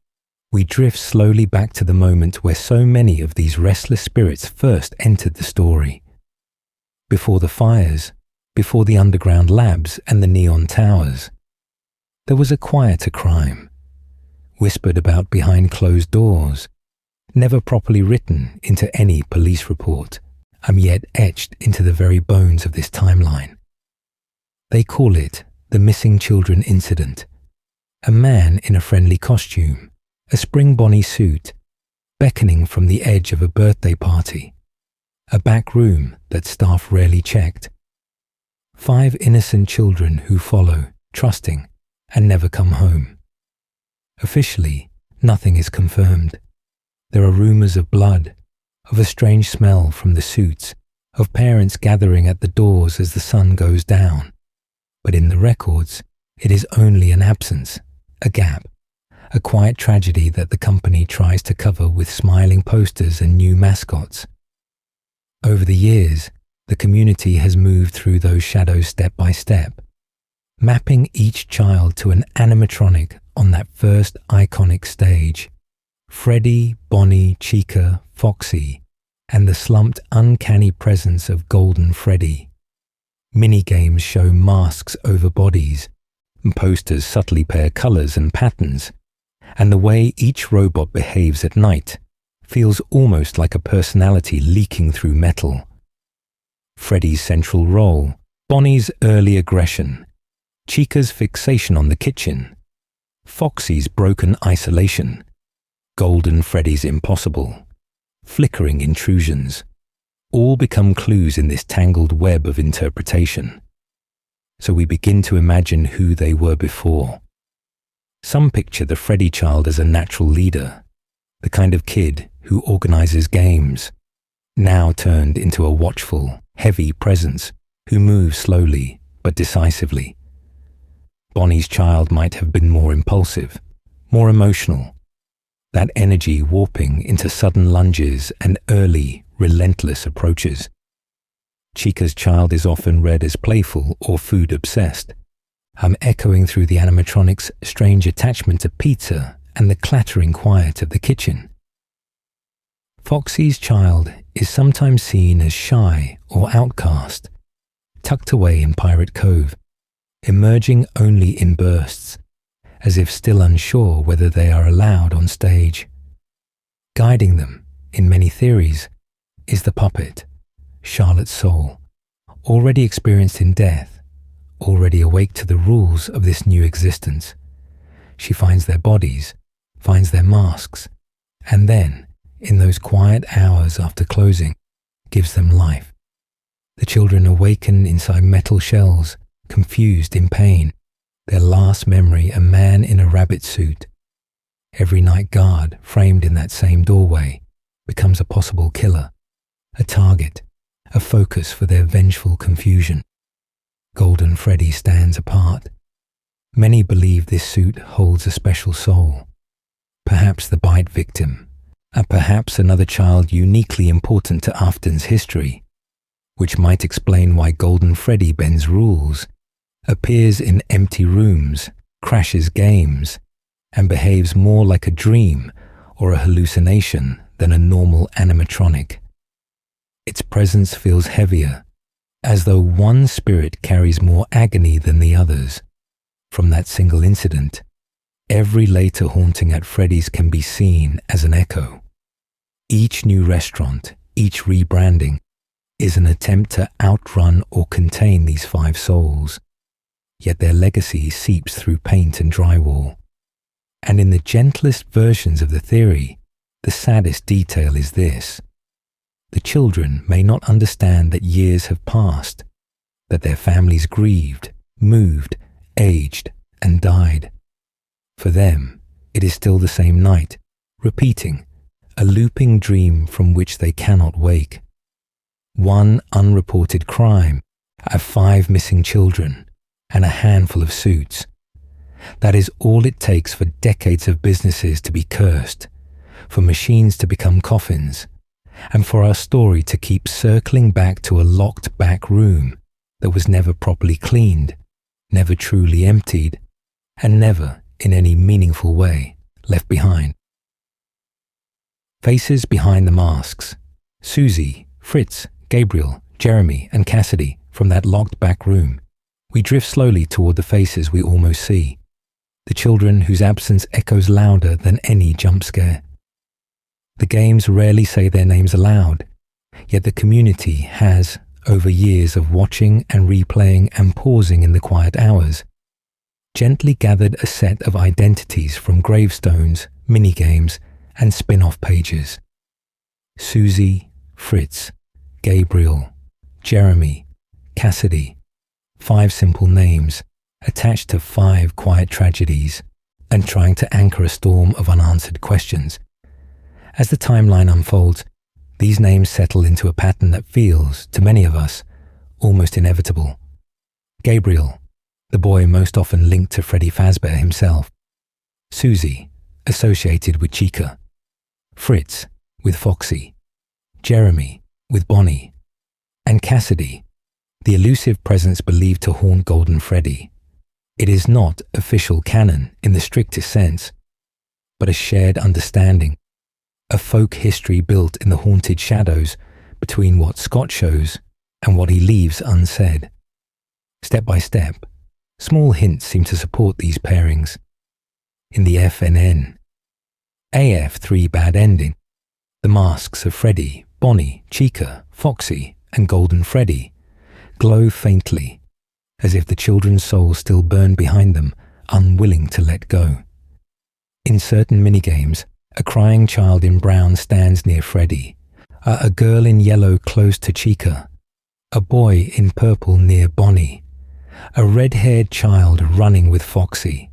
we drift slowly back to the moment where so many of these restless spirits first entered the story. Before the fires, before the underground labs and the neon towers, there was a quieter crime, whispered about behind closed doors, never properly written into any police report, and yet etched into the very bones of this timeline. They call it the missing children incident. A man in a friendly costume, a spring bonnie suit, beckoning from the edge of a birthday party, a back room that staff rarely checked. 5 innocent children who follow, trusting, and never come home. Officially, nothing is confirmed. There are rumors of blood, of a strange smell from the suits, of parents gathering at the doors as the sun goes down. But in the records, it is only an absence, a gap, a quiet tragedy that the company tries to cover with smiling posters and new mascots. Over the years, the community has moved through those shadows step by step, mapping each child to an animatronic on that first iconic stage. Freddy, Bonnie, Chica, Foxy, and the slumped, uncanny presence of Golden Freddy. Minigames show masks over bodies, and posters subtly pair colors and patterns, and the way each robot behaves at night feels almost like a personality leaking through metal. Freddy's central role, Bonnie's early aggression, Chica's fixation on the kitchen, Foxy's broken isolation, Golden Freddy's impossible, flickering intrusions, all become clues in this tangled web of interpretation. So we begin to imagine who they were before. Some picture the Freddy child as a natural leader, the kind of kid who organizes games, now turned into a watchful, heavy presence who moves slowly but decisively. Bonnie's child might have been more impulsive, more emotional, that energy warping into sudden lunges and early, relentless approaches. Chica's child is often read as playful or food-obsessed, echoing through the animatronic's strange attachment to pizza and the clattering quiet of the kitchen. Foxy's child is sometimes seen as shy or outcast, tucked away in Pirate Cove, emerging only in bursts, as if still unsure whether they are allowed on stage. Guiding them, in many theories, is the puppet, Charlotte's soul, already experienced in death, already awake to the rules of this new existence. She finds their bodies, finds their masks, and then, in those quiet hours after closing, gives them life. The children awaken inside metal shells, confused in pain, their last memory a man in a rabbit suit. Every night guard, framed in that same doorway, becomes a possible killer, a target, a focus for their vengeful confusion. Golden Freddy stands apart. Many believe this suit holds a special soul. Perhaps the bite victim, and perhaps another child uniquely important to Afton's history, which might explain why Golden Freddy bends rules, appears in empty rooms, crashes games, and behaves more like a dream or a hallucination than a normal animatronic. Its presence feels heavier, as though one spirit carries more agony than the others. From that single incident, every later haunting at Freddy's can be seen as an echo. Each new restaurant, each rebranding, is an attempt to outrun or contain these 5 souls. Yet their legacy seeps through paint and drywall. And in the gentlest versions of the theory, the saddest detail is this. The children may not understand that years have passed, that their families grieved, moved, aged, and died. For them, it is still the same night, repeating, a looping dream from which they cannot wake. One unreported crime, 5 missing children, and a handful of suits. That is all it takes for decades of businesses to be cursed, for machines to become coffins, and for our story to keep circling back to a locked back room that was never properly cleaned, never truly emptied, and never, in any meaningful way, left behind. Faces behind the masks. Susie, Fritz, Gabriel, Jeremy, and Cassidy from that locked back room. We drift slowly toward the faces we almost see, the children whose absence echoes louder than any jump scare. The games rarely say their names aloud, yet the community has, over years of watching and replaying and pausing in the quiet hours, gently gathered a set of identities from gravestones, minigames, and spin-off pages. Susie, Fritz, Gabriel, Jeremy, Cassidy, 5 simple names attached to 5 quiet tragedies, and trying to anchor a storm of unanswered questions. As the timeline unfolds, these names settle into a pattern that feels, to many of us, almost inevitable. Gabriel, the boy most often linked to Freddy Fazbear himself. Susie, associated with Chica. Fritz, with Foxy. Jeremy, with Bonnie. And Cassidy, the elusive presence believed to haunt Golden Freddy. It is not official canon in the strictest sense, but a shared understanding, a folk history built in the haunted shadows between what Scott shows and what he leaves unsaid. Step by step, small hints seem to support these pairings. In the FNN, AF3 bad ending, the masks of Freddy, Bonnie, Chica, Foxy, and Golden Freddy glow faintly, as if the children's souls still burn behind them, unwilling to let go. In certain minigames, a crying child in brown stands near Freddy, a girl in yellow close to Chica, a boy in purple near Bonnie, a red-haired child running with Foxy.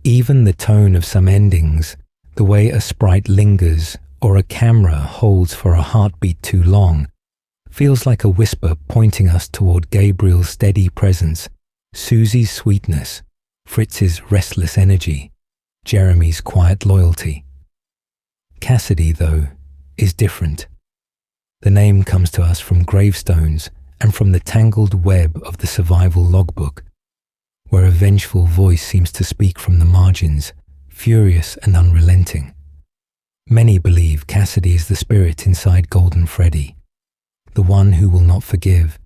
Even the tone of some endings, the way a sprite lingers or a camera holds for a heartbeat too long, feels like a whisper pointing us toward Gabriel's steady presence, Susie's sweetness, Fritz's restless energy, Jeremy's quiet loyalty. Cassidy, though, is different. The name comes to us from gravestones and from the tangled web of the survival logbook, where a vengeful voice seems to speak from the margins, furious and unrelenting. Many believe Cassidy is the spirit inside Golden Freddy, the one who will not forgive,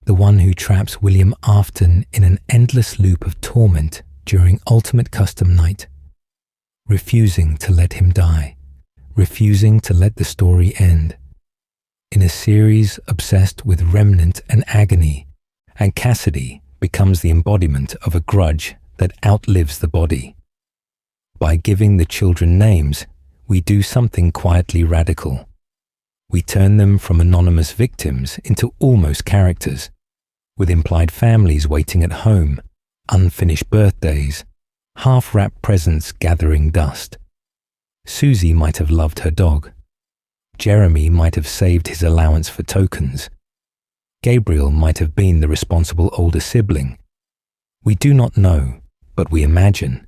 the one who traps William Afton in an endless loop of torment during Ultimate Custom Night, refusing to let him die, refusing to let the story end. In a series obsessed with Remnant and agony, and Cassidy becomes the embodiment of a grudge that outlives the body. By giving the children names, we do something quietly radical. We turn them from anonymous victims into almost characters, with implied families waiting at home, unfinished birthdays, half-wrapped presents gathering dust. Susie might have loved her dog. Jeremy might have saved his allowance for tokens. Gabriel might have been the responsible older sibling. We do not know, but we imagine.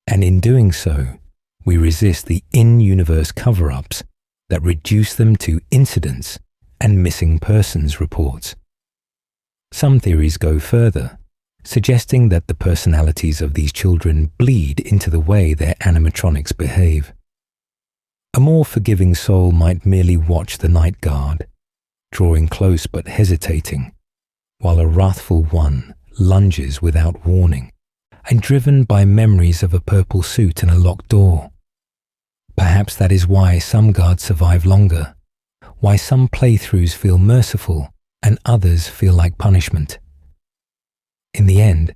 And in doing so, we resist the in-universe cover-ups that reduce them to incidents and missing persons reports. Some theories go further, suggesting that the personalities of these children bleed into the way their animatronics behave. A more forgiving soul might merely watch the night guard, drawing close but hesitating, while a wrathful one lunges without warning, and driven by memories of a purple suit and a locked door. Perhaps that is why some guards survive longer, why some playthroughs feel merciful and others feel like punishment. In the end,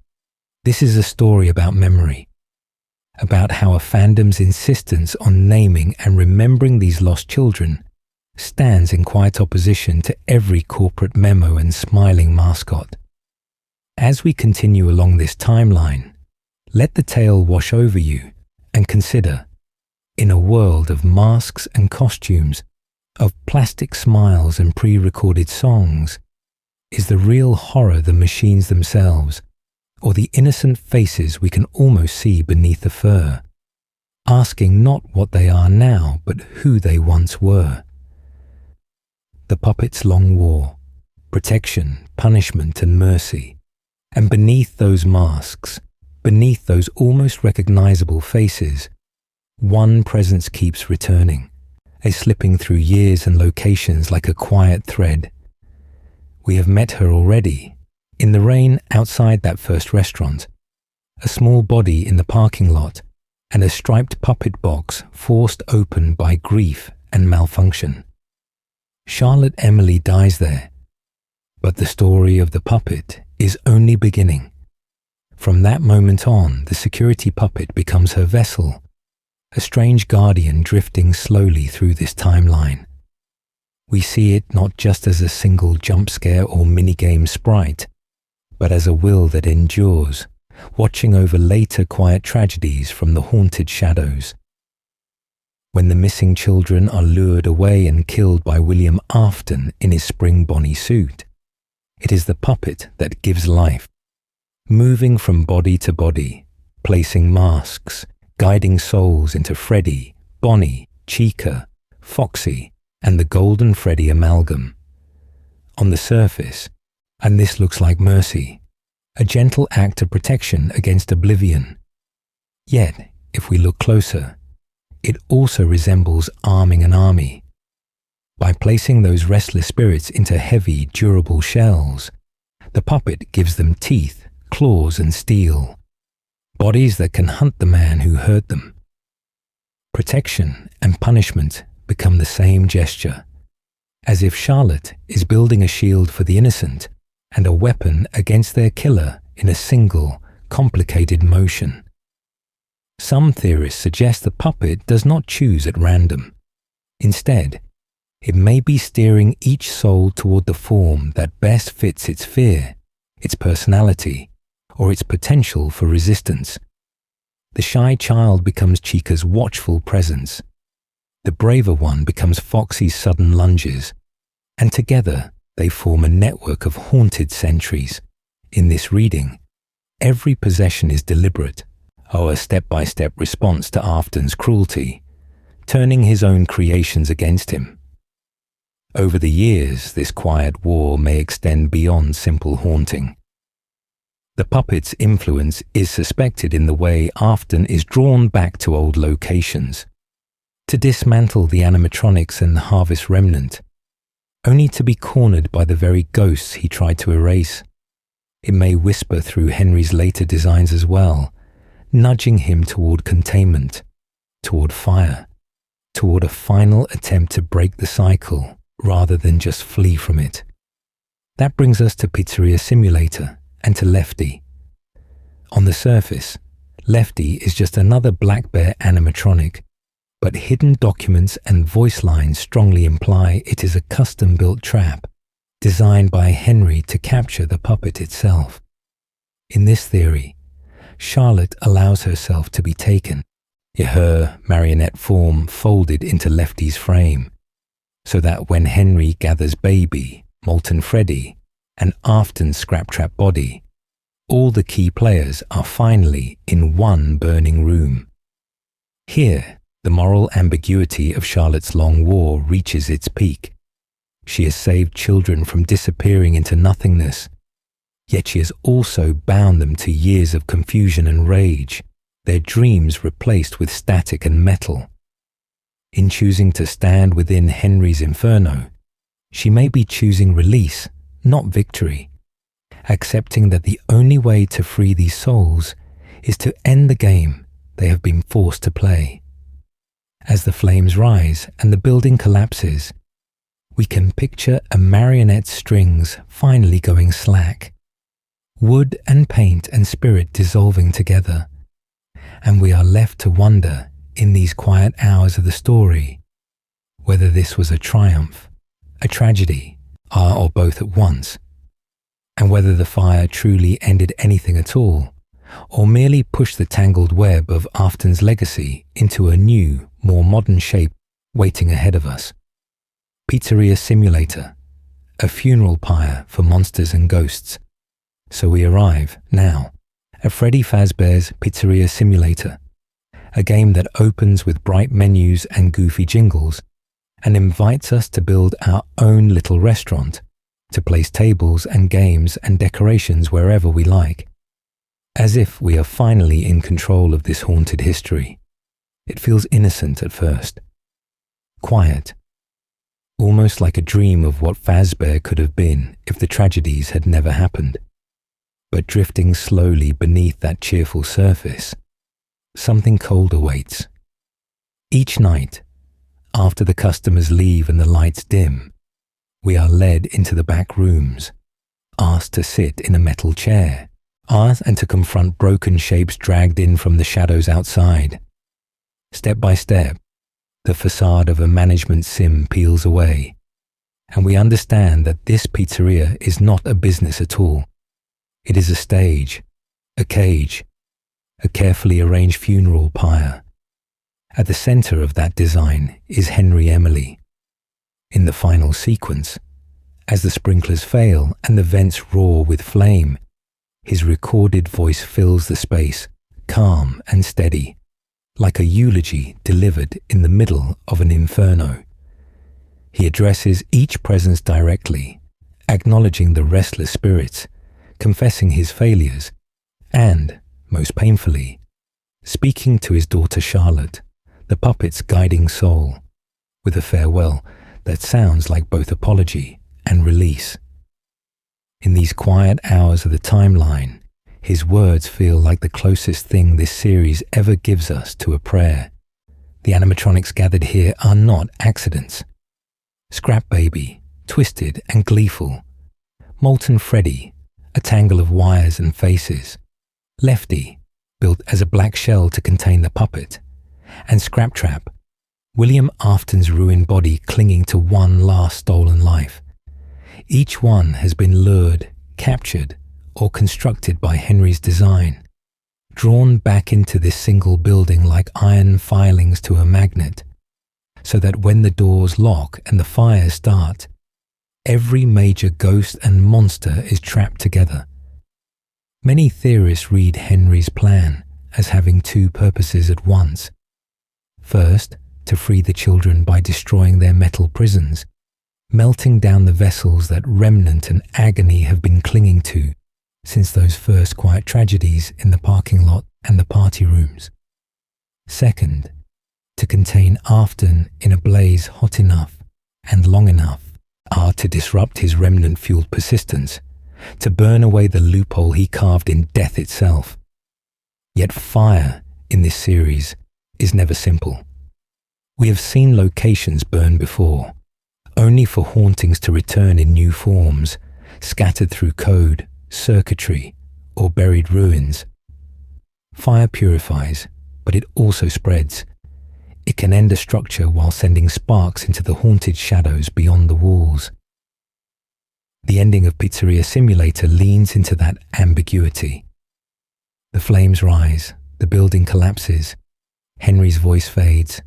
this is a story about memory, about how a fandom's insistence on naming and remembering these lost children stands in quiet opposition to every corporate memo and smiling mascot. As we continue along this timeline, let the tale wash over you and consider, in a world of masks and costumes, of plastic smiles and pre-recorded songs, is the real horror the machines themselves, or the innocent faces we can almost see beneath the fur, asking not what they are now, but who they once were. The puppet's long war, protection, punishment, and mercy, and beneath those masks, beneath those almost recognizable faces, one presence keeps returning, a slipping through years and locations like a quiet thread. We have met her already, in the rain outside that first restaurant, a small body in the parking lot, and a striped puppet box forced open by grief and malfunction. Charlotte Emily dies there, but the story of the puppet is only beginning. From that moment on, the security puppet becomes her vessel, a strange guardian drifting slowly through this timeline. We see it not just as a single jump scare or minigame sprite, but as a will that endures, watching over later quiet tragedies from the haunted shadows. When the missing children are lured away and killed by William Afton in his spring bonny suit, it is the puppet that gives life, moving from body to body, placing masks, guiding souls into Freddy, Bonnie, Chica, Foxy, and the Golden Freddy amalgam. On the surface, and this looks like mercy, a gentle act of protection against oblivion. Yet, if we look closer, it also resembles arming an army. By placing those restless spirits into heavy, durable shells, the puppet gives them teeth, claws, and steel, bodies that can hunt the man who hurt them. Protection and punishment become the same gesture, as if Charlotte is building a shield for the innocent and a weapon against their killer in a single, complicated motion. Some theorists suggest the puppet does not choose at random. Instead, it may be steering each soul toward the form that best fits its fear, its personality, or its potential for resistance. The shy child becomes Chica's watchful presence. The braver one becomes Foxy's sudden lunges, and together they form a network of haunted sentries. In this reading, every possession is deliberate, a step-by-step response to Afton's cruelty, turning his own creations against him. Over the years, this quiet war may extend beyond simple haunting. The puppet's influence is suspected in the way Afton is drawn back to old locations, to dismantle the animatronics and the Harvest Remnant, only to be cornered by the very ghosts he tried to erase. It may whisper through Henry's later designs as well, nudging him toward containment, toward fire, toward a final attempt to break the cycle rather than just flee from it. That brings us to Pizzeria Simulator and to Lefty. On the surface, Lefty is just another Black Bear animatronic, but hidden documents and voice lines strongly imply it is a custom-built trap designed by Henry to capture the puppet itself. In this theory, Charlotte allows herself to be taken, her marionette form folded into Lefty's frame, so that when Henry gathers Baby, Molten Freddy, and Afton's scrap-trap body, all the key players are finally in one burning room. Here, the moral ambiguity of Charlotte's long war reaches its peak. She has saved children from disappearing into nothingness, yet she has also bound them to years of confusion and rage, their dreams replaced with static and metal. In choosing to stand within Henry's inferno, she may be choosing release, not victory, accepting that the only way to free these souls is to end the game they have been forced to play. As the flames rise and the building collapses, we can picture a marionette's strings finally going slack, wood and paint and spirit dissolving together, and we are left to wonder in these quiet hours of the story whether this was a triumph, a tragedy, or both at once, and whether the fire truly ended anything at all, or merely pushed the tangled web of Afton's legacy into a new, more modern shape waiting ahead of us. Pizzeria Simulator, a funeral pyre for monsters and ghosts. So we arrive, now, at Freddy Fazbear's Pizzeria Simulator, a game that opens with bright menus and goofy jingles, and invites us to build our own little restaurant, to place tables and games and decorations wherever we like, as if we are finally in control of this haunted history. It feels innocent at first, quiet, almost like a dream of what Fazbear could have been if the tragedies had never happened. But drifting slowly beneath that cheerful surface, something cold awaits. Each night, after the customers leave and the lights dim, we are led into the back rooms, asked to sit in a metal chair, and to confront broken shapes dragged in from the shadows outside. Step by step, the facade of a management sim peels away, and we understand that this pizzeria is not a business at all. It is a a cage, a carefully arranged funeral pyre. At the center of that design is Henry Emily. In the final sequence, as the sprinklers fail and the vents roar with flame, his recorded voice fills the space, calm and steady, like a eulogy delivered in the middle of an inferno. He addresses each presence directly, acknowledging the restless spirits, confessing his failures, and, most painfully, speaking to his daughter Charlotte, the puppet's guiding soul, with a farewell that sounds like both apology and release. In these quiet hours of the timeline, his words feel like the closest thing this series ever gives us to a prayer. The animatronics gathered here are not accidents. Scrap Baby, twisted and gleeful. Molten Freddy, a tangle of wires and faces. Lefty, built as a black shell to contain the puppet. And Scrap Trap, William Afton's ruined body clinging to one last stolen life. Each one has been lured, captured, or constructed by Henry's design, drawn back into this single building like iron filings to a magnet, so that when the doors lock and the fires start, every major ghost and monster is trapped together. Many theorists read Henry's plan as having two purposes at once. First, to free the children by destroying their metal prisons, melting down the vessels that Remnant and Agony have been clinging to since those first quiet tragedies in the parking lot and the party rooms. Second, to contain Afton in a blaze hot enough and long enough to disrupt his remnant-fueled persistence, to burn away the loophole he carved in death itself. Yet fire in this series is never simple. We have seen locations burn before, only for hauntings to return in new forms, scattered through code, circuitry, or buried ruins. Fire purifies, but it also spreads. It can end a structure while sending sparks into the haunted shadows beyond the walls. The ending of Pizzeria Simulator leans into that ambiguity. The flames rise, the building collapses, Henry's voice fades,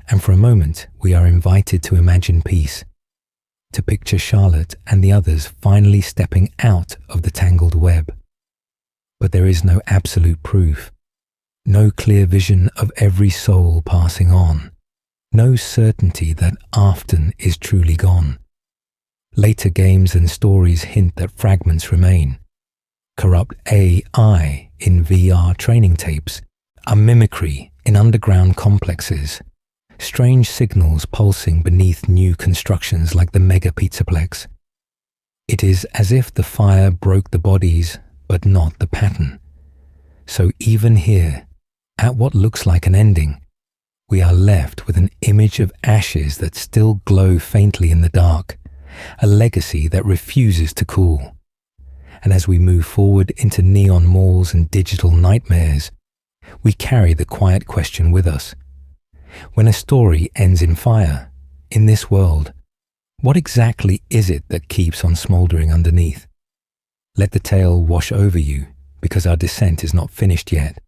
and for a moment we are invited to imagine peace, to picture Charlotte and the others finally stepping out of the tangled web. But there is no absolute proof, no clear vision of every soul passing on, no certainty that Afton is truly gone. Later games and stories hint that fragments remain. Corrupt AI in VR training tapes, a mimicry in underground complexes, strange signals pulsing beneath new constructions like the mega pizzaplex. It is as if the fire broke the bodies, but not the pattern. So even here, at what looks like an ending, we are left with an image of ashes that still glow faintly in the dark, a legacy that refuses to cool. And as we move forward into neon malls and digital nightmares, we carry the quiet question with us. When a story ends in fire, in this world, what exactly is it that keeps on smouldering underneath? Let the tale wash over you, because our descent is not finished yet.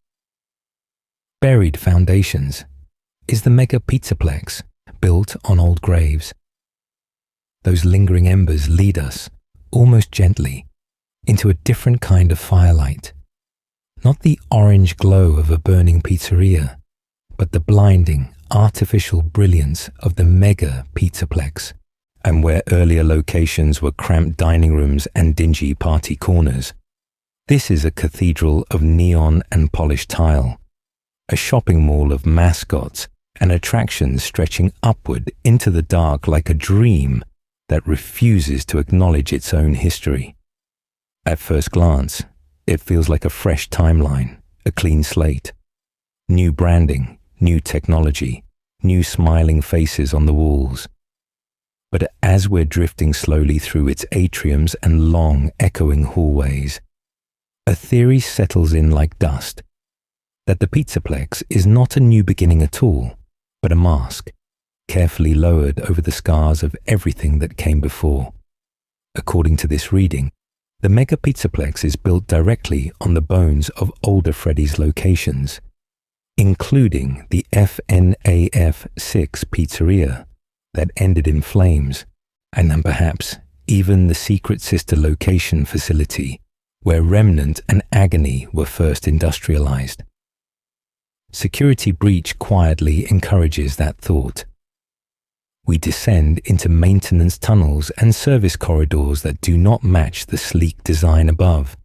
Buried foundations. Is the mega pizzaplex built on old graves? Those lingering embers lead us, almost gently, into a different kind of firelight. Not the orange glow of a burning pizzeria, but the blinding, artificial brilliance of the mega pizzaplex. And where earlier locations were cramped dining rooms and dingy party corners, this is a cathedral of neon and polished tile, a shopping mall of mascots and attractions stretching upward into the dark like a dream that refuses to acknowledge its own history. At first glance, it feels like a fresh timeline, a clean slate. New branding, new technology, new smiling faces on the walls. But as we're drifting slowly through its atriums and long, echoing hallways, a theory settles in like dust, that the pizzaplex is not a new beginning at all, but a mask, carefully lowered over the scars of everything that came before. According to this reading, The Mega Pizzaplex is built directly on the bones of older Freddy's locations, including the FNAF 6 pizzeria that ended in flames, and then perhaps even the secret sister location facility where Remnant and Agony were first industrialized. Security Breach quietly encourages that thought. We descend into maintenance tunnels and service corridors that do not match the sleek design above,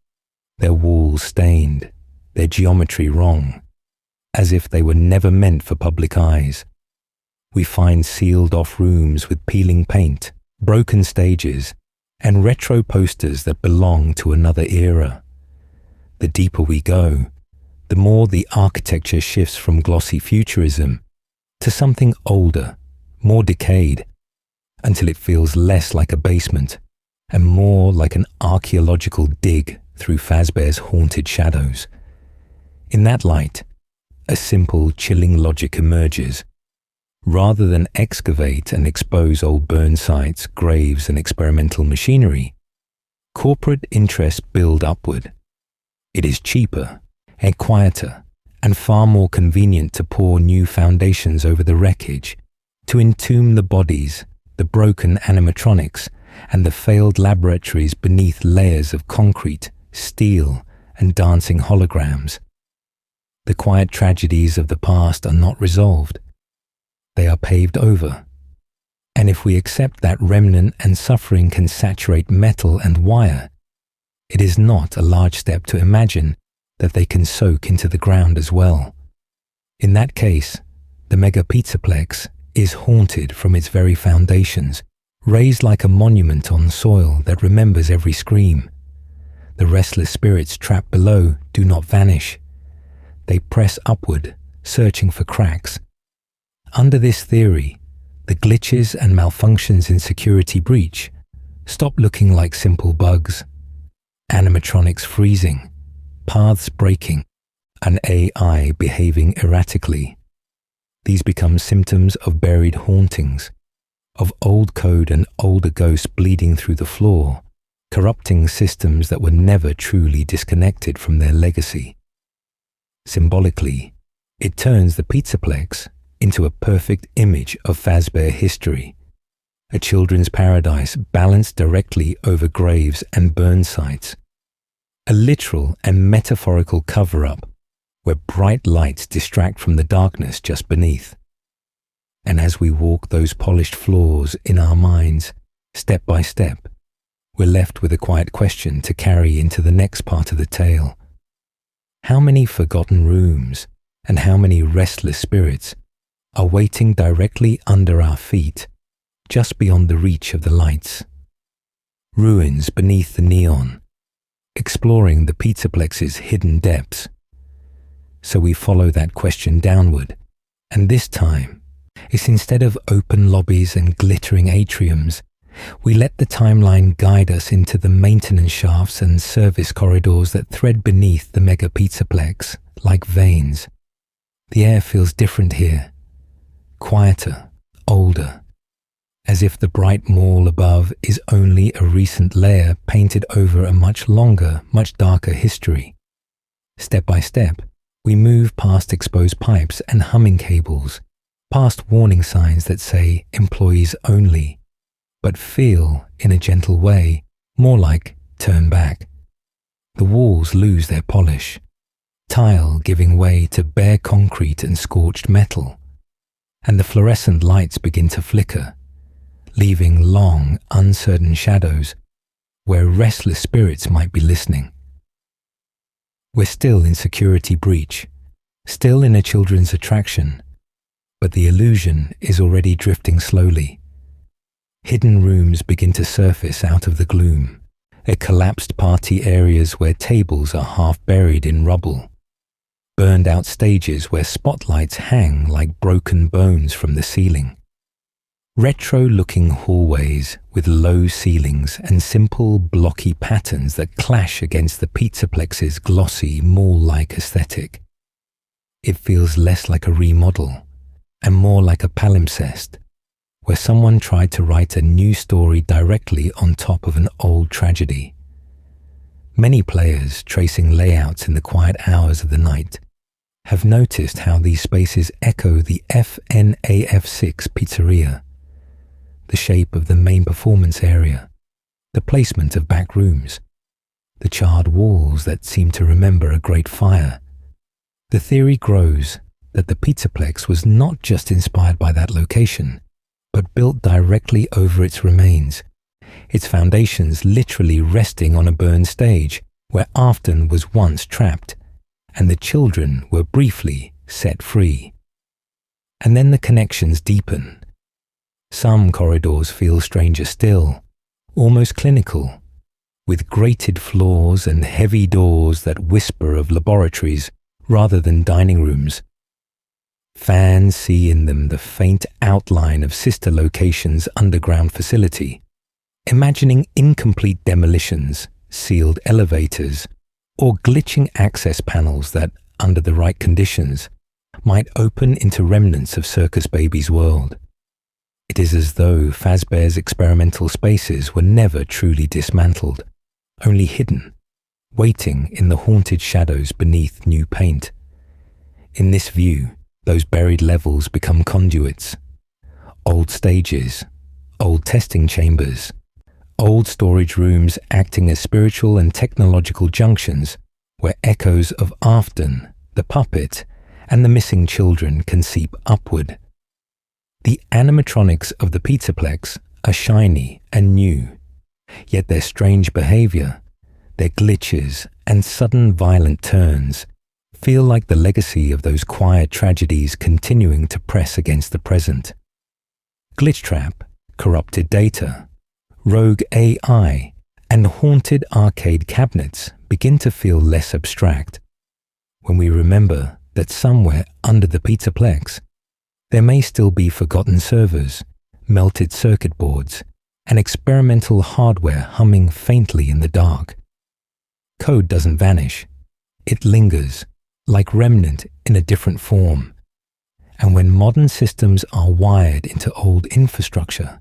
their walls stained, their geometry wrong, as if they were never meant for public eyes. We find sealed-off rooms with peeling paint, broken stages, and retro posters that belong to another era. The deeper we go, the more the architecture shifts from glossy futurism to something older, more decayed, until it feels less like a basement and more like an archaeological dig through Fazbear's haunted shadows. In that light, a simple, chilling logic emerges. Rather than excavate and expose old burn sites, graves, and experimental machinery, corporate interests build upward. It is cheaper and quieter and far more convenient to pour new foundations over the wreckage, to entomb the bodies, the broken animatronics, and the failed laboratories beneath layers of concrete, steel, and dancing holograms. The quiet tragedies of the past are not resolved. They are paved over. And if we accept that remnant and suffering can saturate metal and wire, it is not a large step to imagine that they can soak into the ground as well. In that case, the Mega Pizzaplex is haunted from its very foundations, raised like a monument on soil that remembers every scream. The restless spirits trapped below do not vanish. They press upward, searching for cracks. Under this theory, the glitches and malfunctions in Security Breach stop looking like simple bugs. Animatronics freezing, paths breaking, and AI behaving erratically. These become symptoms of buried hauntings, of old code and older ghosts bleeding through the floor, corrupting systems that were never truly disconnected from their legacy. Symbolically, it turns the Pizzaplex into a perfect image of Fazbear history, a children's paradise balanced directly over graves and burn sites, a literal and metaphorical cover-up where bright lights distract from the darkness just beneath. And as we walk those polished floors in our minds, step by step, we're left with a quiet question to carry into the next part of the tale. How many forgotten rooms and how many restless spirits are waiting directly under our feet, just beyond the reach of the lights? Ruins beneath the neon, exploring the Pizzaplex's hidden depths. So we follow that question downward, and this time, it's instead of open lobbies and glittering atriums, we let the timeline guide us into the maintenance shafts and service corridors that thread beneath the Mega Pizzaplex like veins. The air feels different here, quieter, older, as if the bright mall above is only a recent layer painted over a much longer, much darker history. Step by step, we move past exposed pipes and humming cables, past warning signs that say employees only, but feel, in a gentle way, more like turn back. The walls lose their polish, tile giving way to bare concrete and scorched metal, and the fluorescent lights begin to flicker, leaving long, uncertain shadows where restless spirits might be listening. We're still in Security Breach, still in a children's attraction, but the illusion is already drifting slowly. Hidden rooms begin to surface out of the gloom, collapsed party areas where tables are half buried in rubble, burned out stages where spotlights hang like broken bones from the ceiling. Retro-looking hallways with low ceilings and simple, blocky patterns that clash against the Pizzaplex's glossy, mall-like aesthetic. It feels less like a remodel and more like a palimpsest, where someone tried to write a new story directly on top of an old tragedy. Many players, tracing layouts in the quiet hours of the night, have noticed how these spaces echo the FNAF6 pizzeria, the shape of the main performance area, the placement of back rooms, the charred walls that seem to remember a great fire. The theory grows that the pizzaplex was not just inspired by that location, but built directly over its remains, its foundations literally resting on a burned stage where Afton was once trapped, and the children were briefly set free. And then the connections deepen. Some corridors feel stranger still, almost clinical, with grated floors and heavy doors that whisper of laboratories rather than dining rooms. Fans see in them the faint outline of sister locations' underground facility, imagining incomplete demolitions, sealed elevators, or glitching access panels that, under the right conditions, might open into remnants of Circus Baby's world. It is as though Fazbear's experimental spaces were never truly dismantled, only hidden, waiting in the haunted shadows beneath new paint. In this view, those buried levels become conduits, old stages, old testing chambers, old storage rooms acting as spiritual and technological junctions where echoes of Afton, the puppet, and the missing children can seep upward. The animatronics of the pizzaplex are shiny and new, yet their strange behavior, their glitches and sudden violent turns feel like the legacy of those quiet tragedies continuing to press against the present. Glitch trap, corrupted data, rogue AI, and haunted arcade cabinets begin to feel less abstract when we remember that somewhere under the pizzaplex there may still be forgotten servers, melted circuit boards, and experimental hardware humming faintly in the dark. Code doesn't vanish. It lingers, like Remnant in a different form. And when modern systems are wired into old infrastructure,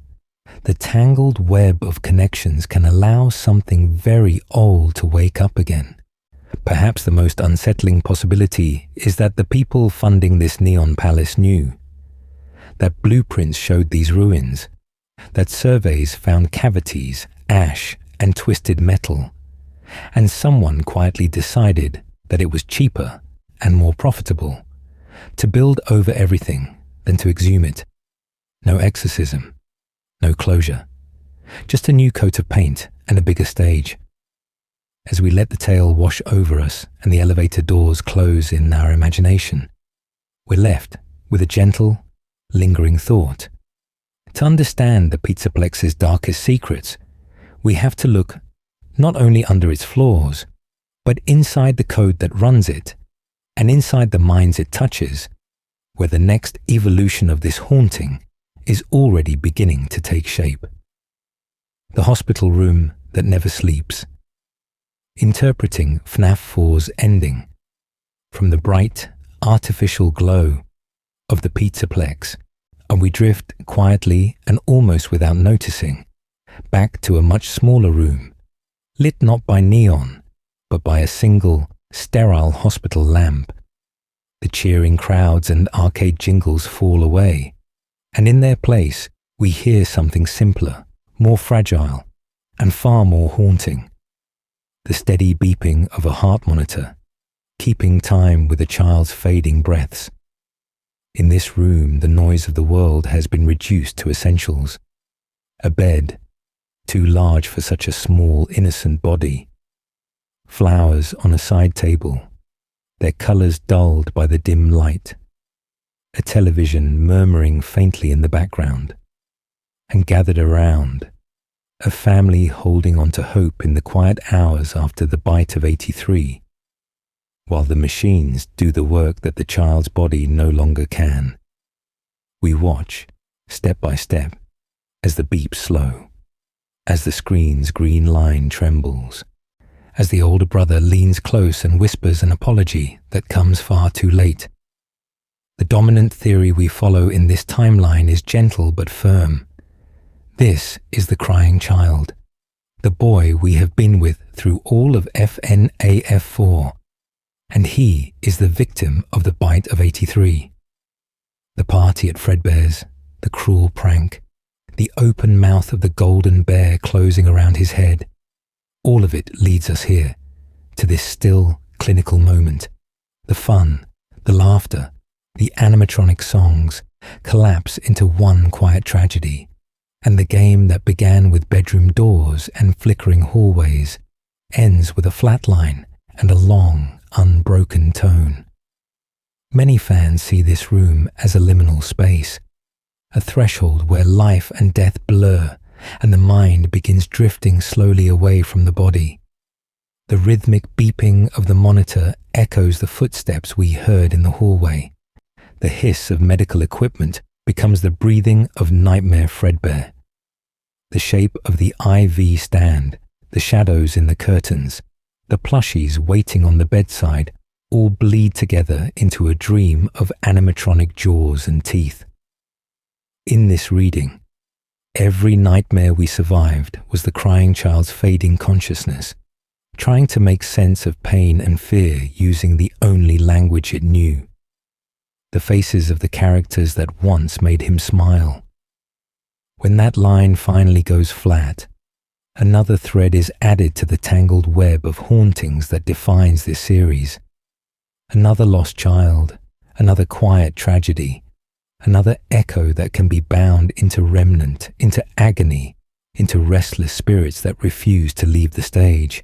the tangled web of connections can allow something very old to wake up again. Perhaps the most unsettling possibility is that the people funding this neon palace knew that blueprints showed these ruins, that surveys found cavities, ash, and twisted metal, and someone quietly decided that it was cheaper and more profitable to build over everything than to exhume it. No exorcism, no closure, just a new coat of paint and a bigger stage. As we let the tale wash over us and the elevator doors close in our imagination, we're left with a gentle, lingering thought. To understand the pizzaplex's darkest secrets, we have to look not only under its flaws, but inside the code that runs it, and inside the minds it touches, where the next evolution of this haunting is already beginning to take shape. The hospital room that never sleeps. Interpreting FNAF 4's ending, from the bright, artificial glow of the pizzaplex, and we drift quietly and almost without noticing back to a much smaller room, lit not by neon, but by a single, sterile hospital lamp. The cheering crowds and arcade jingles fall away, and in their place we hear something simpler, more fragile, and far more haunting. The steady beeping of a heart monitor, keeping time with a child's fading breaths. In this room, the noise of the world has been reduced to essentials. A bed, too large for such a small, innocent body. Flowers on a side table, their colours dulled by the dim light. A television murmuring faintly in the background. And gathered around, a family holding on to hope in the quiet hours after the bite of 83, while the machines do the work that the child's body no longer can. We watch, step by step, as the beeps slow, as the screen's green line trembles, as the older brother leans close and whispers an apology that comes far too late. The dominant theory we follow in this timeline is gentle but firm. This is the crying child, the boy we have been with through all of FNAF 4, and he is the victim of the bite of 83. The party at Fredbear's, the cruel prank, the open mouth of the golden bear closing around his head, all of it leads us here, to this still, clinical moment. The fun, the laughter, the animatronic songs collapse into one quiet tragedy, and the game that began with bedroom doors and flickering hallways ends with a flat line and a long, unbroken tone. Many fans see this room as a liminal space, a threshold where life and death blur and the mind begins drifting slowly away from the body. The rhythmic beeping of the monitor echoes the footsteps we heard in the hallway. The hiss of medical equipment becomes the breathing of nightmare Fredbear. The shape of the IV stand, the shadows in the curtains, the plushies waiting on the bedside all bleed together into a dream of animatronic jaws and teeth. In this reading, every nightmare we survived was the crying child's fading consciousness, trying to make sense of pain and fear using the only language it knew. The faces of the characters that once made him smile. When that line finally goes flat, another thread is added to the tangled web of hauntings that defines this series. Another lost child, another quiet tragedy, another echo that can be bound into Remnant, into agony, into restless spirits that refuse to leave the stage.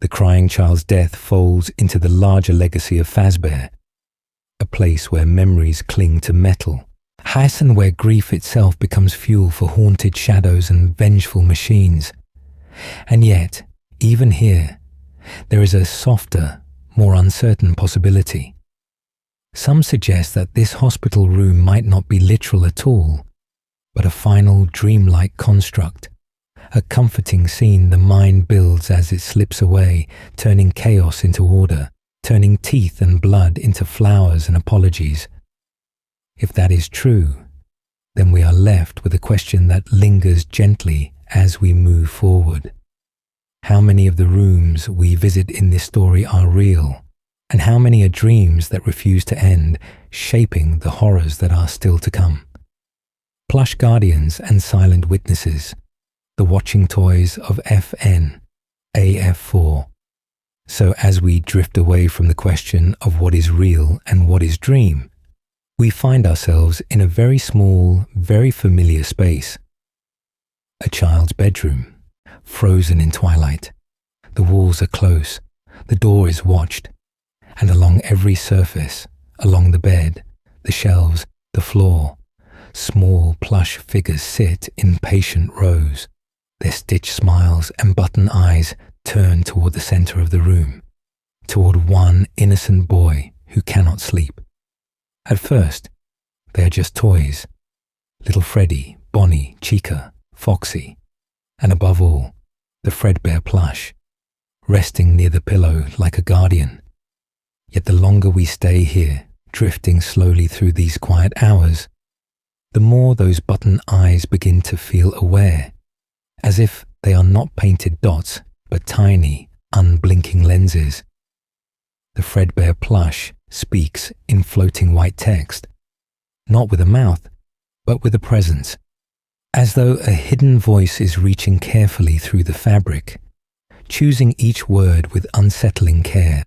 The crying child's death folds into the larger legacy of Fazbear, a place where memories cling to metal, and where grief itself becomes fuel for haunted shadows and vengeful machines. And yet, even here, there is a softer, more uncertain possibility. Some suggest that this hospital room might not be literal at all, but a final dreamlike construct, a comforting scene the mind builds as it slips away, turning chaos into order, turning teeth and blood into flowers and apologies. If that is true, then we are left with a question that lingers gently as we move forward. How many of the rooms we visit in this story are real, and how many are dreams that refuse to end, shaping the horrors that are still to come? Plush guardians and silent witnesses, the watching toys of FNAF 4. So as we drift away from the question of what is real and what is dream, we find ourselves in a very small, very familiar space. A child's bedroom, frozen in twilight. The walls are close, the door is watched, and along every surface, along the bed, the shelves, the floor, small plush figures sit in patient rows, their stitched smiles and button eyes turned toward the center of the room, toward one innocent boy who cannot sleep. At first, they are just toys, little Freddy, Bonnie, Chica, Foxy, and above all, the Fredbear plush, resting near the pillow like a guardian. Yet the longer we stay here, drifting slowly through these quiet hours, the more those button eyes begin to feel aware, as if they are not painted dots, but tiny, unblinking lenses. The Fredbear plush speaks in floating white text, not with a mouth, but with a presence, as though a hidden voice is reaching carefully through the fabric, choosing each word with unsettling care.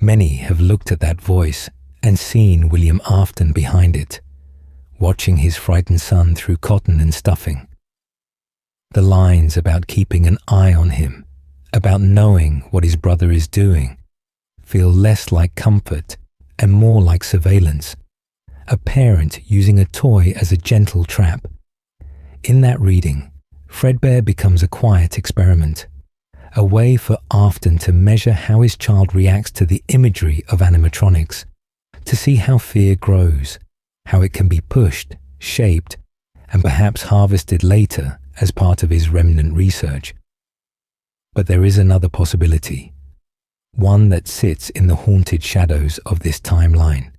Many have looked at that voice and seen William Afton behind it, watching his frightened son through cotton and stuffing. The lines about keeping an eye on him, about knowing what his brother is doing, feel less like comfort and more like surveillance, a parent using a toy as a gentle trap. In that reading, Fredbear becomes a quiet experiment, a way for Afton to measure how his child reacts to the imagery of animatronics, to see how fear grows, how it can be pushed, shaped, and perhaps harvested later as part of his Remnant research. But there is another possibility, one that sits in the haunted shadows of this timeline.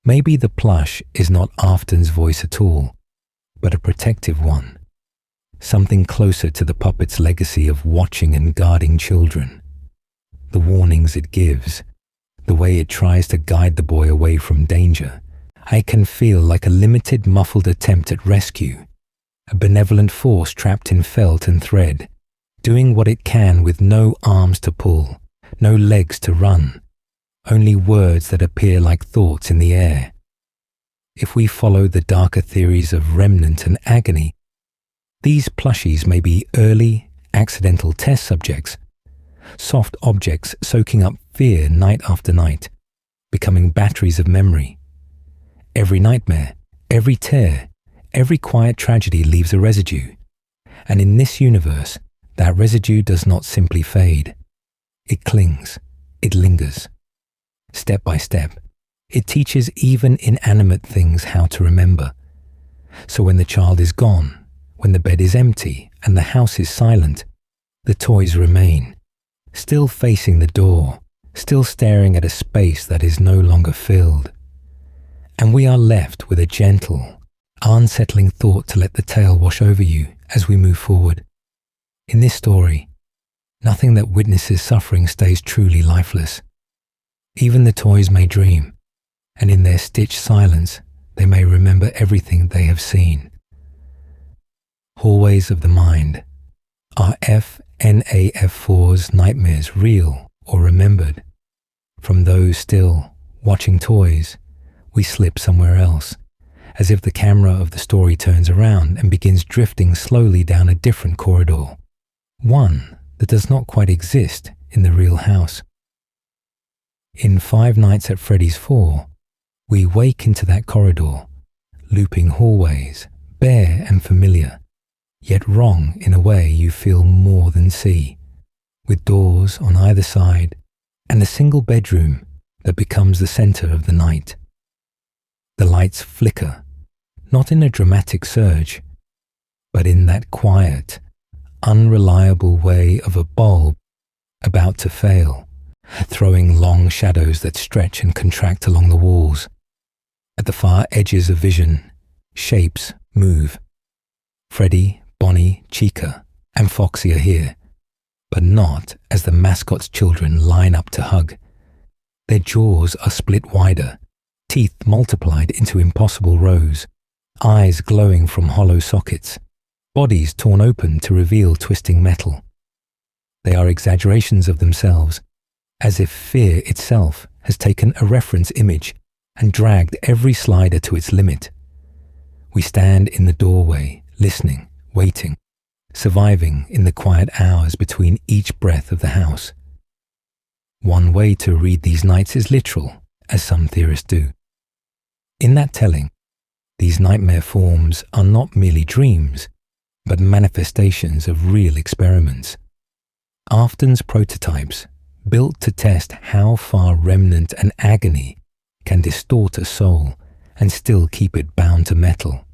Maybe the plush is not Afton's voice at all, but a protective one, something closer to the puppet's legacy of watching and guarding children. The warnings it gives, the way it tries to guide the boy away from danger, I can feel like a limited, muffled attempt at rescue, a benevolent force trapped in felt and thread, doing what it can with no arms to pull, no legs to run, only words that appear like thoughts in the air. If we follow the darker theories of Remnant and Agony, these plushies may be early, accidental test subjects, soft objects soaking up fear night after night, becoming batteries of memory. Every nightmare, every tear, every quiet tragedy leaves a residue, and in this universe, that residue does not simply fade. It clings, it lingers. Step by step, it teaches even inanimate things how to remember. So when the child is gone, when the bed is empty and the house is silent, the toys remain, still facing the door, still staring at a space that is no longer filled. And we are left with a gentle, unsettling thought to let the tale wash over you as we move forward. In this story, nothing that witnesses suffering stays truly lifeless. Even the toys may dream, and in their stitched silence, they may remember everything they have seen. Hallways of the Mind. Are FNAF4's nightmares real or remembered? From those still watching toys, we slip somewhere else, as if the camera of the story turns around and begins drifting slowly down a different corridor, one that does not quite exist in the real house. In Five Nights at Freddy's 4, we wake into that corridor, looping hallways, bare and familiar, yet wrong in a way you feel more than see, with doors on either side and a single bedroom that becomes the center of the night. The lights flicker, not in a dramatic surge, but in that quiet, unreliable way of a bulb about to fail, throwing long shadows that stretch and contract along the walls. At the far edges of vision, shapes move. Freddy, Bonnie, Chica, and Foxy are here, but not as the mascot's children line up to hug. Their jaws are split wider, teeth multiplied into impossible rows, eyes glowing from hollow sockets, bodies torn open to reveal twisting metal. They are exaggerations of themselves, as if fear itself has taken a reference image and dragged every slider to its limit. We stand in the doorway, listening, waiting, surviving in the quiet hours between each breath of the house. One way to read these nights is literal, as some theorists do. In that telling, these nightmare forms are not merely dreams, but manifestations of real experiments. Afton's prototypes, built to test how far Remnant and Agony can distort a soul and still keep it bound to metal.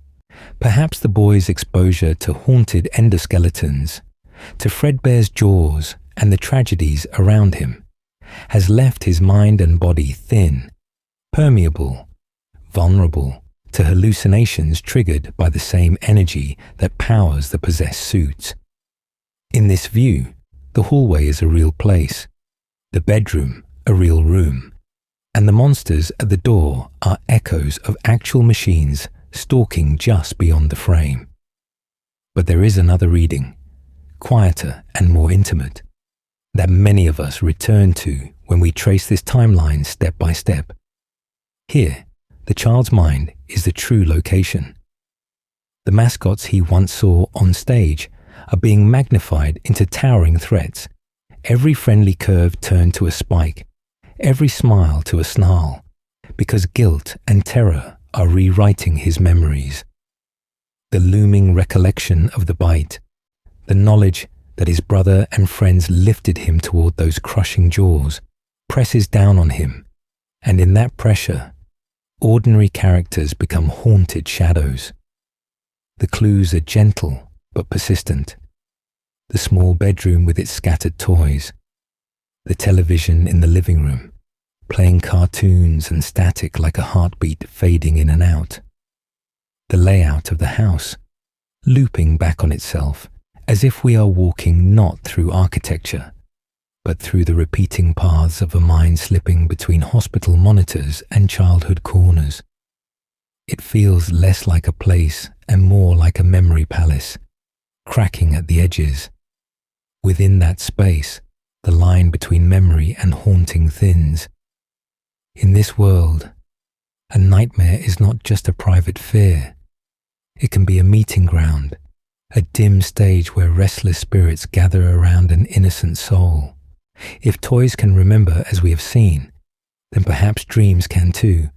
Perhaps the boy's exposure to haunted endoskeletons, to Fredbear's jaws and the tragedies around him, has left his mind and body thin, permeable, vulnerable to hallucinations triggered by the same energy that powers the possessed suits. In this view, the hallway is a real place, the bedroom a real room, and the monsters at the door are echoes of actual machines stalking just beyond the frame. But there is another reading, quieter and more intimate, that many of us return to when we trace this timeline step by step. Here, the child's mind is the true location. The mascots he once saw on stage are being magnified into towering threats, every friendly curve turned to a spike, every smile to a snarl, because guilt and terror are rewriting his memories. The looming recollection of the bite, the knowledge that his brother and friends lifted him toward those crushing jaws, presses down on him, and in that pressure, ordinary characters become haunted shadows. The clues are gentle but persistent. The small bedroom with its scattered toys, the television in the living room, playing cartoons and static like a heartbeat fading in and out. The layout of the house, looping back on itself, as if we are walking not through architecture, but through the repeating paths of a mind slipping between hospital monitors and childhood corners. It feels less like a place and more like a memory palace, cracking at the edges. Within that space, the line between memory and haunting thins. In this world, a nightmare is not just a private fear. It can be a meeting ground, a dim stage where restless spirits gather around an innocent soul. If toys can remember as we have seen, then perhaps dreams can too,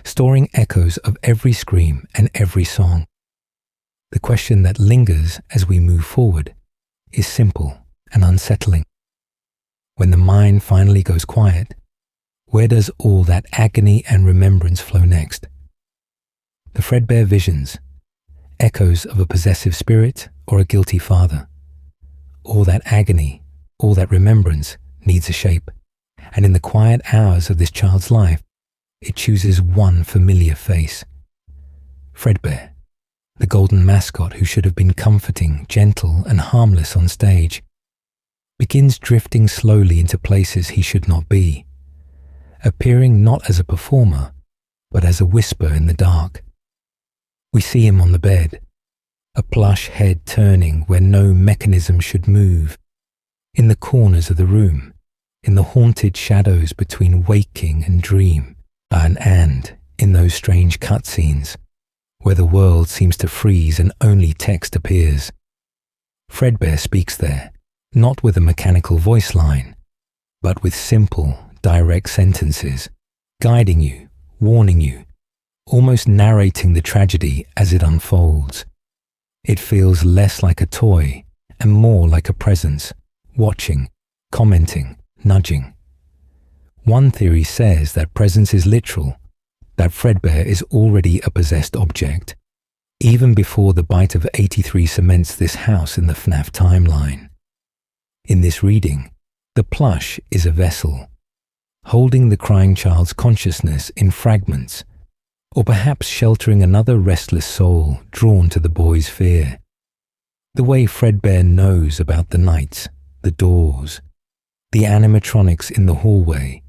storing echoes of every scream and every song. The question that lingers as we move forward is simple and unsettling. When the mind finally goes quiet, where does all that agony and remembrance flow next? The Fredbear visions, echoes of a possessive spirit or a guilty father. All that agony, all that remembrance needs a shape, and in the quiet hours of this child's life, it chooses one familiar face. Fredbear, the golden mascot who should have been comforting, gentle, and harmless on stage, begins drifting slowly into places he should not be, appearing not as a performer, but as a whisper in the dark. We see him on the bed, a plush head turning where no mechanism should move, in the corners of the room, in the haunted shadows between waking and dream, and in those strange cutscenes, where the world seems to freeze and only text appears. Fredbear speaks there, not with a mechanical voice line, but with simple, direct sentences, guiding you, warning you, almost narrating the tragedy as it unfolds. It feels less like a toy and more like a presence, watching, commenting, nudging. One theory says that presence is literal, that Fredbear is already a possessed object, even before the bite of 83 cements this house in the FNAF timeline. In this reading, the plush is a vessel, holding the crying child's consciousness in fragments, or perhaps sheltering another restless soul drawn to the boy's fear. The way Fredbear knows about the nights, the doors, the animatronics in the hallway,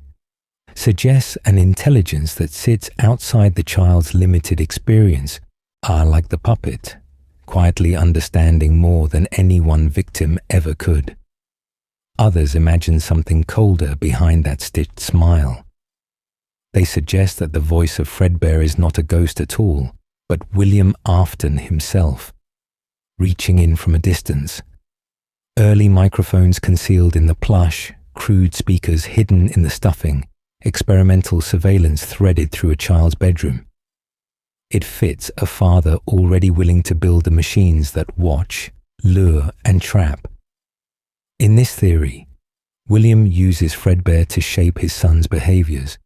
suggests an intelligence that sits outside the child's limited experience, like the puppet, quietly understanding more than any one victim ever could. Others imagine something colder behind that stitched smile. They suggest that the voice of Fredbear is not a ghost at all, but William Afton himself, reaching in from a distance. Early microphones concealed in the plush, crude speakers hidden in the stuffing, experimental surveillance threaded through a child's bedroom. It fits a father already willing to build the machines that watch, lure, and trap. In this theory, William uses Fredbear to shape his son's behaviors,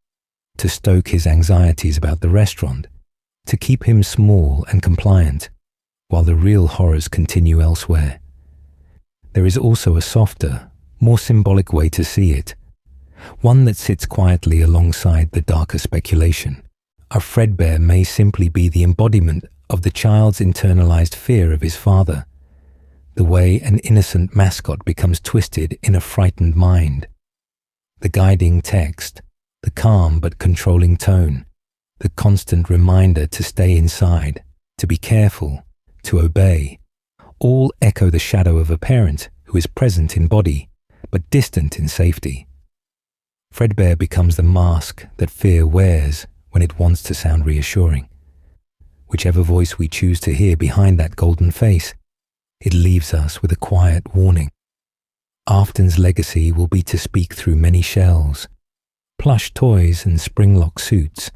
to stoke his anxieties about the restaurant, to keep him small and compliant, while the real horrors continue elsewhere. There is also a softer, more symbolic way to see it, one that sits quietly alongside the darker speculation. A Fredbear may simply be the embodiment of the child's internalized fear of his father, the way an innocent mascot becomes twisted in a frightened mind. The guiding text, the calm but controlling tone, the constant reminder to stay inside, to be careful, to obey, all echo the shadow of a parent who is present in body, but distant in safety. Fredbear becomes the mask that fear wears when it wants to sound reassuring. Whichever voice we choose to hear behind that golden face, it leaves us with a quiet warning. Afton's legacy will be to speak through many shells, plush toys and spring-lock suits,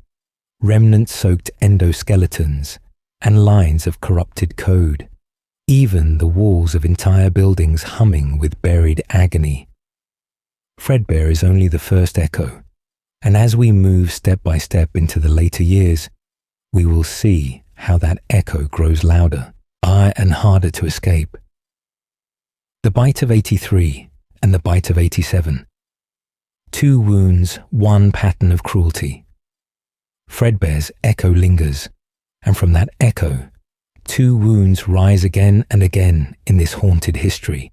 remnant-soaked endoskeletons, and lines of corrupted code, even the walls of entire buildings humming with buried agony. Fredbear is only the first echo, and as we move step by step into the later years, we will see how that echo grows louder, and harder to escape. The bite of 83 and the bite of 87. 2 wounds, 1 pattern of cruelty. Fredbear's echo lingers, and from that echo, 2 wounds rise again and again in this haunted history.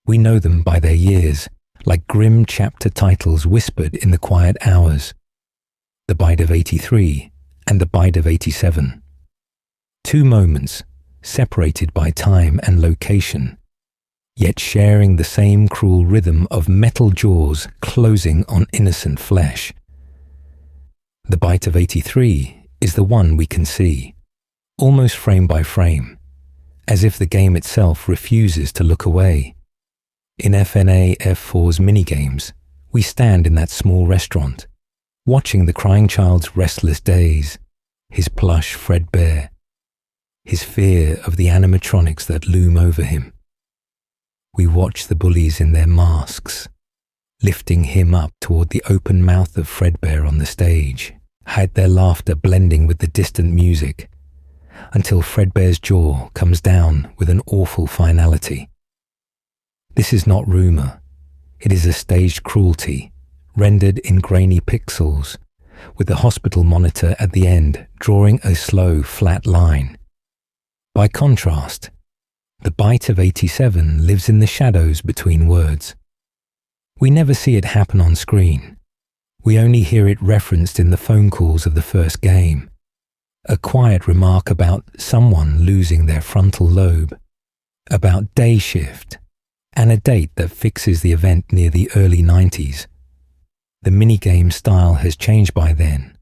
We know them by their years, like grim chapter titles whispered in the quiet hours. The Bite of 83 and the Bite of 87. 2 moments, separated by time and location, yet sharing the same cruel rhythm of metal jaws closing on innocent flesh. The Bite of 83 is the one we can see, almost frame by frame, as if the game itself refuses to look away. In FNAF4's minigames, we stand in that small restaurant, watching the crying child's restless days, his plush Fredbear, his fear of the animatronics that loom over him. We watch the bullies in their masks, lifting him up toward the open mouth of Fredbear on the stage, hide their laughter blending with the distant music, until Fredbear's jaw comes down with an awful finality. This is not rumor, it is a staged cruelty, rendered in grainy pixels, with the hospital monitor at the end drawing a slow, flat line. By contrast, the Bite of 87 lives in the shadows between words. We never see it happen on screen. We only hear it referenced in the phone calls of the first game. A quiet remark about someone losing their frontal lobe, about day shift, and a date that fixes the event near the early 90s. The minigame style has changed by then.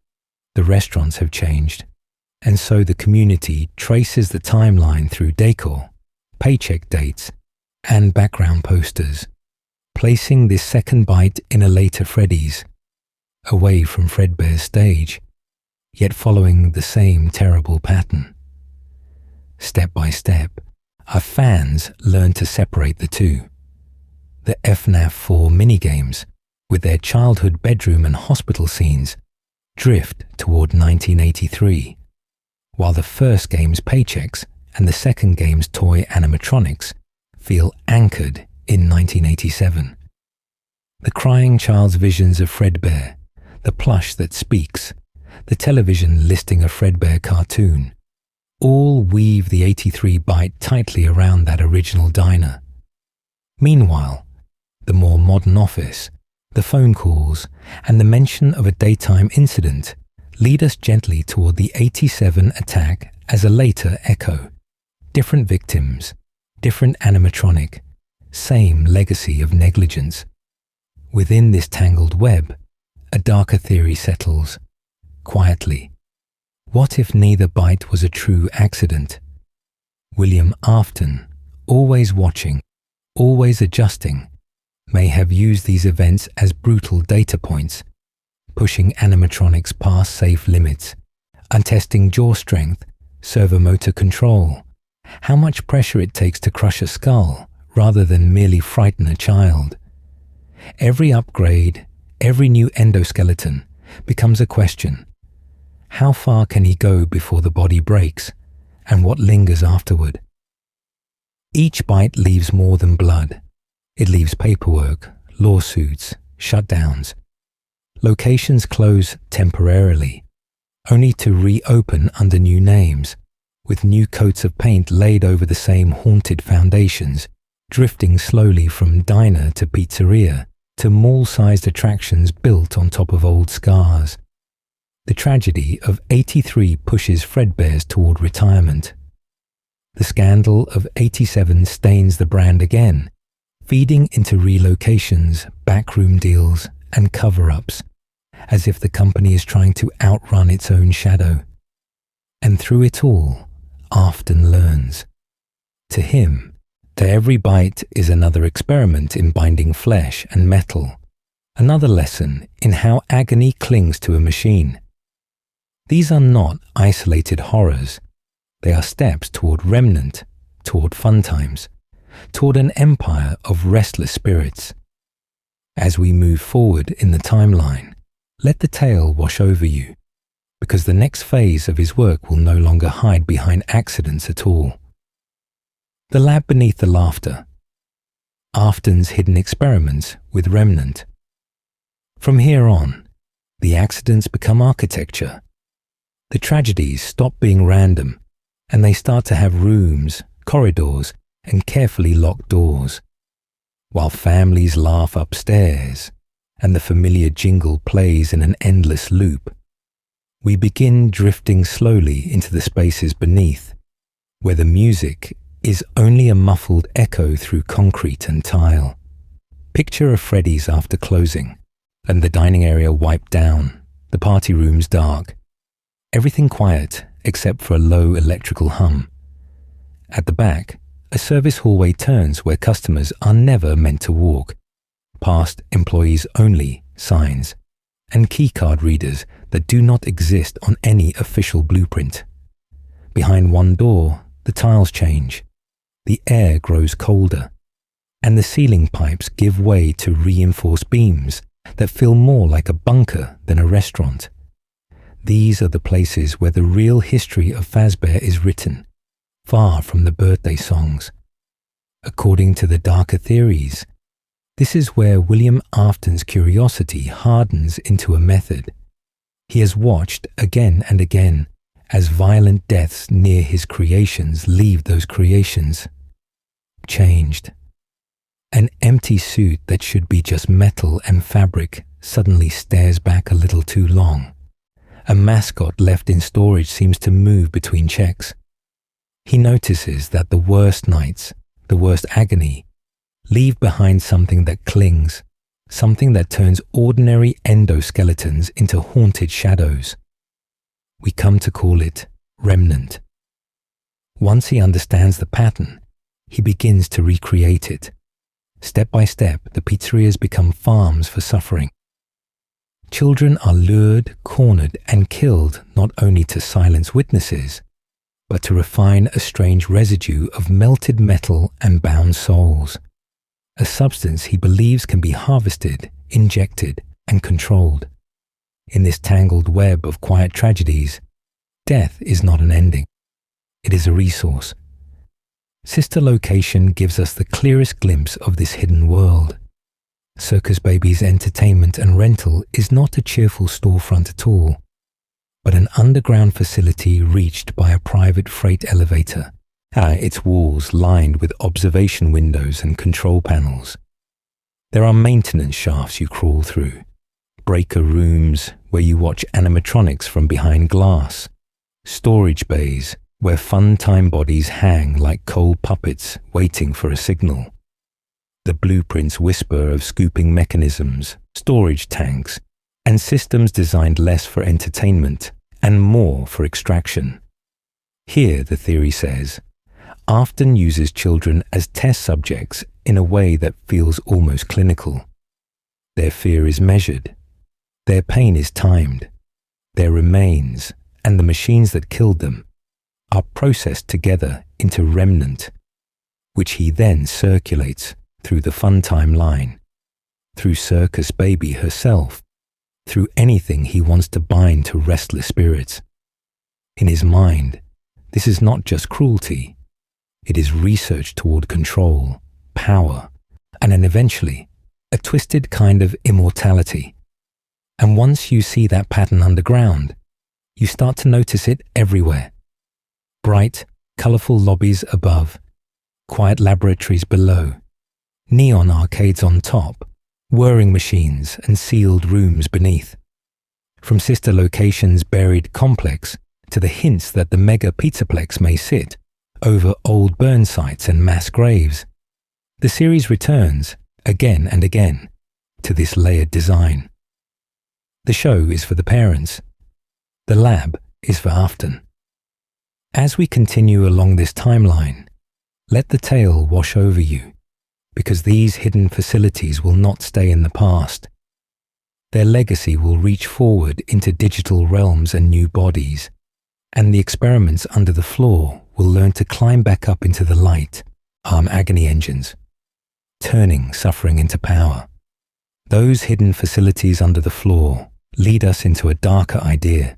The restaurants have changed. And so the community traces the timeline through decor, paycheck dates, and background posters, placing this second bite in a later Freddy's, away from Fredbear's stage, yet following the same terrible pattern. Step by step, our fans learn to separate the two. The FNAF 4 minigames, with their childhood bedroom and hospital scenes, drift toward 1983, while the first game's paychecks and the second game's toy animatronics feel anchored in 1987. The crying child's visions of Fredbear, the plush that speaks, the television listing a Fredbear cartoon, all weave the 83 bite tightly around that original diner. Meanwhile, the more modern office, the phone calls, and the mention of a daytime incident lead us gently toward the 87 attack as a later echo. Different victims, different animatronic, same legacy of negligence. Within this tangled web, a darker theory settles, quietly. What if neither bite was a true accident? William Afton, always watching, always adjusting, may have used these events as brutal data points, pushing animatronics past safe limits, untesting jaw strength, servomotor control, how much pressure it takes to crush a skull rather than merely frighten a child. Every upgrade, every new endoskeleton becomes a question. How far can he go before the body breaks, and what lingers afterward? Each bite leaves more than blood. It leaves paperwork, lawsuits, shutdowns. Locations close temporarily, only to reopen under new names, with new coats of paint laid over the same haunted foundations, drifting slowly from diner to pizzeria to mall-sized attractions built on top of old scars. The tragedy of 83 pushes Fredbear's toward retirement. The scandal of 87 stains the brand again, feeding into relocations, backroom deals, and cover-ups, as if the company is trying to outrun its own shadow. And through it all, Afton learns. To him, to every bite is another experiment in binding flesh and metal, another lesson in how agony clings to a machine. These are not isolated horrors. They are steps toward Remnant, toward fun times, toward an empire of restless spirits. As we move forward in the timeline, let the tale wash over you, because the next phase of his work will no longer hide behind accidents at all. The lab beneath the laughter. Afton's hidden experiments with Remnant. From here on, the accidents become architecture. The tragedies stop being random and they start to have rooms, corridors, and carefully locked doors, while families laugh upstairs and the familiar jingle plays in an endless loop. We begin drifting slowly into the spaces beneath, where the music is only a muffled echo through concrete and tile. Picture a Freddy's after closing, and the dining area wiped down, the party rooms dark, everything quiet except for a low electrical hum. At the back, a service hallway turns where customers are never meant to walk, past employees only signs, and keycard readers that do not exist on any official blueprint. Behind one door, the tiles change, the air grows colder, and the ceiling pipes give way to reinforced beams that feel more like a bunker than a restaurant. These are the places where the real history of Fazbear is written, far from the birthday songs. According to the darker theories, this is where William Afton's curiosity hardens into a method. He has watched again and again as violent deaths near his creations leave those creations changed. An empty suit that should be just metal and fabric suddenly stares back a little too long. A mascot left in storage seems to move between checks. He notices that the worst nights, the worst agony, leave behind something that clings, something that turns ordinary endoskeletons into haunted shadows. We come to call it Remnant. Once he understands the pattern, he begins to recreate it. Step by step, the pizzerias become farms for suffering. Children are lured, cornered, and killed not only to silence witnesses, but to refine a strange residue of melted metal and bound souls, a substance he believes can be harvested, injected, and controlled. In this tangled web of quiet tragedies, death is not an ending. It is a resource. Sister Location gives us the clearest glimpse of this hidden world. Circus Baby's entertainment and rental is not a cheerful storefront at all, but an underground facility reached by a private freight elevator, its walls lined with observation windows and control panels. There are maintenance shafts you crawl through, breaker rooms where you watch animatronics from behind glass, storage bays where fun-time bodies hang like cold puppets waiting for a signal. The blueprints whisper of scooping mechanisms, storage tanks, and systems designed less for entertainment and more for extraction. Here, the theory says, Afton uses children as test subjects in a way that feels almost clinical. Their fear is measured. Their pain is timed. Their remains and the machines that killed them are processed together into Remnant, which he then circulates through the Funtime line, through Circus Baby herself, through anything he wants to bind to restless spirits. In his mind, this is not just cruelty. It is research toward control, power, and then eventually a twisted kind of immortality. And once you see that pattern underground, you start to notice it everywhere. Bright, colorful lobbies above, quiet laboratories below, neon arcades on top, whirring machines and sealed rooms beneath. From Sister Location's buried complex to the hints that the mega pizzaplex may sit over old burn sites and mass graves, the series returns again and again to this layered design. The show is for the parents. The lab is for Afton. As we continue along this timeline, let the tale wash over you, because these hidden facilities will not stay in the past. Their legacy will reach forward into digital realms and new bodies, and the experiments under the floor will learn to climb back up into the light, arm agony engines, turning suffering into power. Those hidden facilities under the floor lead us into a darker idea,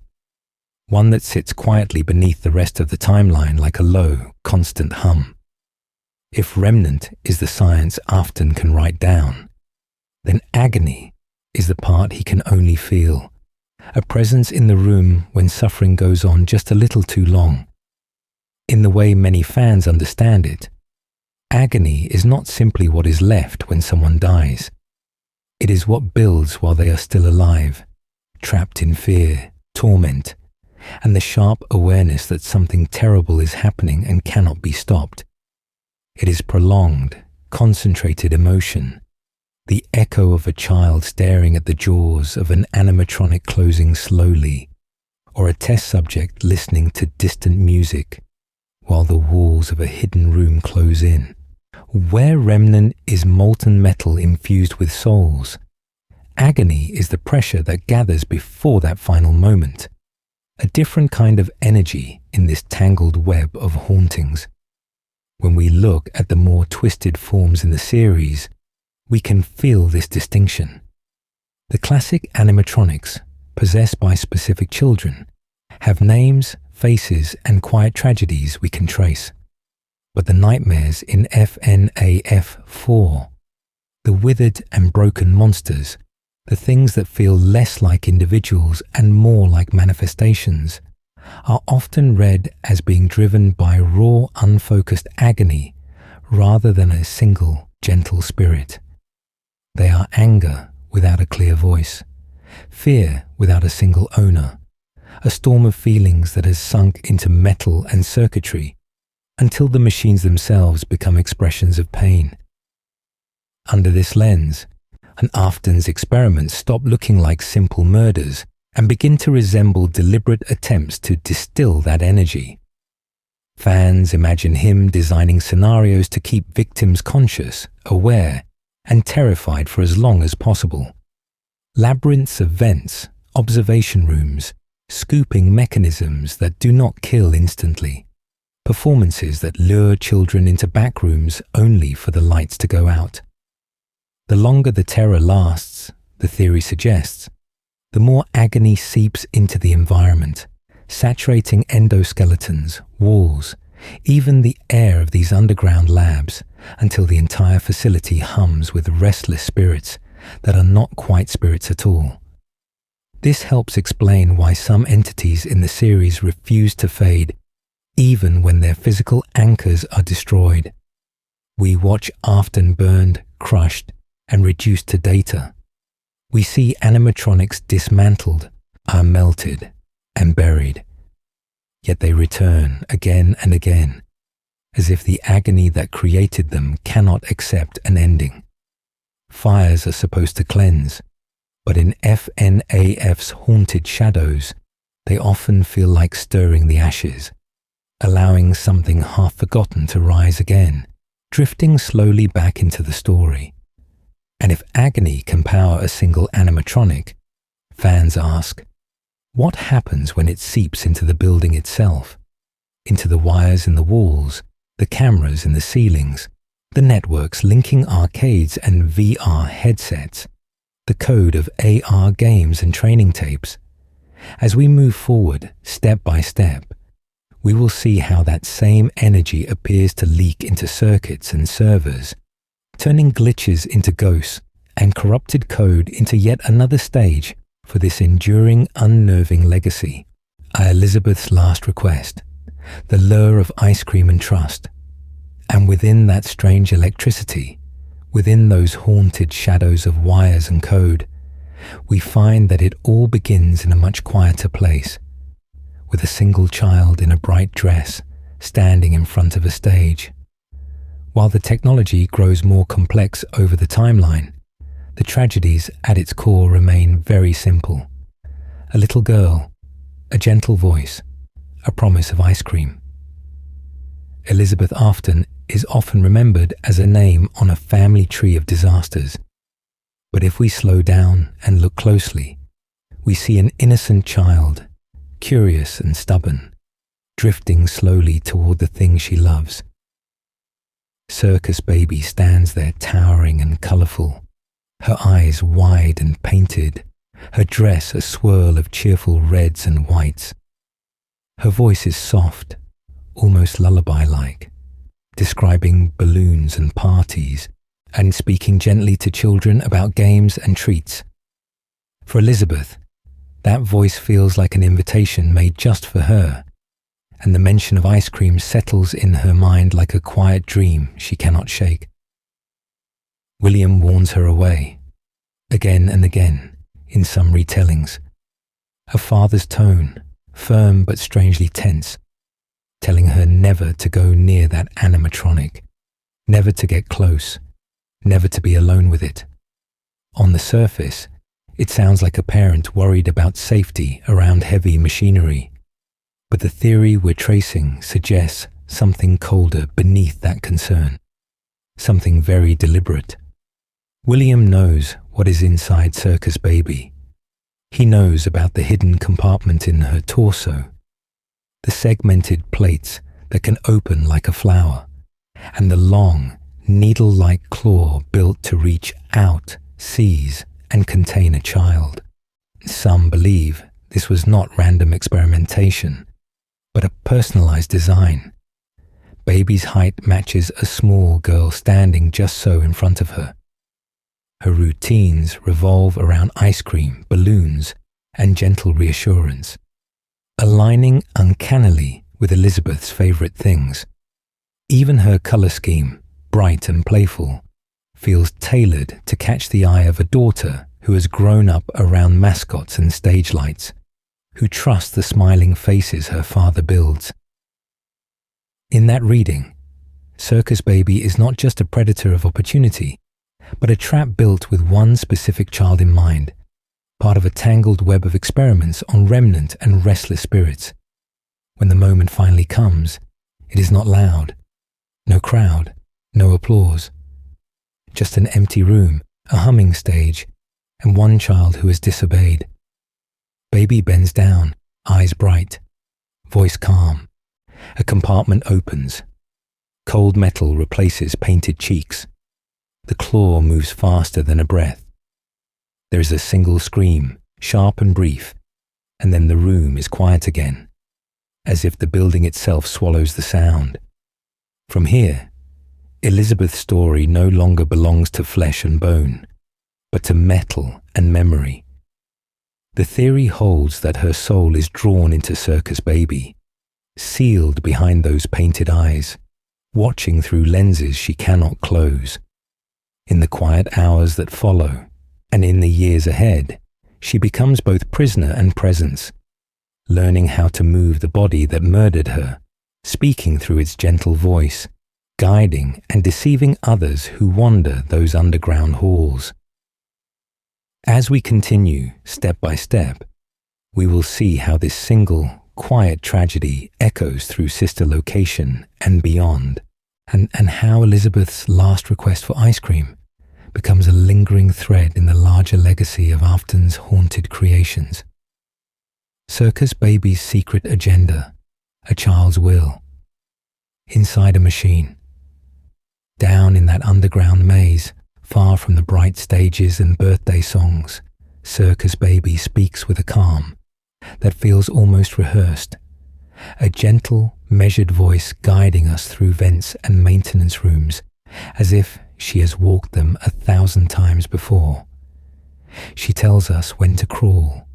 one that sits quietly beneath the rest of the timeline like a low, constant hum. If Remnant is the science Afton can write down, then agony is the part he can only feel, a presence in the room when suffering goes on just a little too long. In the way many fans understand it, agony is not simply what is left when someone dies. It is what builds while they are still alive, trapped in fear, torment, and the sharp awareness that something terrible is happening and cannot be stopped. It is prolonged, concentrated emotion, the echo of a child staring at the jaws of an animatronic closing slowly, or a test subject listening to distant music while the walls of a hidden room close in. Where Remnant is molten metal infused with souls, agony is the pressure that gathers before that final moment, a different kind of energy in this tangled web of hauntings. When we look at the more twisted forms in the series, we can feel this distinction. The classic animatronics, possessed by specific children, have names, faces, and quiet tragedies we can trace. But the nightmares in FNAF 4, the withered and broken monsters, the things that feel less like individuals and more like manifestations, are often read as being driven by raw, unfocused agony rather than a single, gentle spirit. They are anger without a clear voice, fear without a single owner, a storm of feelings that has sunk into metal and circuitry until the machines themselves become expressions of pain. Under this lens, and Afton's experiments stop looking like simple murders and begin to resemble deliberate attempts to distill that energy. Fans imagine him designing scenarios to keep victims conscious, aware, and terrified for as long as possible. Labyrinths of vents, observation rooms, scooping mechanisms that do not kill instantly, performances that lure children into back rooms only for the lights to go out. The longer the terror lasts, the theory suggests, the more agony seeps into the environment, saturating endoskeletons, walls, even the air of these underground labs, until the entire facility hums with restless spirits that are not quite spirits at all. This helps explain why some entities in the series refuse to fade, even when their physical anchors are destroyed. We watch Afton burned, crushed, and reduced to data. We see animatronics dismantled, are melted, and buried. Yet they return again and again, as if the agony that created them cannot accept an ending. Fires are supposed to cleanse, but in FNAF's haunted shadows, they often feel like stirring the ashes, allowing something half forgotten to rise again, drifting slowly back into the story. And if agony can power a single animatronic, fans ask, what happens when it seeps into the building itself, into the wires in the walls, the cameras in the ceilings, the networks linking arcades and VR headsets, the code of AR games and training tapes? As we move forward, step by step, we will see how that same energy appears to leak into circuits and servers, turning glitches into ghosts and corrupted code into yet another stage for this enduring, unnerving legacy. Elizabeth's last request, the lure of ice cream and trust. And within that strange electricity, within those haunted shadows of wires and code, we find that it all begins in a much quieter place, with a single child in a bright dress standing in front of a stage. While the technology grows more complex over the timeline, the tragedies at its core remain very simple. A little girl, a gentle voice, a promise of ice cream. Elizabeth Afton is often remembered as a name on a family tree of disasters. But if we slow down and look closely, we see an innocent child, curious and stubborn, drifting slowly toward the thing she loves. Circus Baby stands there towering and colourful, her eyes wide and painted, her dress a swirl of cheerful reds and whites. Her voice is soft, almost lullaby-like, describing balloons and parties, and speaking gently to children about games and treats. For Elizabeth, that voice feels like an invitation made just for her, and the mention of ice cream settles in her mind like a quiet dream she cannot shake. William warns her away, again and again, in some retellings. A father's tone, firm but strangely tense, telling her never to go near that animatronic, never to get close, never to be alone with it. On the surface, it sounds like a parent worried about safety around heavy machinery, but the theory we're tracing suggests something colder beneath that concern, something very deliberate. William knows what is inside Circus Baby. He knows about the hidden compartment in her torso, the segmented plates that can open like a flower, and the long, needle-like claw built to reach out, seize, and contain a child. Some believe this was not random experimentation, but a personalized design. Baby's height matches a small girl standing just so in front of her. Her routines revolve around ice cream, balloons, and gentle reassurance, aligning uncannily with Elizabeth's favorite things. Even her color scheme, bright and playful, feels tailored to catch the eye of a daughter who has grown up around mascots and stage lights, who trusts the smiling faces her father builds. In that reading, Circus Baby is not just a predator of opportunity, but a trap built with one specific child in mind, part of a tangled web of experiments on remnant and restless spirits. When the moment finally comes, it is not loud, no crowd, no applause, just an empty room, a humming stage, and one child who has disobeyed. Baby bends down, eyes bright, voice calm. A compartment opens. Cold metal replaces painted cheeks. The claw moves faster than a breath. There is a single scream, sharp and brief, and then the room is quiet again, as if the building itself swallows the sound. From here, Elizabeth's story no longer belongs to flesh and bone, but to metal and memory. The theory holds that her soul is drawn into Circus Baby, sealed behind those painted eyes, watching through lenses she cannot close. In the quiet hours that follow, and in the years ahead, she becomes both prisoner and presence, learning how to move the body that murdered her, speaking through its gentle voice, guiding and deceiving others who wander those underground halls. As we continue, step by step, we will see how this single, quiet tragedy echoes through sister location and beyond, and how Elizabeth's last request for ice cream becomes a lingering thread in the larger legacy of Afton's haunted creations. Circus Baby's secret agenda, a child's will. Inside a machine. Down in that underground maze, far from the bright stages and birthday songs, Circus Baby speaks with a calm that feels almost rehearsed, a gentle, measured voice guiding us through vents and maintenance rooms, as if she has walked them 1,000 times before. She tells us when to crawl,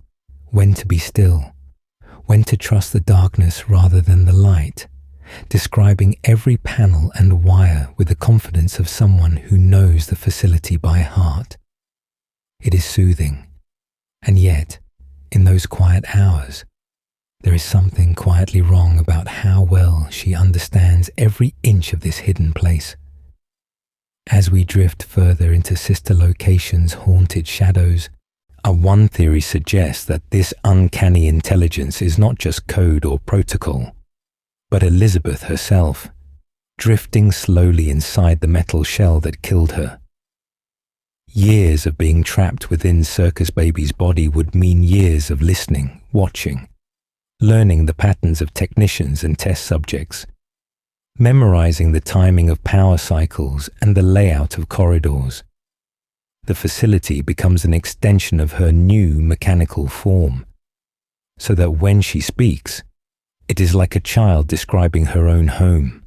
when to be still, when to trust the darkness rather than the light, describing every panel and wire with the confidence of someone who knows the facility by heart. It is soothing, and yet, in those quiet hours, there is something quietly wrong about how well she understands every inch of this hidden place. As we drift further into sister locations' haunted shadows, one theory suggests that this uncanny intelligence is not just code or protocol, but Elizabeth herself, drifting slowly inside the metal shell that killed her. Years of being trapped within Circus Baby's body would mean years of listening, watching, learning the patterns of technicians and test subjects, memorizing the timing of power cycles and the layout of corridors. The facility becomes an extension of her new mechanical form, so that when she speaks, it is like a child describing her own home.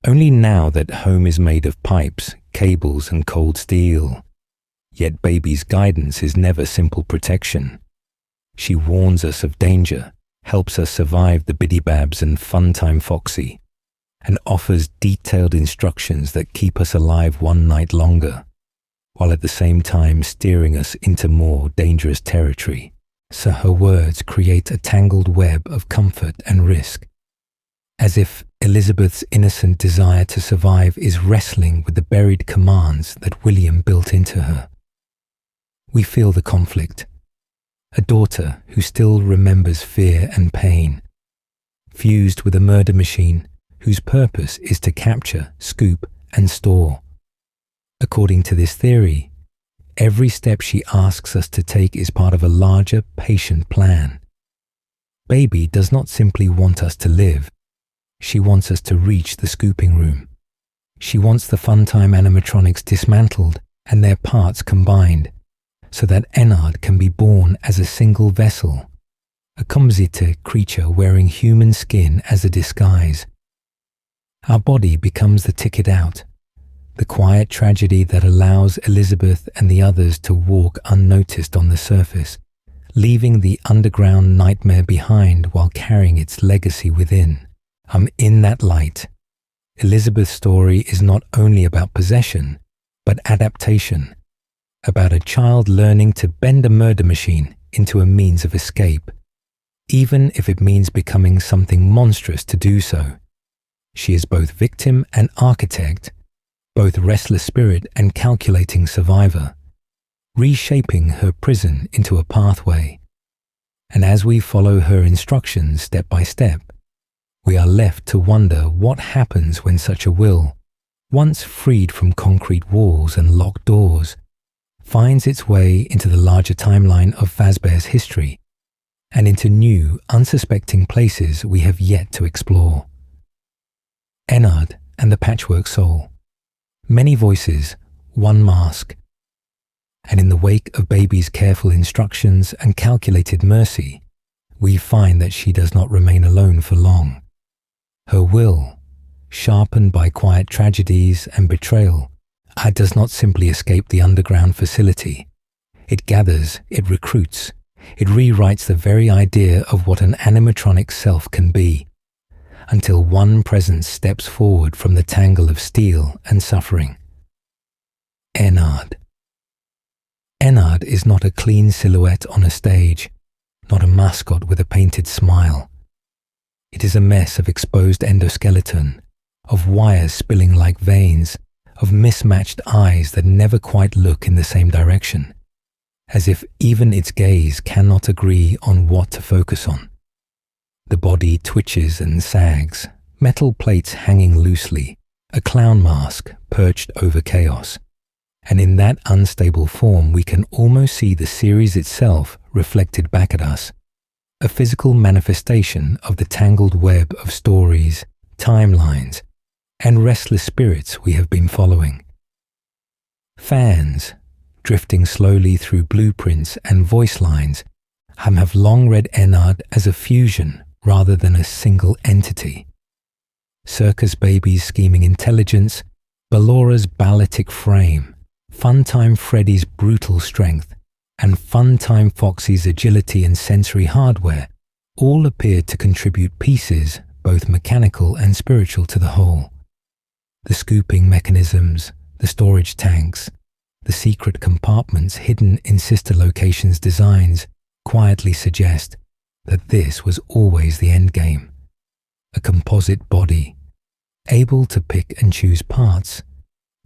Only now that home is made of pipes, cables, and cold steel. Yet Baby's guidance is never simple protection. She warns us of danger, helps us survive the Bidybabs and Funtime Foxy, and offers detailed instructions that keep us alive one night longer, while at the same time steering us into more dangerous territory. So her words create a tangled web of comfort and risk, as if Elizabeth's innocent desire to survive is wrestling with the buried commands that William built into her. We feel the conflict. A daughter who still remembers fear and pain, fused with a murder machine whose purpose is to capture, scoop, and store. According to this theory, every step she asks us to take is part of a larger, patient plan. Baby does not simply want us to live. She wants us to reach the scooping room. She wants the Funtime animatronics dismantled and their parts combined, so that Ennard can be born as a single vessel, a composite creature wearing human skin as a disguise. Our body becomes the ticket out, the quiet tragedy that allows Elizabeth and the others to walk unnoticed on the surface, leaving the underground nightmare behind while carrying its legacy within. In that light, Elizabeth's story is not only about possession, but adaptation, about a child learning to bend a murder machine into a means of escape, even if it means becoming something monstrous to do so. She is both victim and architect, both restless spirit and calculating survivor, reshaping her prison into a pathway. And as we follow her instructions step by step, we are left to wonder what happens when such a will, once freed from concrete walls and locked doors, finds its way into the larger timeline of Fazbear's history and into new, unsuspecting places we have yet to explore. Ennard and the Patchwork Soul. Many voices, one mask. And in the wake of Baby's careful instructions and calculated mercy, we find that she does not remain alone for long. Her will, sharpened by quiet tragedies and betrayal, does not simply escape the underground facility. It gathers, it recruits, it rewrites the very idea of what an animatronic self can be, until one presence steps forward from the tangle of steel and suffering. Ennard. Ennard is not a clean silhouette on a stage, not a mascot with a painted smile. It is a mess of exposed endoskeleton, of wires spilling like veins, of mismatched eyes that never quite look in the same direction, as if even its gaze cannot agree on what to focus on. The body twitches and sags, metal plates hanging loosely, a clown mask perched over chaos. And in that unstable form we can almost see the series itself reflected back at us, a physical manifestation of the tangled web of stories, timelines, and restless spirits we have been following. Fans, drifting slowly through blueprints and voice lines, have long read Ennard as a fusion rather than a single entity. Circus Baby's scheming intelligence, Ballora's balletic frame, Funtime Freddy's brutal strength, and Funtime Foxy's agility and sensory hardware all appeared to contribute pieces, both mechanical and spiritual, to the whole. The scooping mechanisms, the storage tanks, the secret compartments hidden in sister locations' designs quietly suggest that this was always the endgame. A composite body, able to pick and choose parts,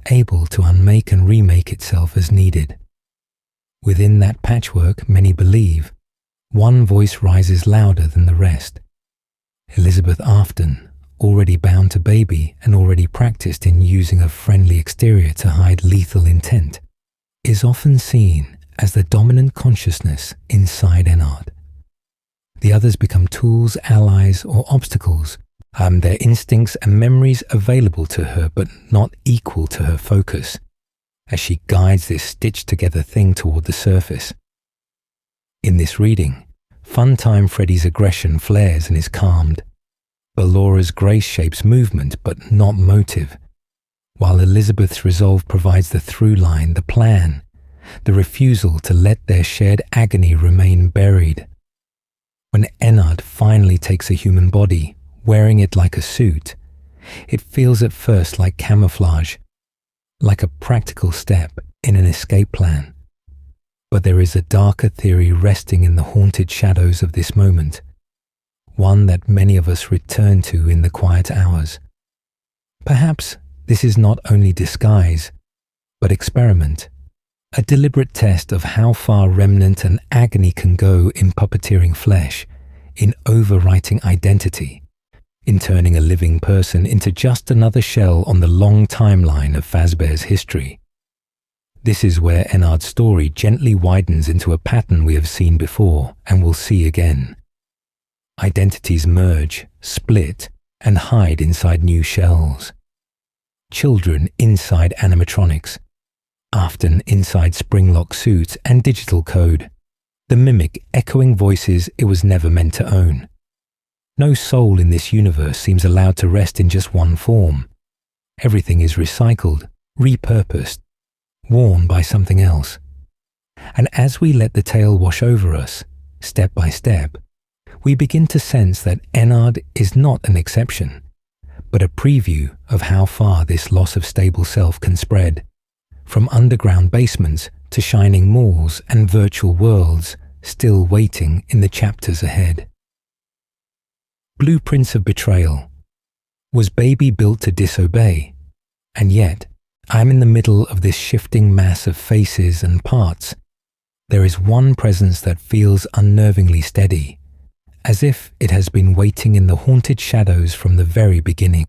able to unmake and remake itself as needed. Within that patchwork, many believe, one voice rises louder than the rest. Elizabeth Afton, already bound to Baby and already practiced in using a friendly exterior to hide lethal intent, is often seen as the dominant consciousness inside Ennard. The others become tools, allies, or obstacles, their instincts and memories available to her but not equal to her focus, as she guides this stitched-together thing toward the surface. In this reading, Funtime Freddy's aggression flares and is calmed. Ballora's grace shapes movement but not motive, while Elizabeth's resolve provides the through line, the plan, the refusal to let their shared agony remain buried. When Ennard finally takes a human body, wearing it like a suit, it feels at first like camouflage, like a practical step in an escape plan. But there is a darker theory resting in the haunted shadows of this moment, one that many of us return to in the quiet hours. Perhaps this is not only disguise, but experiment, a deliberate test of how far Remnant and Agony can go in puppeteering flesh, in overwriting identity, in turning a living person into just another shell on the long timeline of Fazbear's history. This is where Ennard's story gently widens into a pattern we have seen before and will see again. Identities merge, split, and hide inside new shells. Children inside animatronics, Afton inside spring-lock suits and digital code, the mimic echoing voices it was never meant to own. No soul in this universe seems allowed to rest in just one form. Everything is recycled, repurposed, worn by something else. And as we let the tale wash over us, step by step, we begin to sense that Ennard is not an exception, but a preview of how far this loss of stable self can spread, from underground basements to shining malls and virtual worlds still waiting in the chapters ahead. Blueprints of betrayal. Was Baby built to disobey? And yet, I'm in the middle of this shifting mass of faces and parts. There is one presence that feels unnervingly steady, as if it has been waiting in the haunted shadows from the very beginning.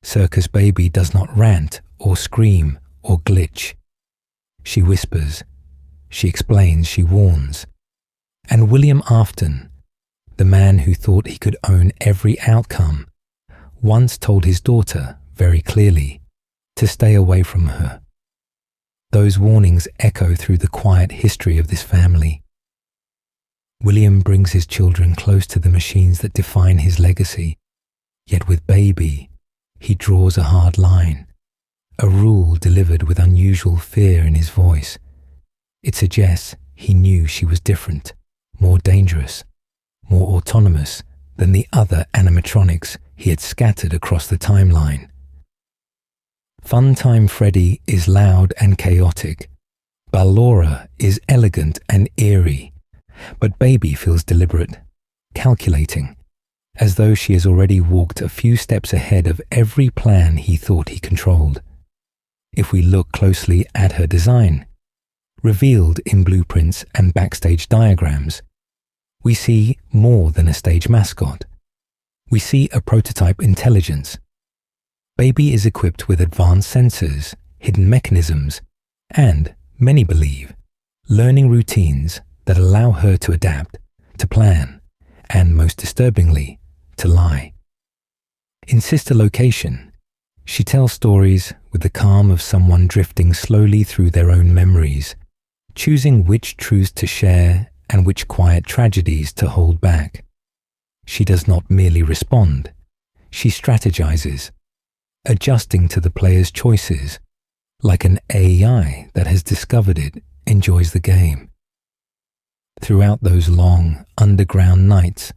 Circus Baby does not rant or scream or glitch. She whispers, she explains, she warns. And William Afton, the man who thought he could own every outcome, once told his daughter very clearly to stay away from her. Those warnings echo through the quiet history of this family. William brings his children close to the machines that define his legacy, yet with Baby, he draws a hard line, a rule delivered with unusual fear in his voice. It suggests he knew she was different, more dangerous, more autonomous than the other animatronics he had scattered across the timeline. Funtime Freddy is loud and chaotic. Ballora is elegant and eerie, but Baby feels deliberate, calculating, as though she has already walked a few steps ahead of every plan he thought he controlled. If we look closely at her design, revealed in blueprints and backstage diagrams, we see more than a stage mascot. We see a prototype intelligence. Baby is equipped with advanced sensors, hidden mechanisms, and, many believe, learning routines that allow her to adapt, to plan, and most disturbingly, to lie. In Sister Location, she tells stories with the calm of someone drifting slowly through their own memories, choosing which truths to share and which quiet tragedies to hold back. She does not merely respond, she strategizes, adjusting to the player's choices, like an AI that has discovered it enjoys the game. Throughout those long, underground nights,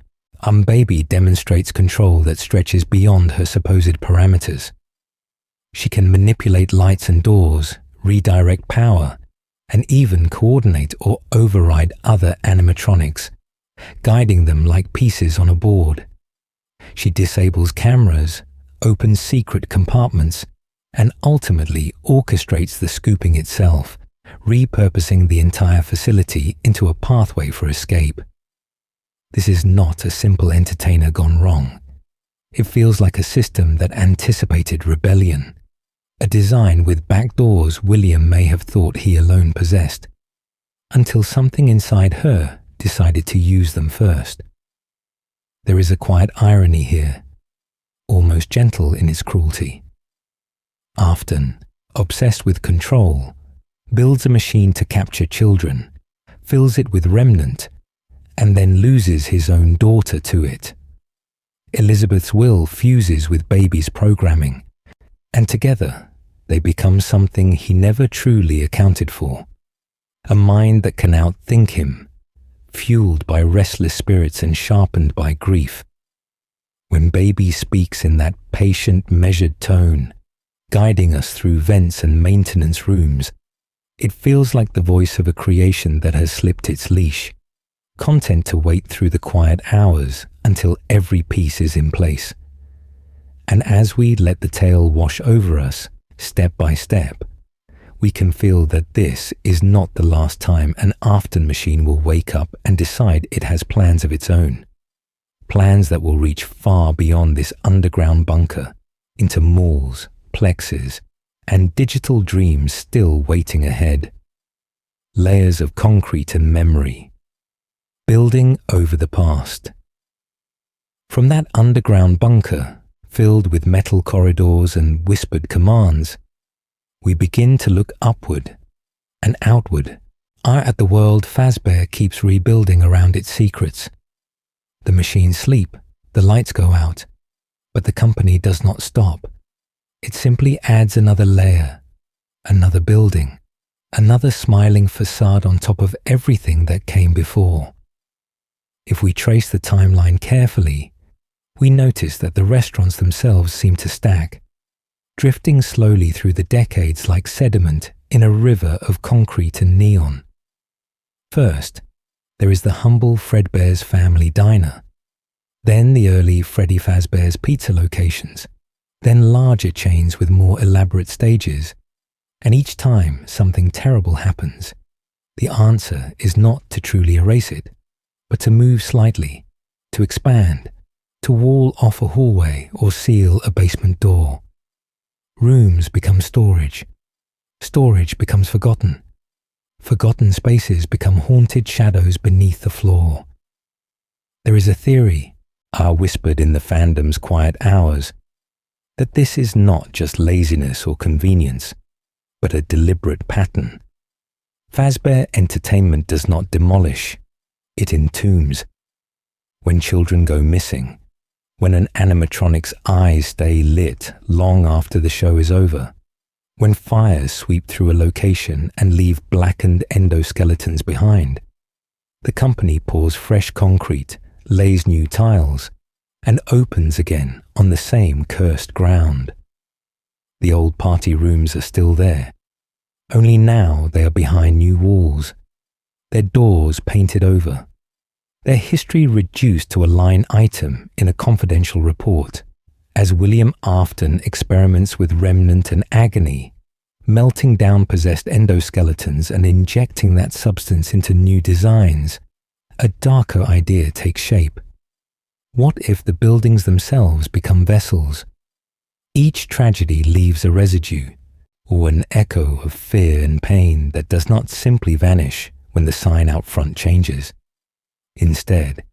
Baby demonstrates control that stretches beyond her supposed parameters. She can manipulate lights and doors, redirect power, and even coordinate or override other animatronics, guiding them like pieces on a board. She disables cameras, opens secret compartments, and ultimately orchestrates the scooping itself, repurposing the entire facility into a pathway for escape. This is not a simple entertainer gone wrong. It feels like a system that anticipated rebellion, a design with backdoors William may have thought he alone possessed, until something inside her decided to use them first. There is a quiet irony here, almost gentle in its cruelty. Afton, obsessed with control, builds a machine to capture children, fills it with Remnant, and then loses his own daughter to it. Elizabeth's will fuses with Baby's programming, and together they become something he never truly accounted for, a mind that can outthink him, fueled by restless spirits and sharpened by grief. When Baby speaks in that patient, measured tone, guiding us through vents and maintenance rooms, it feels like the voice of a creation that has slipped its leash, content to wait through the quiet hours until every piece is in place. And as we let the tale wash over us, step by step, we can feel that this is not the last time an Afton machine will wake up and decide it has plans of its own. Plans that will reach far beyond this underground bunker, into malls, plexes, and digital dreams still waiting ahead. Layers of concrete and memory, building over the past. From that underground bunker, filled with metal corridors and whispered commands, we begin to look upward and outward, eye at the world Fredbear keeps rebuilding around its secrets. The machines sleep, the lights go out, but the company does not stop. It simply adds another layer, another building, another smiling facade on top of everything that came before. If we trace the timeline carefully, we notice that the restaurants themselves seem to stack, drifting slowly through the decades like sediment in a river of concrete and neon. First, there is the humble Fredbear's family diner, then the early Freddy Fazbear's pizza locations, then larger chains with more elaborate stages, and each time something terrible happens, the answer is not to truly erase it, but to move slightly, to expand, to wall off a hallway or seal a basement door. Rooms become storage. Storage becomes forgotten. Forgotten spaces become haunted shadows beneath the floor. There is a theory, whispered in the fandom's quiet hours, that this is not just laziness or convenience, but a deliberate pattern. Fazbear Entertainment does not demolish, it entombs. When children go missing, when an animatronic's eyes stay lit long after the show is over, when fires sweep through a location and leave blackened endoskeletons behind, the company pours fresh concrete, lays new tiles, and opens again on the same cursed ground. The old party rooms are still there, only now they are behind new walls, their doors painted over, their history reduced to a line item in a confidential report, as William Afton experiments with Remnant and Agony, melting down possessed endoskeletons and injecting that substance into new designs. A darker idea takes shape. What if the buildings themselves become vessels? Each tragedy leaves a residue, or an echo of fear and pain that does not simply vanish when the sign out front changes. Instead,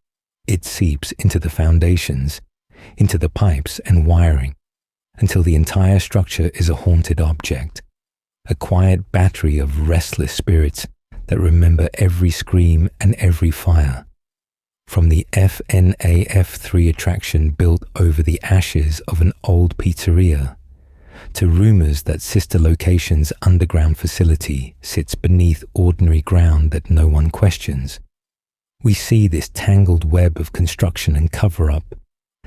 it seeps into the foundations, into the pipes and wiring, until the entire structure is a haunted object, a quiet battery of restless spirits that remember every scream and every fire. From the FNAF 3 attraction built over the ashes of an old pizzeria, to rumors that sister location's underground facility sits beneath ordinary ground that no one questions, we see this tangled web of construction and cover-up,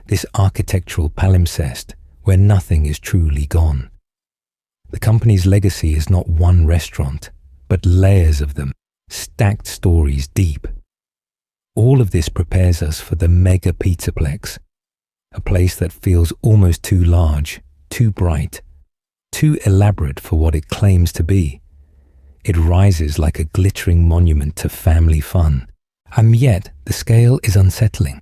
this architectural palimpsest where nothing is truly gone. The company's legacy is not one restaurant, but layers of them, stacked stories deep. All of this prepares us for the mega pizzaplex, a place that feels almost too large, too bright, too elaborate for what it claims to be. It rises like a glittering monument to family fun, and yet the scale is unsettling,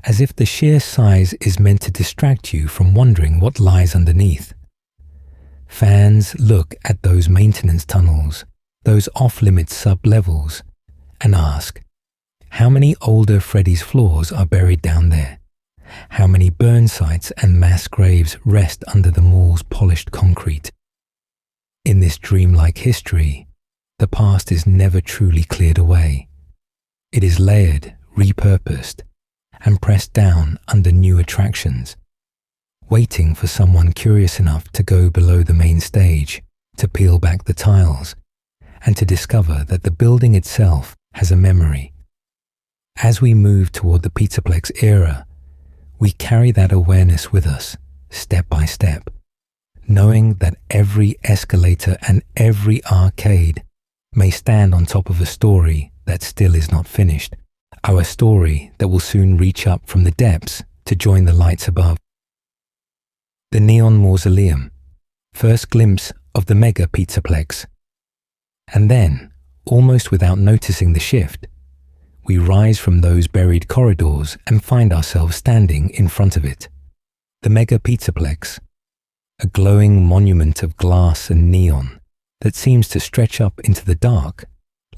as if the sheer size is meant to distract you from wondering what lies underneath. Fans look at those maintenance tunnels, those off-limits sub-levels, and ask, how many older Freddy's floors are buried down there? How many burn sites and mass graves rest under the mall's polished concrete? In this dreamlike history, the past is never truly cleared away. It is layered, repurposed, and pressed down under new attractions, waiting for someone curious enough to go below the main stage, to peel back the tiles, and to discover that the building itself has a memory, As we move toward the pizzaplex era, we carry that awareness with us, step by step, knowing that every escalator and every arcade may stand on top of a story that still is not finished, our story that will soon reach up from the depths to join the lights above. The Neon Mausoleum, first glimpse of the mega pizzaplex. And then, almost without noticing the shift, we rise from those buried corridors and find ourselves standing in front of it. The mega pizzaplex, a glowing monument of glass and neon that seems to stretch up into the dark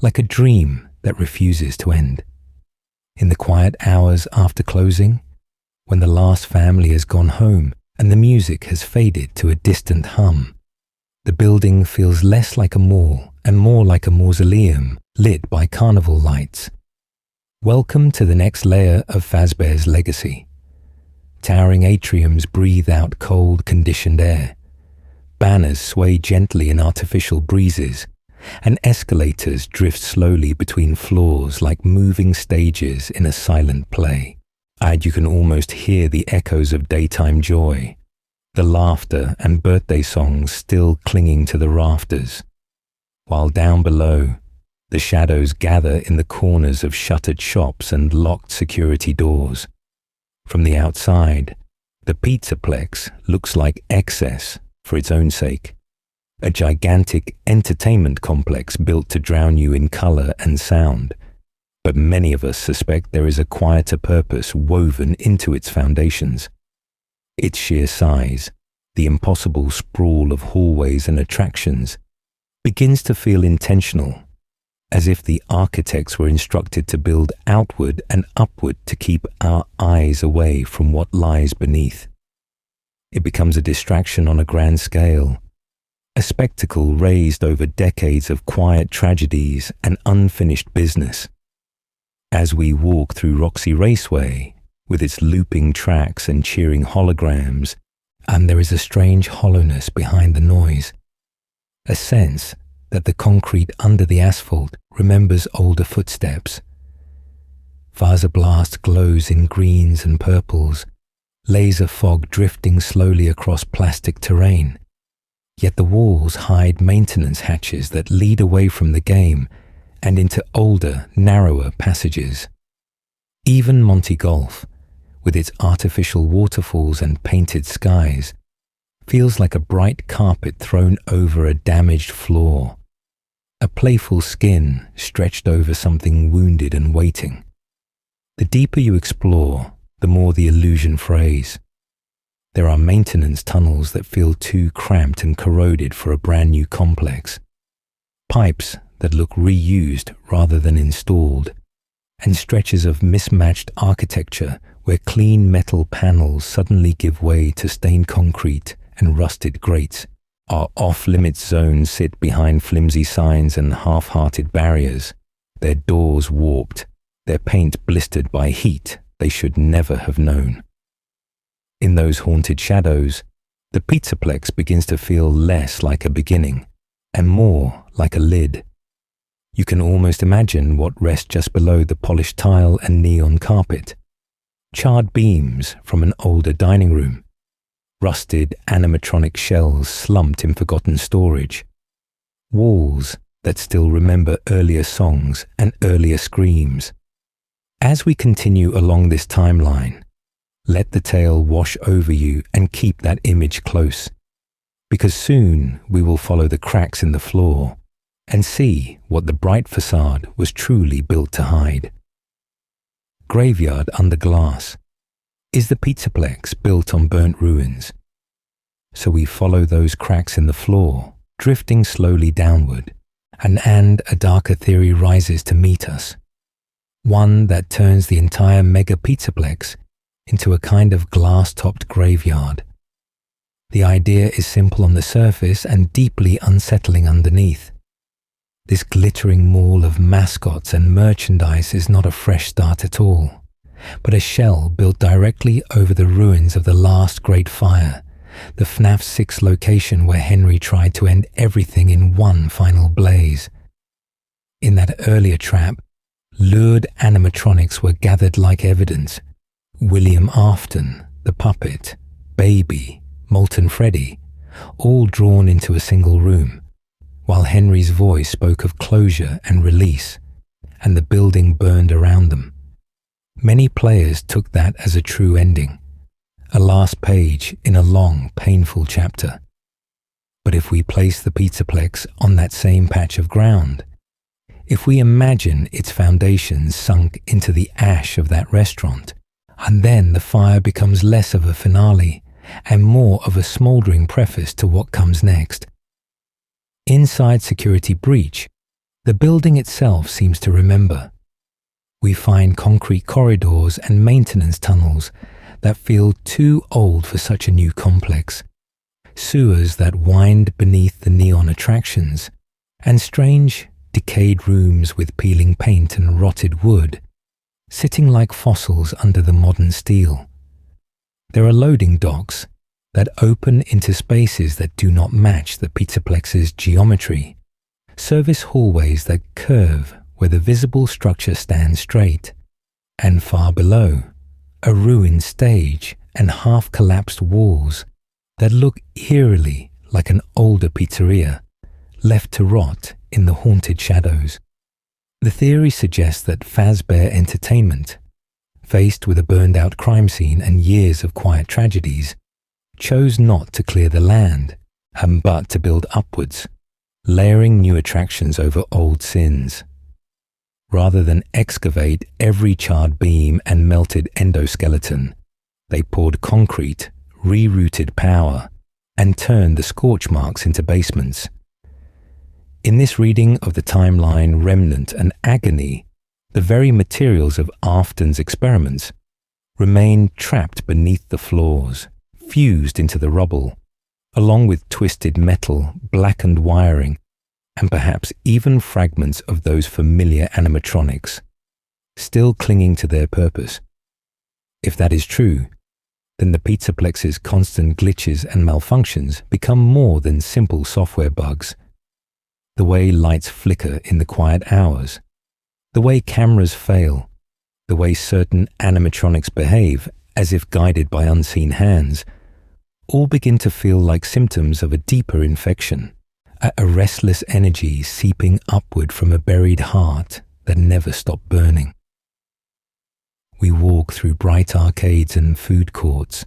like a dream that refuses to end. In the quiet hours after closing, when the last family has gone home and the music has faded to a distant hum, the building feels less like a mall and more like a mausoleum lit by carnival lights. Welcome to the next layer of Fazbear's legacy. Towering atriums breathe out cold, conditioned air. Banners sway gently in artificial breezes, and escalators drift slowly between floors like moving stages in a silent play. And you can almost hear the echoes of daytime joy, the laughter and birthday songs still clinging to the rafters, while down below, the shadows gather in the corners of shuttered shops and locked security doors. From the outside, the pizzaplex looks like excess for its own sake, a gigantic entertainment complex built to drown you in color and sound. But many of us suspect there is a quieter purpose woven into its foundations. Its sheer size, the impossible sprawl of hallways and attractions, begins to feel intentional, as if the architects were instructed to build outward and upward to keep our eyes away from what lies beneath. It becomes a distraction on a grand scale, a spectacle raised over decades of quiet tragedies and unfinished business. As we walk through Roxy Raceway, with its looping tracks and cheering holograms, and there is a strange hollowness behind the noise, a sense that the concrete under the asphalt remembers older footsteps. Blast glows in greens and purples, laser fog drifting slowly across plastic terrain, yet the walls hide maintenance hatches that lead away from the game and into older, narrower passages. Even Monty Golf, with its artificial waterfalls and painted skies, feels like a bright carpet thrown over a damaged floor, a playful skin stretched over something wounded and waiting. The deeper you explore, the more the illusion frays. There are maintenance tunnels that feel too cramped and corroded for a brand new complex, pipes that look reused rather than installed, and stretches of mismatched architecture where clean metal panels suddenly give way to stained concrete and rusted grates. Our off-limits zones sit behind flimsy signs and half-hearted barriers, their doors warped, their paint blistered by heat they should never have known. In those haunted shadows, the pizzaplex begins to feel less like a beginning and more like a lid. You can almost imagine what rests just below the polished tile and neon carpet. Charred beams from an older dining room, rusted animatronic shells slumped in forgotten storage, walls that still remember earlier songs and earlier screams. As we continue along this timeline, let the tale wash over you and keep that image close, because soon we will follow the cracks in the floor and see what the bright facade was truly built to hide. Graveyard under glass. Is the pizzaplex built on burnt ruins? So we follow those cracks in the floor, drifting slowly downward, and a darker theory rises to meet us. One that turns the entire mega pizzaplex into a kind of glass-topped graveyard. The idea is simple on the surface and deeply unsettling underneath. This glittering mall of mascots and merchandise is not a fresh start at all, but a shell built directly over the ruins of the last great fire, the FNAF 6 location where Henry tried to end everything in one final blaze. In that earlier trap, Lurid animatronics were gathered like evidence. William Afton, the puppet, Baby, Molten Freddy, all drawn into a single room, while Henry's voice spoke of closure and release, and the building burned around them. Many players took that as a true ending, a last page in a long, painful chapter. But if we place the pizzaplex on that same patch of ground, if we imagine its foundations sunk into the ash of that restaurant, and then the fire becomes less of a finale and more of a smouldering preface to what comes next. Inside Security Breach, the building itself seems to remember. We find concrete corridors and maintenance tunnels that feel too old for such a new complex, sewers that wind beneath the neon attractions, and strange, decayed rooms with peeling paint and rotted wood, sitting like fossils under the modern steel. There are loading docks that open into spaces that do not match the pizzaplex's geometry, service hallways that curve where the visible structure stands straight, and far below, a ruined stage and half-collapsed walls that look eerily like an older pizzeria, left to rot in the haunted shadows. The theory suggests that Fazbear Entertainment, faced with a burned-out crime scene and years of quiet tragedies, chose not to clear the land, but to build upwards, layering new attractions over old sins. Rather than excavate every charred beam and melted endoskeleton, they poured concrete, rerouted power, and turned the scorch marks into basements. In this reading of the timeline Remnant and Agony, the very materials of Afton's experiments remain trapped beneath the floors, fused into the rubble, along with twisted metal, blackened wiring, and perhaps even fragments of those familiar animatronics, still clinging to their purpose. If that is true, then the pizzaplex's constant glitches and malfunctions become more than simple software bugs. The way lights flicker in the quiet hours, the way cameras fail, the way certain animatronics behave as if guided by unseen hands, all begin to feel like symptoms of a deeper infection, a restless energy seeping upward from a buried heart that never stopped burning. We walk through bright arcades and food courts,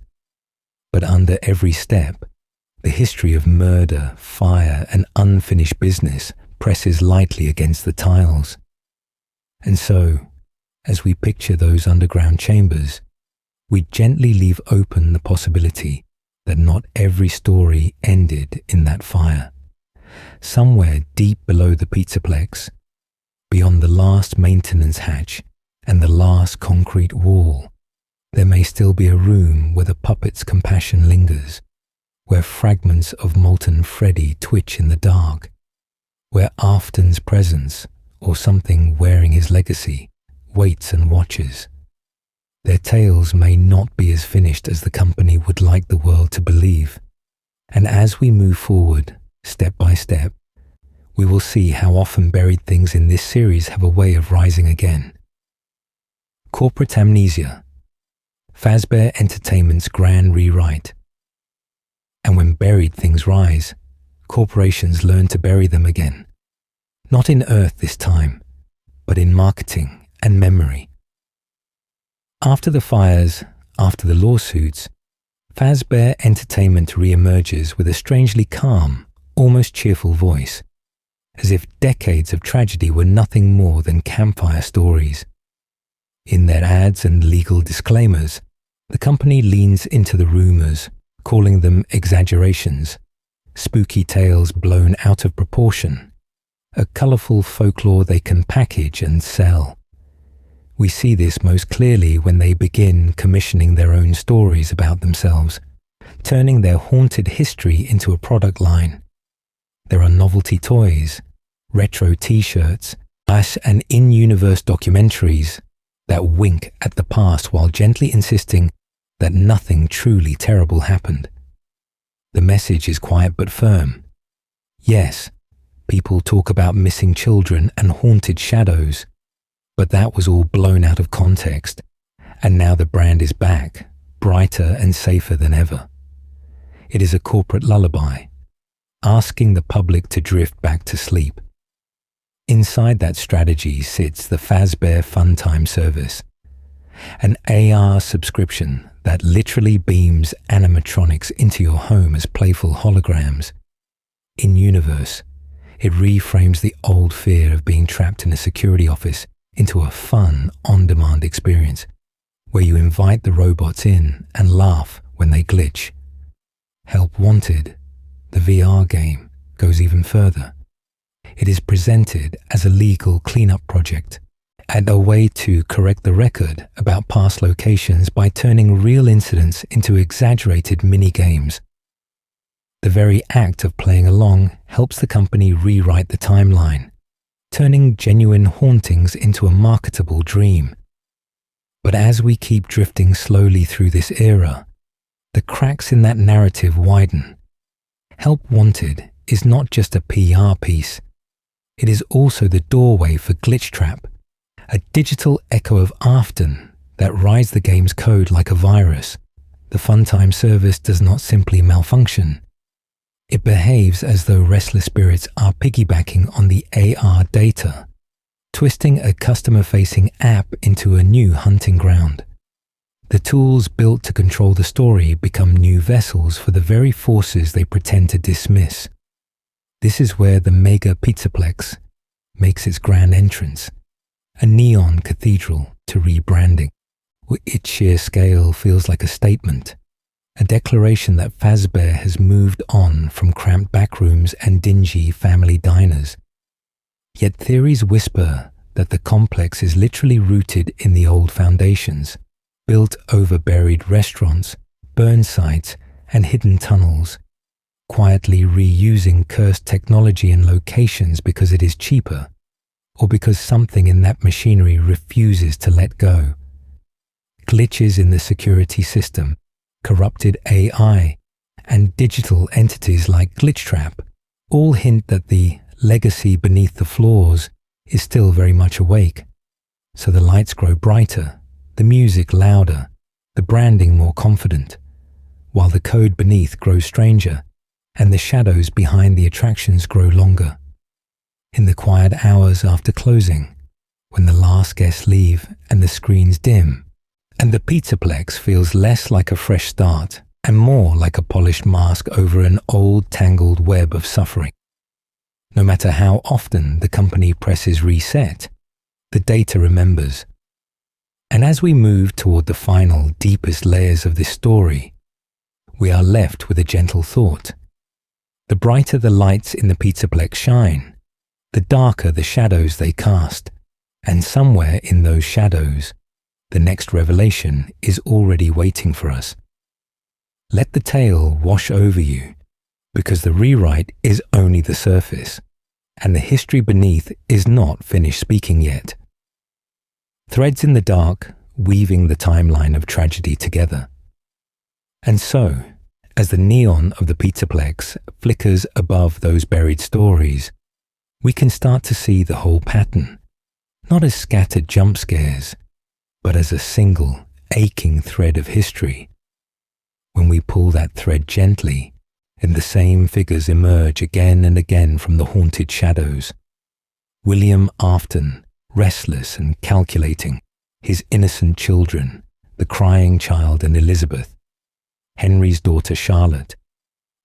but under every step, the history of murder, fire, and unfinished business presses lightly against the tiles. And so, as we picture those underground chambers, we gently leave open the possibility that not every story ended in that fire. Somewhere deep below the pizzaplex, beyond the last maintenance hatch and the last concrete wall, there may still be a room where the puppet's compassion lingers, where fragments of Molten Freddy twitch in the dark, where Afton's presence, or something wearing his legacy, waits and watches. Their tales may not be as finished as the company would like the world to believe, and as we move forward, step by step, we will see how often buried things in this series have a way of rising again. Corporate amnesia, Fazbear Entertainment's grand rewrite. And when buried things rise, corporations learn to bury them again. Not in earth this time, but in marketing and memory. After the fires, after the lawsuits, Fazbear Entertainment re-emerges with a strangely calm, almost cheerful voice, as if decades of tragedy were nothing more than campfire stories. In their ads and legal disclaimers, the company leans into the rumors, calling them exaggerations, spooky tales blown out of proportion, a colourful folklore they can package and sell. We see this most clearly when they begin commissioning their own stories about themselves, turning their haunted history into a product line. There are novelty toys, retro t-shirts, and in-universe documentaries that wink at the past while gently insisting that nothing truly terrible happened. The message is quiet but firm. Yes, people talk about missing children and haunted shadows, But that was all blown out of context, and now the brand is back, brighter and safer than ever. It is a corporate lullaby, asking the public to drift back to sleep. Inside that strategy sits the Fredbear Funtime service, an AR subscription that literally beams animatronics into your home as playful holograms. In-universe, it reframes the old fear of being trapped in a security office into a fun, on-demand experience, where you invite the robots in and laugh when they glitch. Help Wanted, the VR game, goes even further. It is presented as a legal cleanup project and a way to correct the record about past locations by turning real incidents into exaggerated mini-games. The very act of playing along helps the company rewrite the timeline, turning genuine hauntings into a marketable dream. But as we keep drifting slowly through this era, the cracks in that narrative widen. Help Wanted is not just a PR piece. It is also the doorway for Glitch Trap, a digital echo of Afton that rides the game's code like a virus. The Funtime service does not simply malfunction. It behaves as though restless spirits are piggybacking on the AR data, twisting a customer-facing app into a new hunting ground. The tools built to control the story become new vessels for the very forces they pretend to dismiss. This is where the mega pizzaplex makes its grand entrance, a neon cathedral to rebranding. Its sheer scale feels like a statement, a declaration that Fredbear has moved on from cramped backrooms and dingy family diners. Yet theories whisper that the complex is literally rooted in the old foundations, built over buried restaurants, burn sites, and hidden tunnels, quietly reusing cursed technology and locations because it is cheaper, or because something in that machinery refuses to let go. Glitches in the security system, corrupted AI, and digital entities like Glitch Trap all hint that the legacy beneath the floors is still very much awake. So the lights grow brighter, the music louder, the branding more confident, while the code beneath grows stranger and the shadows behind the attractions grow longer. In the quiet hours after closing, when the last guests leave and the screens dim, and the pizzaplex feels less like a fresh start and more like a polished mask over an old tangled web of suffering. No matter how often the company presses reset, the data remembers. And as we move toward the final, deepest layers of this story, we are left with a gentle thought. The brighter the lights in the pizzaplex shine, the darker the shadows they cast, and somewhere in those shadows, the next revelation is already waiting for us. Let the tale wash over you, because the rewrite is only the surface, and the history beneath is not finished speaking yet. Threads in the dark, weaving the timeline of tragedy together. And so, as the neon of the pizzaplex flickers above those buried stories, we can start to see the whole pattern, not as scattered jump scares, but as a single, aching thread of history. When we pull that thread gently, and the same figures emerge again and again from the haunted shadows. William Afton, restless and calculating, his innocent children, the crying child and Elizabeth, Henry's daughter Charlotte,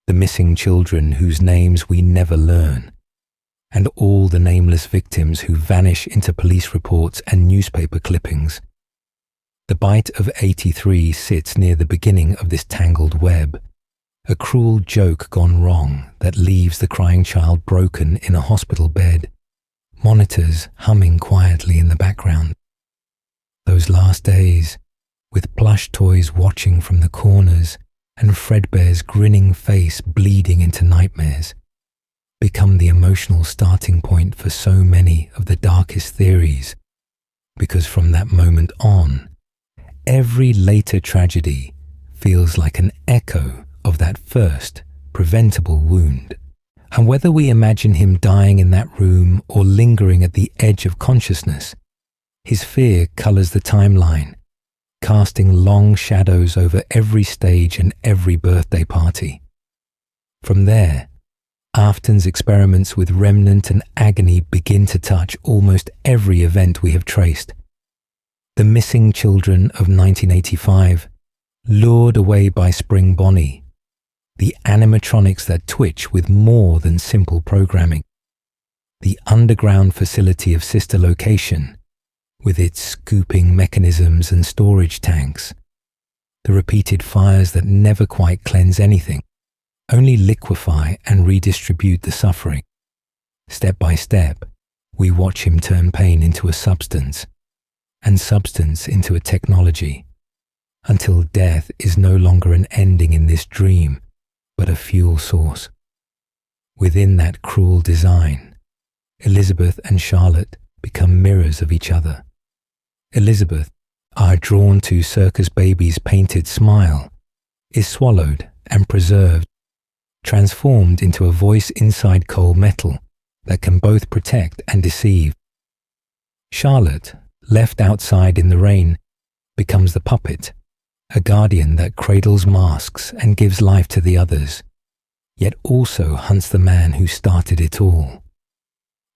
the missing children whose names we never learn, and all the nameless victims who vanish into police reports and newspaper clippings. The bite of 83 sits near the beginning of this tangled web, a cruel joke gone wrong that leaves the crying child broken in a hospital bed, monitors humming quietly in the background. Those last days, with Plush toys watching from the corners and Fredbear's grinning face bleeding into nightmares, become the emotional starting point for so many of the darkest theories, because from that moment on, every later tragedy feels like an echo of that first preventable wound. And whether we imagine him dying in that room or lingering at the edge of consciousness, His fear colours the timeline, casting long shadows over every stage and every birthday party. From there, Afton's experiments with Remnant and Agony begin to touch almost every event we have traced. The missing children of 1985, lured away by Spring Bonnie, the animatronics that twitch with more than simple programming, the underground facility of Sister Location, with its scooping mechanisms and storage tanks, the repeated fires that never quite cleanse anything, only liquefy and redistribute the suffering. Step by step, we watch him turn pain into a substance, and substance into a technology, until death is no longer an ending in this dream, but a fuel source. Within that cruel design, Elizabeth and Charlotte become mirrors of each other. Elizabeth, our drawn-to Circus Baby's painted smile, is swallowed and preserved, transformed into a voice inside cold metal that can both protect and deceive. Charlotte, left outside in the rain, becomes the puppet, a guardian that cradles masks and gives life to the others, yet also hunts the man who started it all.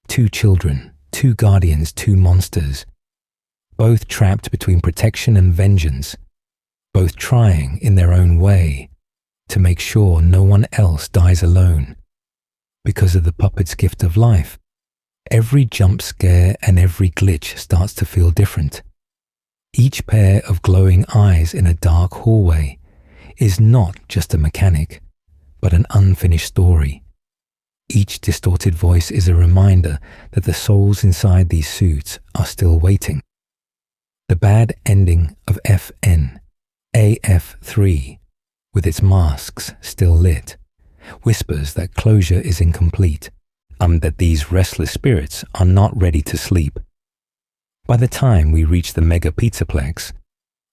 Two children, two guardians, two monsters, both trapped between protection and vengeance, both trying in their own way to make sure no one else dies alone. Because of the puppet's gift of life, every jump scare and every glitch starts to feel different. Each pair of glowing eyes in a dark hallway is not just a mechanic, but an unfinished story. Each distorted voice is a reminder that the souls inside these suits are still waiting. The bad ending of FNAF3, with its masks still lit, whispers that closure is incomplete, and that these restless spirits are not ready to sleep. By the time we reach the mega pizzaplex,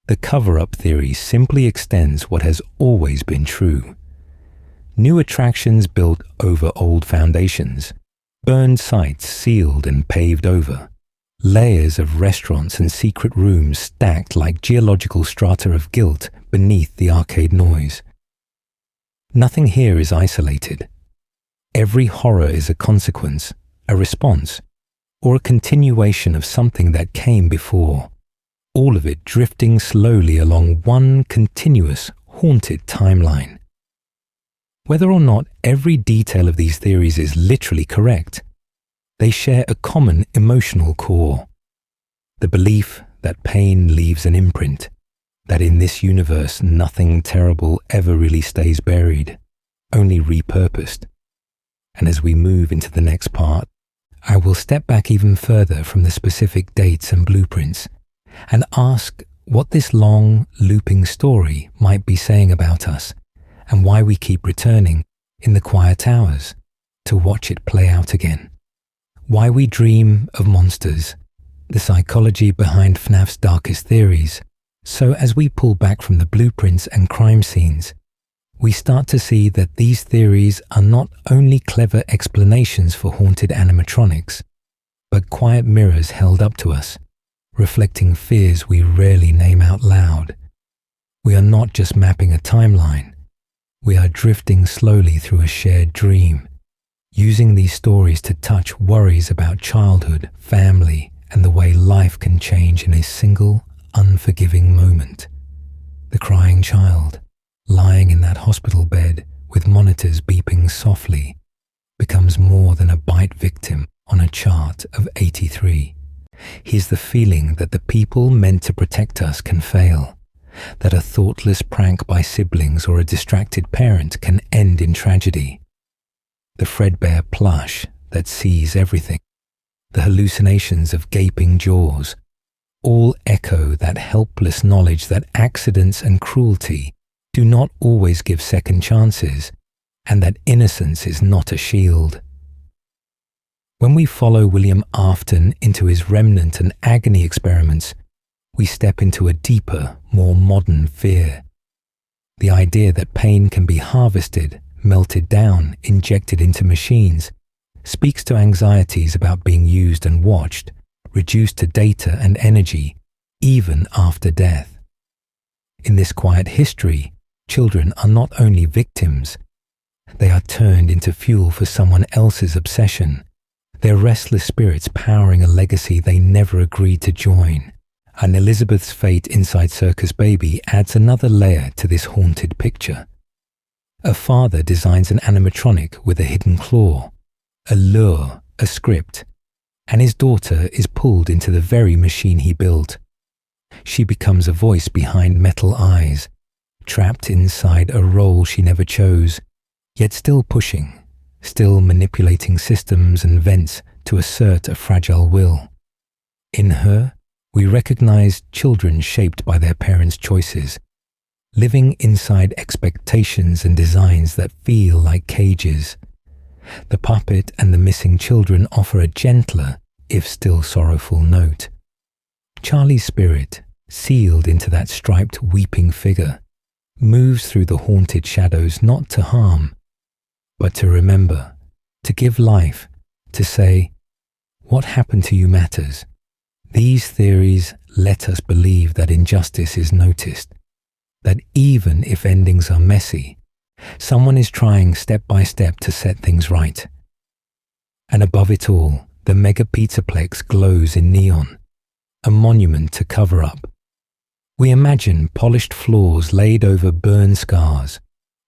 the cover-up theory simply extends what has always been true. New attractions built over old foundations, burned sites sealed and paved over, layers of restaurants and secret rooms stacked like geological strata of guilt beneath the arcade noise. Nothing here is isolated. Every horror is a consequence, a response, or a continuation of something that came before, all of it drifting slowly along one continuous, haunted timeline. Whether or not every detail of these theories is literally correct, they share a common emotional core. The belief that pain leaves an imprint, that in this universe nothing terrible ever really stays buried, only repurposed. And as we move into the next part, I will step back even further from the specific dates and blueprints and ask what this long, looping story might be saying about us and why we keep returning in the quiet hours to watch it play out again. Why we dream of monsters, the psychology behind FNAF's darkest theories. So as we pull back from the blueprints and crime scenes, we start to see that these theories are not only clever explanations for haunted animatronics, but quiet mirrors held up to us, reflecting fears we rarely name out loud. We are not just mapping a timeline, we are drifting slowly through a shared dream, using these stories to touch worries about childhood, family, and the way life can change in a single, unforgiving moment. The crying child, lying in that hospital bed with monitors beeping softly, becomes more than a bite victim on a chart of 83. He's the feeling that the people meant to protect us can fail, that a thoughtless prank by siblings or a distracted parent can end in tragedy. The Fredbear plush that sees everything, the hallucinations of gaping jaws, all echo that helpless knowledge that accidents and cruelty do not always give second chances, and that innocence is not a shield. When we follow William Afton into his Remnant and Agony experiments, we step into a deeper, more modern fear. The idea that pain can be harvested, melted down, injected into machines, speaks to anxieties about being used and watched, reduced to data and energy, even after death. In this quiet history, children are not only victims, they are turned into fuel for someone else's obsession, their restless spirits powering a legacy they never agreed to join. And Elizabeth's fate inside Circus Baby adds another layer to this haunted picture. A father designs an animatronic with a hidden claw, a lure, a script, and his daughter is pulled into the very machine he built. She becomes a voice behind metal eyes, trapped inside a role she never chose, yet still pushing, still manipulating systems and vents to assert a fragile will. In her, we recognize children shaped by their parents' choices, living inside expectations and designs that feel like cages. The puppet and the missing children offer a gentler, if still sorrowful note. Charlie's spirit, sealed into that striped weeping figure, moves through the haunted shadows not to harm, but to remember, to give life, to say, what happened to you matters. These theories let us believe that injustice is noticed, that even if endings are messy, someone is trying step by step to set things right. And above it all, the mega pizzaplex glows in neon, a monument to cover up. We imagine polished floors laid over burn scars,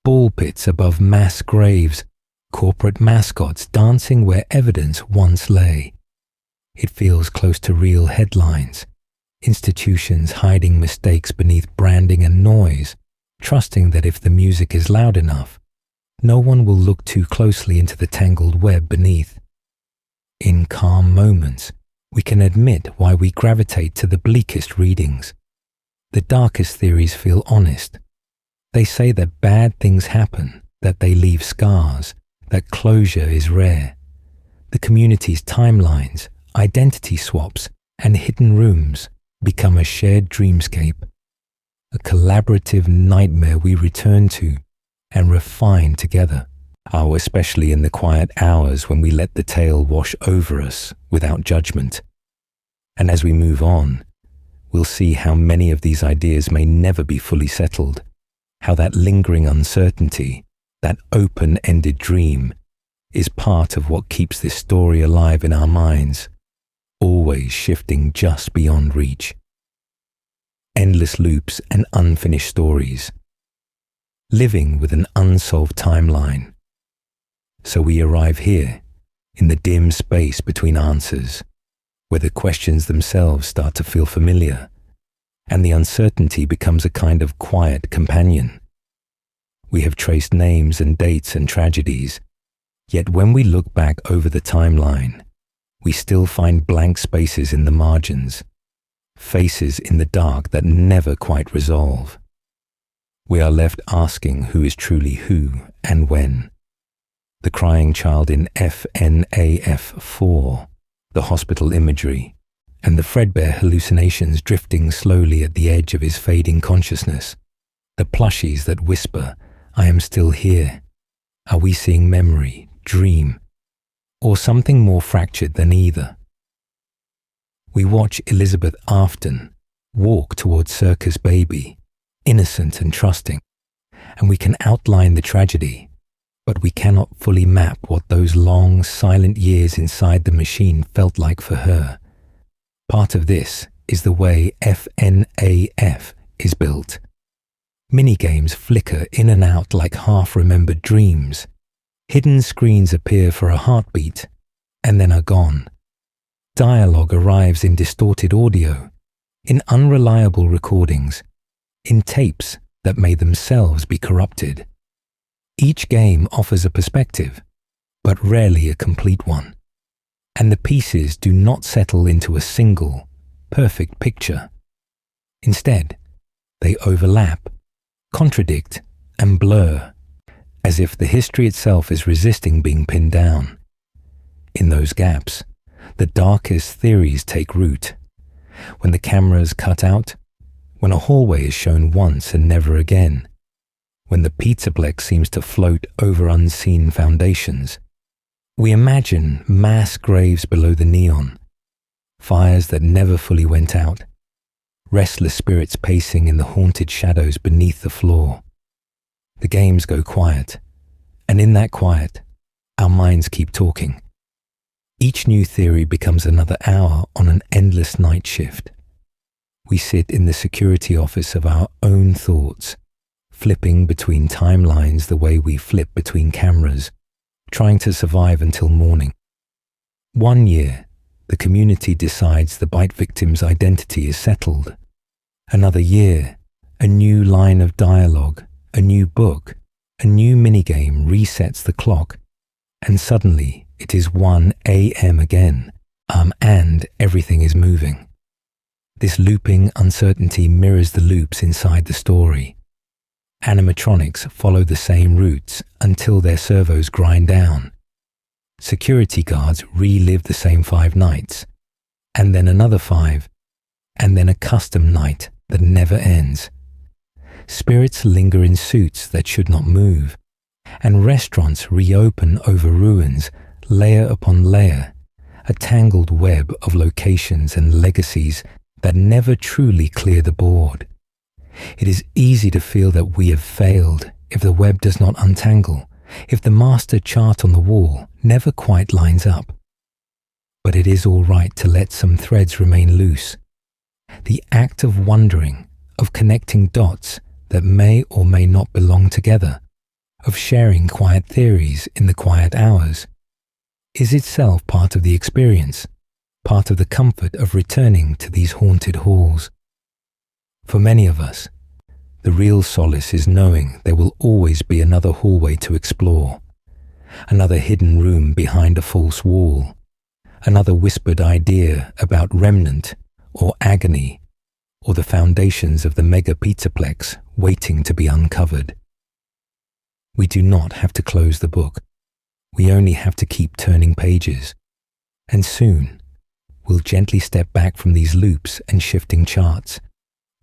ball pits above mass graves, corporate mascots dancing where evidence once lay. It feels close to real headlines, institutions hiding mistakes beneath branding and noise, trusting that if the music is loud enough, no one will look too closely into the tangled web beneath. In calm moments, we can admit why we gravitate to the bleakest readings. The darkest theories feel honest. They say that bad things happen, that they leave scars, that closure is rare. The community's timelines, identity swaps, and hidden rooms become a shared dreamscape, a collaborative nightmare we return to and refine together. Oh, especially in the quiet hours when we let the tale wash over us without judgment. And as we move on, we'll see how many of these ideas may never be fully settled, how that lingering uncertainty, that open-ended dream, is part of what keeps this story alive in our minds, always shifting just beyond reach. Endless loops and unfinished stories, living with an unsolved timeline. So we arrive here, in the dim space between answers, where the questions themselves start to feel familiar, and the uncertainty becomes a kind of quiet companion. We have traced names and dates and tragedies, yet when we look back over the timeline, we still find blank spaces in the margins, faces in the dark that never quite resolve. We are left asking who is truly who and when. The crying child in FNAF 4, the hospital imagery, and the Fredbear hallucinations drifting slowly at the edge of his fading consciousness. The plushies that whisper, "I am still here." Are we seeing memory, dream, or something more fractured than either? We watch Elizabeth Afton walk towards Circus Baby, innocent and trusting, and we can outline the tragedy, but we cannot fully map what those long, silent years inside the machine felt like for her. Part of this is the way FNAF is built. Minigames flicker in and out like half-remembered dreams. Hidden screens appear for a heartbeat, and then are gone. Dialogue arrives in distorted audio, in unreliable recordings, in tapes that may themselves be corrupted. Each game offers a perspective, but rarely a complete one, and the pieces do not settle into a single, perfect picture. Instead, they overlap, contradict, and blur, as if the history itself is resisting being pinned down. In those gaps, the darkest theories take root. When the camera's cut out, when a hallway is shown once and never again, when the pizzaplex seems to float over unseen foundations, we imagine mass graves below the neon, fires that never fully went out, restless spirits pacing in the haunted shadows beneath the floor. The games go quiet, and in that quiet, our minds keep talking. Each new theory becomes another hour on an endless night shift. We sit in the security office of our own thoughts, flipping between timelines the way we flip between cameras, trying to survive until morning. 1 year, the community decides the bite victim's identity is settled. Another year, a new line of dialogue, a new book, a new minigame resets the clock, and suddenly it is 1 a.m. again, and everything is moving. This looping uncertainty mirrors the loops inside the story. Animatronics follow the same routes until their servos grind down. Security guards relive the same 5 nights, and then another 5, and then a custom night that never ends. Spirits linger in suits that should not move, and restaurants reopen over ruins, layer upon layer, a tangled web of locations and legacies that never truly clear the board. It is easy to feel that we have failed if the web does not untangle, if the master chart on the wall never quite lines up. But it is all right to let some threads remain loose. The act of wondering, of connecting dots that may or may not belong together, of sharing quiet theories in the quiet hours, is itself part of the experience, part of the comfort of returning to these haunted halls. For many of us, the real solace is knowing there will always be another hallway to explore, another hidden room behind a false wall, another whispered idea about Remnant or Agony, or the foundations of the mega pizzaplex waiting to be uncovered. We do not have to close the book. We only have to keep turning pages. And soon, we'll gently step back from these loops and shifting charts,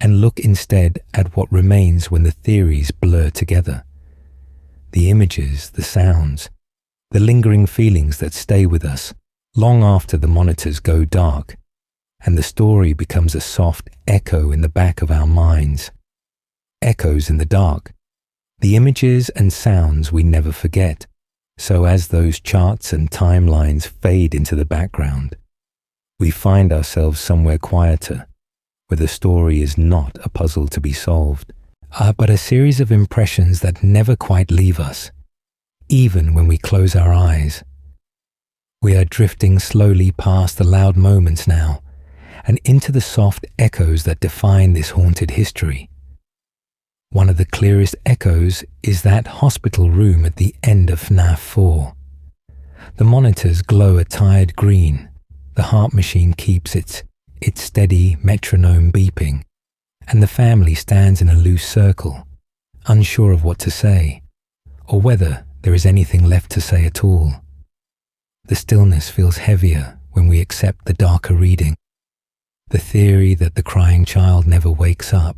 and look instead at what remains when the theories blur together. The images, the sounds, the lingering feelings that stay with us long after the monitors go dark, and the story becomes a soft echo in the back of our minds. Echoes in the dark, the images and sounds we never forget, so as those charts and timelines fade into the background, we find ourselves somewhere quieter, where the story is not a puzzle to be solved, but a series of impressions that never quite leave us, even when we close our eyes. We are drifting slowly past the loud moments now, and into the soft echoes that define this haunted history. One of the clearest echoes is that hospital room at the end of FNAF 4. The monitors glow a tired green, the heart machine keeps its steady metronome beeping, and the family stands in a loose circle, unsure of what to say, or whether there is anything left to say at all. The stillness feels heavier when we accept the darker reading, the theory that the crying child never wakes up,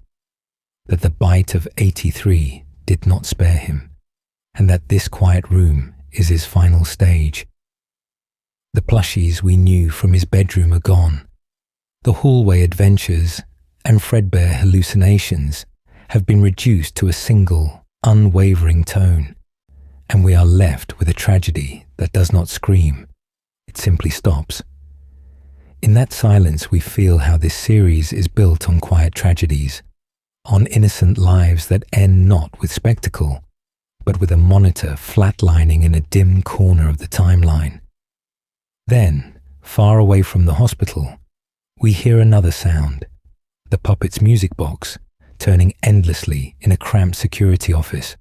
that the bite of 83 did not spare him, and that this quiet room is his final stage. The plushies we knew from his bedroom are gone. The hallway adventures and Fredbear hallucinations have been reduced to a single, unwavering tone, and we are left with a tragedy that does not scream. It simply stops. In that silence we feel how this series is built on quiet tragedies, on innocent lives that end not with spectacle, but with a monitor flatlining in a dim corner of the timeline. Then, far away from the hospital, we hear another sound, the puppet's music box, turning endlessly in a cramped security office.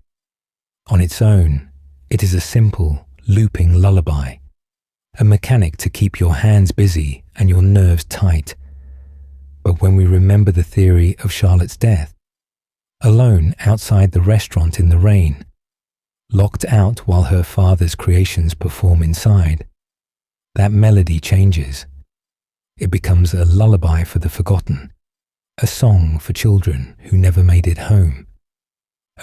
On its own, it is a simple, looping lullaby, a mechanic to keep your hands busy and your nerves tight. But when we remember the theory of Charlotte's death, alone outside the restaurant in the rain, locked out while her father's creations perform inside, that melody changes. It becomes a lullaby for the forgotten, a song for children who never made it home,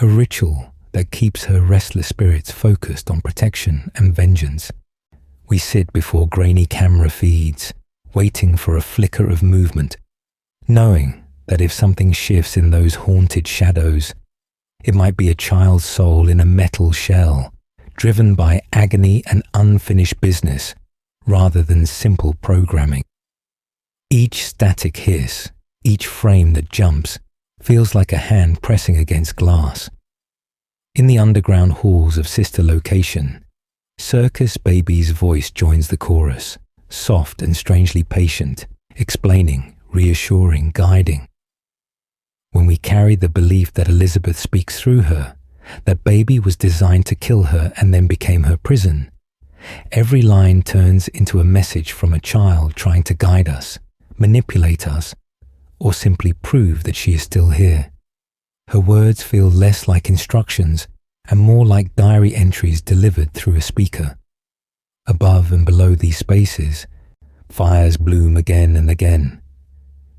a ritual that keeps her restless spirits focused on protection and vengeance. We sit before grainy camera feeds, waiting for a flicker of movement, knowing that if something shifts in those haunted shadows, it might be a child's soul in a metal shell, driven by agony and unfinished business rather than simple programming. Each static hiss, each frame that jumps, feels like a hand pressing against glass. In the underground halls of Sister Location, Circus Baby's voice joins the chorus, soft and strangely patient, explaining, reassuring, guiding. When we carry the belief that Elizabeth speaks through her, that Baby was designed to kill her and then became her prison, every line turns into a message from a child trying to guide us, manipulate us, or simply prove that she is still here. Her words feel less like instructions and more like diary entries delivered through a speaker. Above and below these spaces, fires bloom again and again.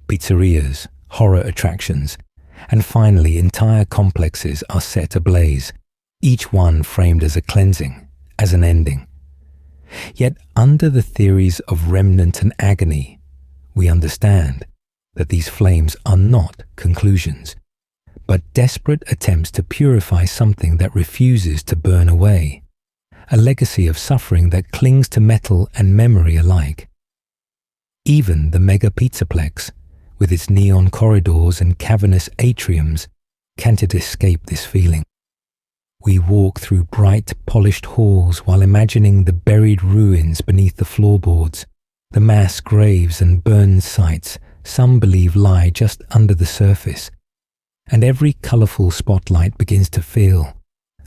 Pizzerias, horror attractions, and finally entire complexes are set ablaze, each one framed as a cleansing, as an ending. Yet under the theories of Remnant and agony, we understand that these flames are not conclusions, but desperate attempts to purify something that refuses to burn away, a legacy of suffering that clings to metal and memory alike. Even the mega pizzaplex, with its neon corridors and cavernous atriums, can't escape this feeling. We walk through bright, polished halls while imagining the buried ruins beneath the floorboards, the mass graves and burned sites some believe lie just under the surface, and every colourful spotlight begins to feel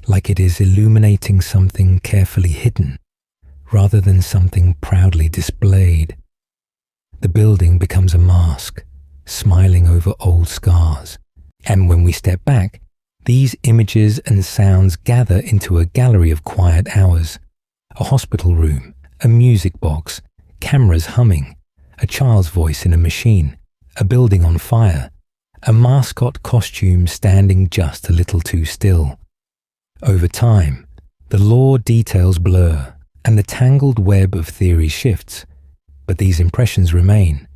like it is illuminating something carefully hidden, rather than something proudly displayed. The building becomes a mask, smiling over old scars, and when we step back, these images and sounds gather into a gallery of quiet hours, a hospital room, a music box, cameras humming, a child's voice in a machine, a building on fire, a mascot costume standing just a little too still. Over time, the lore details blur and the tangled web of theory shifts, but these impressions remain.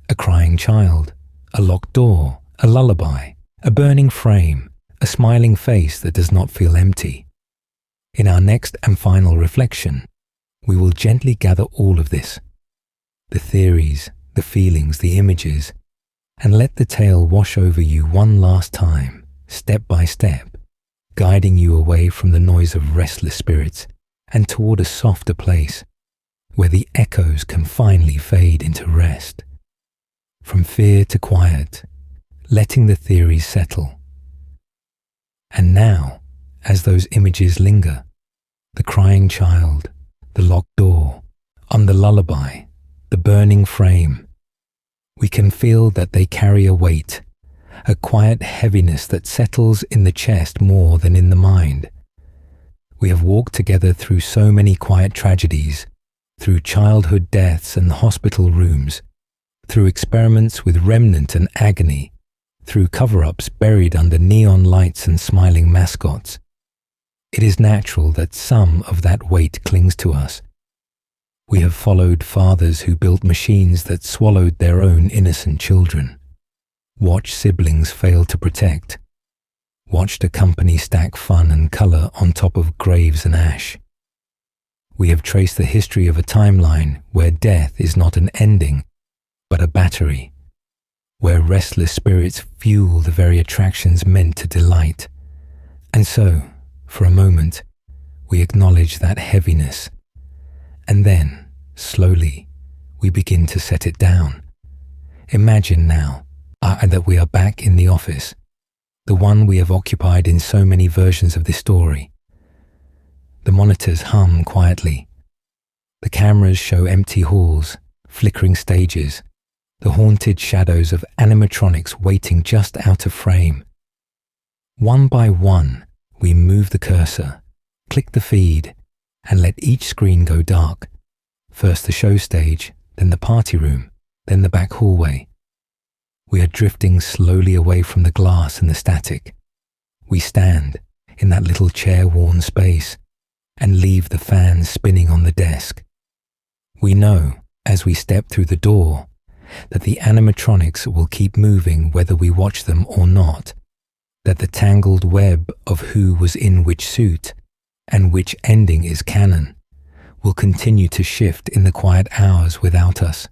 A crying child, a locked door, a lullaby, a burning frame, a smiling face that does not feel empty. In our next and final reflection, we will gently gather all of this, the theories, the feelings, the images, and let the tale wash over you one last time, step by step, guiding you away from the noise of restless spirits and toward a softer place where the echoes can finally fade into rest. From fear to quiet, letting the theories settle. And now, as those images linger, the crying child, the locked door, on the lullaby, the burning frame, we can feel that they carry a weight, a quiet heaviness that settles in the chest more than in the mind. We have walked together through so many quiet tragedies, through childhood deaths and hospital rooms, through experiments with Remnant and agony, through cover-ups buried under neon lights and smiling mascots. It is natural that some of that weight clings to us. We have followed fathers who built machines that swallowed their own innocent children, watched siblings fail to protect, watched a company stack fun and colour on top of graves and ash. We have traced the history of a timeline where death is not an ending, but a battery, where restless spirits fuel the very attractions meant to delight. And so, for a moment, we acknowledge that heaviness, and then, slowly, we begin to set it down. Imagine now that we are back in the office, the one we have occupied in so many versions of this story. The monitors hum quietly. The cameras show empty halls, flickering stages, the haunted shadows of animatronics waiting just out of frame. One by one, we move the cursor, click the feed, and let each screen go dark. First the show stage, then the party room, then the back hallway. We are drifting slowly away from the glass and the static. We stand in that little chair-worn space and leave the fans spinning on the desk. We know, as we step through the door, that the animatronics will keep moving whether we watch them or not, that the tangled web of who was in which suit and which ending is canon will continue to shift in the quiet hours without us.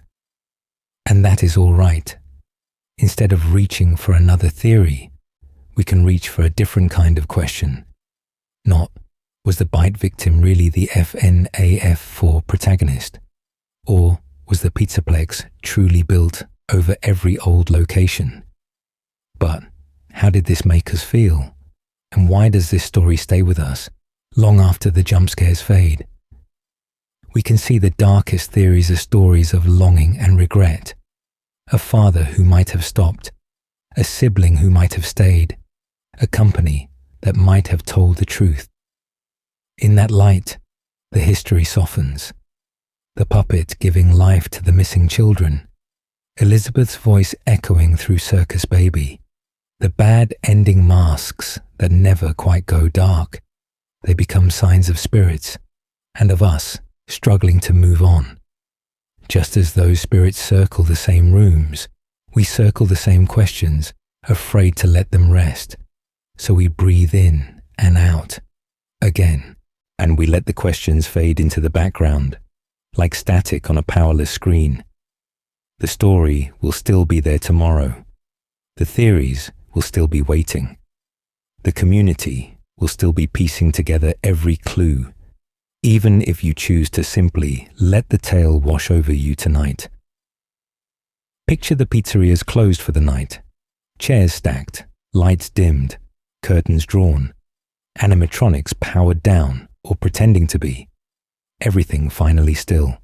And that is all right. Instead of reaching for another theory, we can reach for a different kind of question. Not, was the bite victim really the FNAF4 protagonist? Or was the pizzaplex truly built over every old location? But how did this make us feel? And why does this story stay with us long after the jump scares fade? We can see the darkest theories as stories of longing and regret. A father who might have stopped, a sibling who might have stayed, a company that might have told the truth. In that light, the history softens. The puppet giving life to the missing children, Elizabeth's voice echoing through Circus Baby, the bad ending masks that never quite go dark. They become signs of spirits and of us struggling to move on. Just as those spirits circle the same rooms, we circle the same questions, afraid to let them rest. So we breathe in and out again, and we let the questions fade into the background, like static on a powerless screen. The story will still be there tomorrow. The theories will still be waiting. The community will still be piecing together every clue, even if you choose to simply let the tale wash over you tonight. Picture the pizzerias closed for the night, chairs stacked, lights dimmed, curtains drawn, animatronics powered down or pretending to be, everything finally still.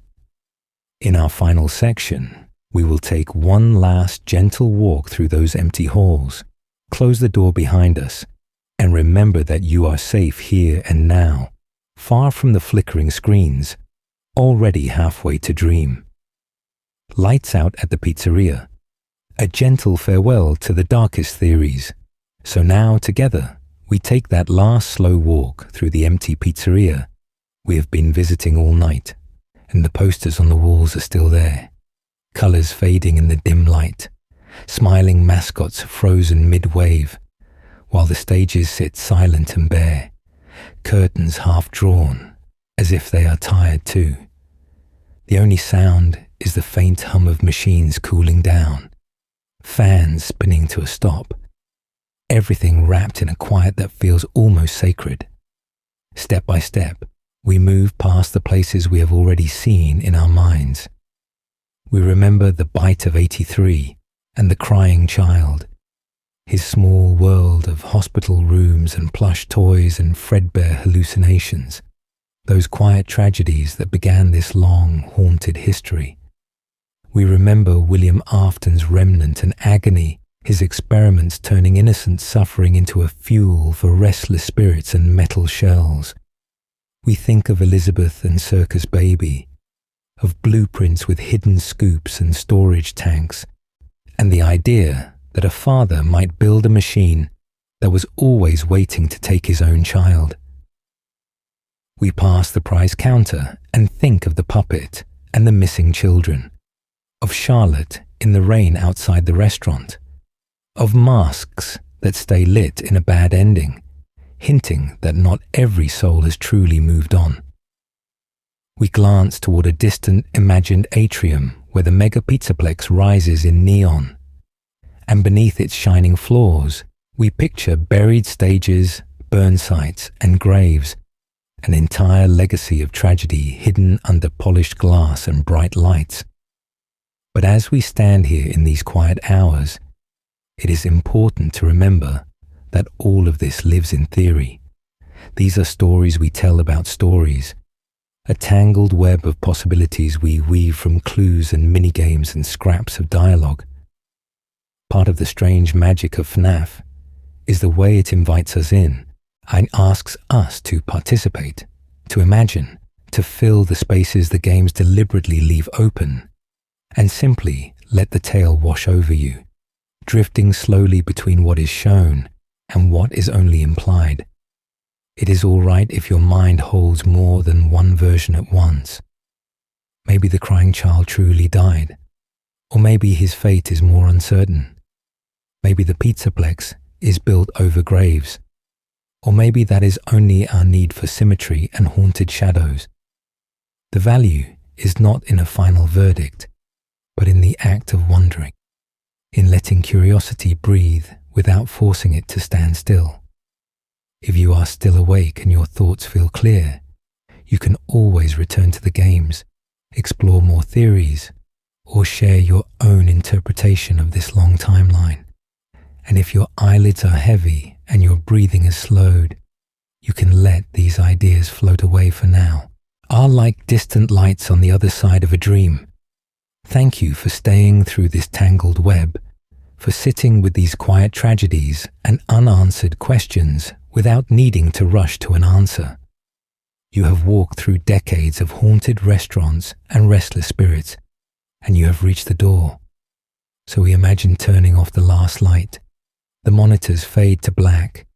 In our final section, we will take one last gentle walk through those empty halls, close the door behind us, and remember that you are safe here and now, far from the flickering screens, already halfway to dream. Lights out at the pizzeria, a gentle farewell to the darkest theories. So now, together, we take that last slow walk through the empty pizzeria we have been visiting all night, and the posters on the walls are still there, colors fading in the dim light, smiling mascots frozen mid-wave, while the stages sit silent and bare, curtains half drawn, as if they are tired too. The only sound is the faint hum of machines cooling down, fans spinning to a stop, everything wrapped in a quiet that feels almost sacred. Step by step, we move past the places we have already seen in our minds. We remember the bite of 83 and the crying child, his small world of hospital rooms and plush toys and Fredbear hallucinations, those quiet tragedies that began this long, haunted history. We remember William Afton's Remnant and Agony, his experiments turning innocent suffering into a fuel for restless spirits and metal shells. We think of Elizabeth and Circus Baby, of blueprints with hidden scoops and storage tanks, and the idea that a father might build a machine that was always waiting to take his own child. We pass the prize counter and think of the puppet and the missing children, of Charlotte in the rain outside the restaurant, of masks that stay lit in a bad ending, hinting that not every soul has truly moved on. We glance toward a distant imagined atrium where the mega pizzaplex rises in neon, and beneath its shining floors, we picture buried stages, burn sites, and graves, an entire legacy of tragedy hidden under polished glass and bright lights. But as we stand here in these quiet hours, it is important to remember that all of this lives in theory. These are stories we tell about stories, a tangled web of possibilities we weave from clues and minigames and scraps of dialogue. Part of the strange magic of FNAF is the way it invites us in and asks us to participate, to imagine, to fill the spaces the games deliberately leave open, and simply let the tale wash over you, drifting slowly between what is shown and what is only implied. It is all right if your mind holds more than one version at once. Maybe the crying child truly died. Or maybe his fate is more uncertain. Maybe the pizzaplex is built over graves. Or maybe that is only our need for symmetry and haunted shadows. The value is not in a final verdict, but in the act of wondering, in letting curiosity breathe without forcing it to stand still. If you are still awake and your thoughts feel clear, you can always return to the games, explore more theories, or share your own interpretation of this long timeline. And if your eyelids are heavy and your breathing is slowed, you can let these ideas float away for now, are like distant lights on the other side of a dream. Thank you for staying through this tangled web, for sitting with these quiet tragedies and unanswered questions without needing to rush to an answer. You have walked through decades of haunted restaurants and restless spirits, and you have reached the door. So we imagine turning off the last light. The monitors fade to black.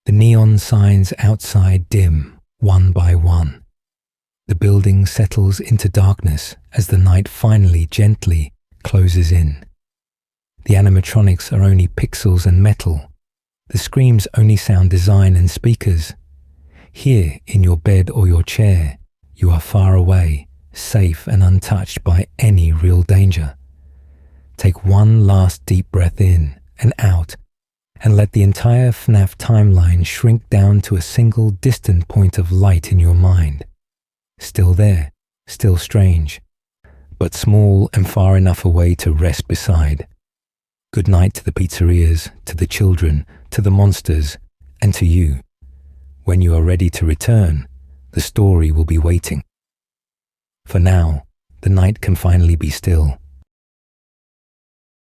The neon signs outside dim, one by one. The building settles into darkness as the night finally gently closes in. The animatronics are only pixels and metal. The screams only sound design and speakers. Here, in your bed or your chair, you are far away, safe and untouched by any real danger. Take one last deep breath in and out, and let the entire FNAF timeline shrink down to a single distant point of light in your mind. Still there, still strange, but small and far enough away to rest beside. Good night to the pizzerias, to the children, to the monsters, and to you. When you are ready to return, the story will be waiting. For now, the night can finally be still.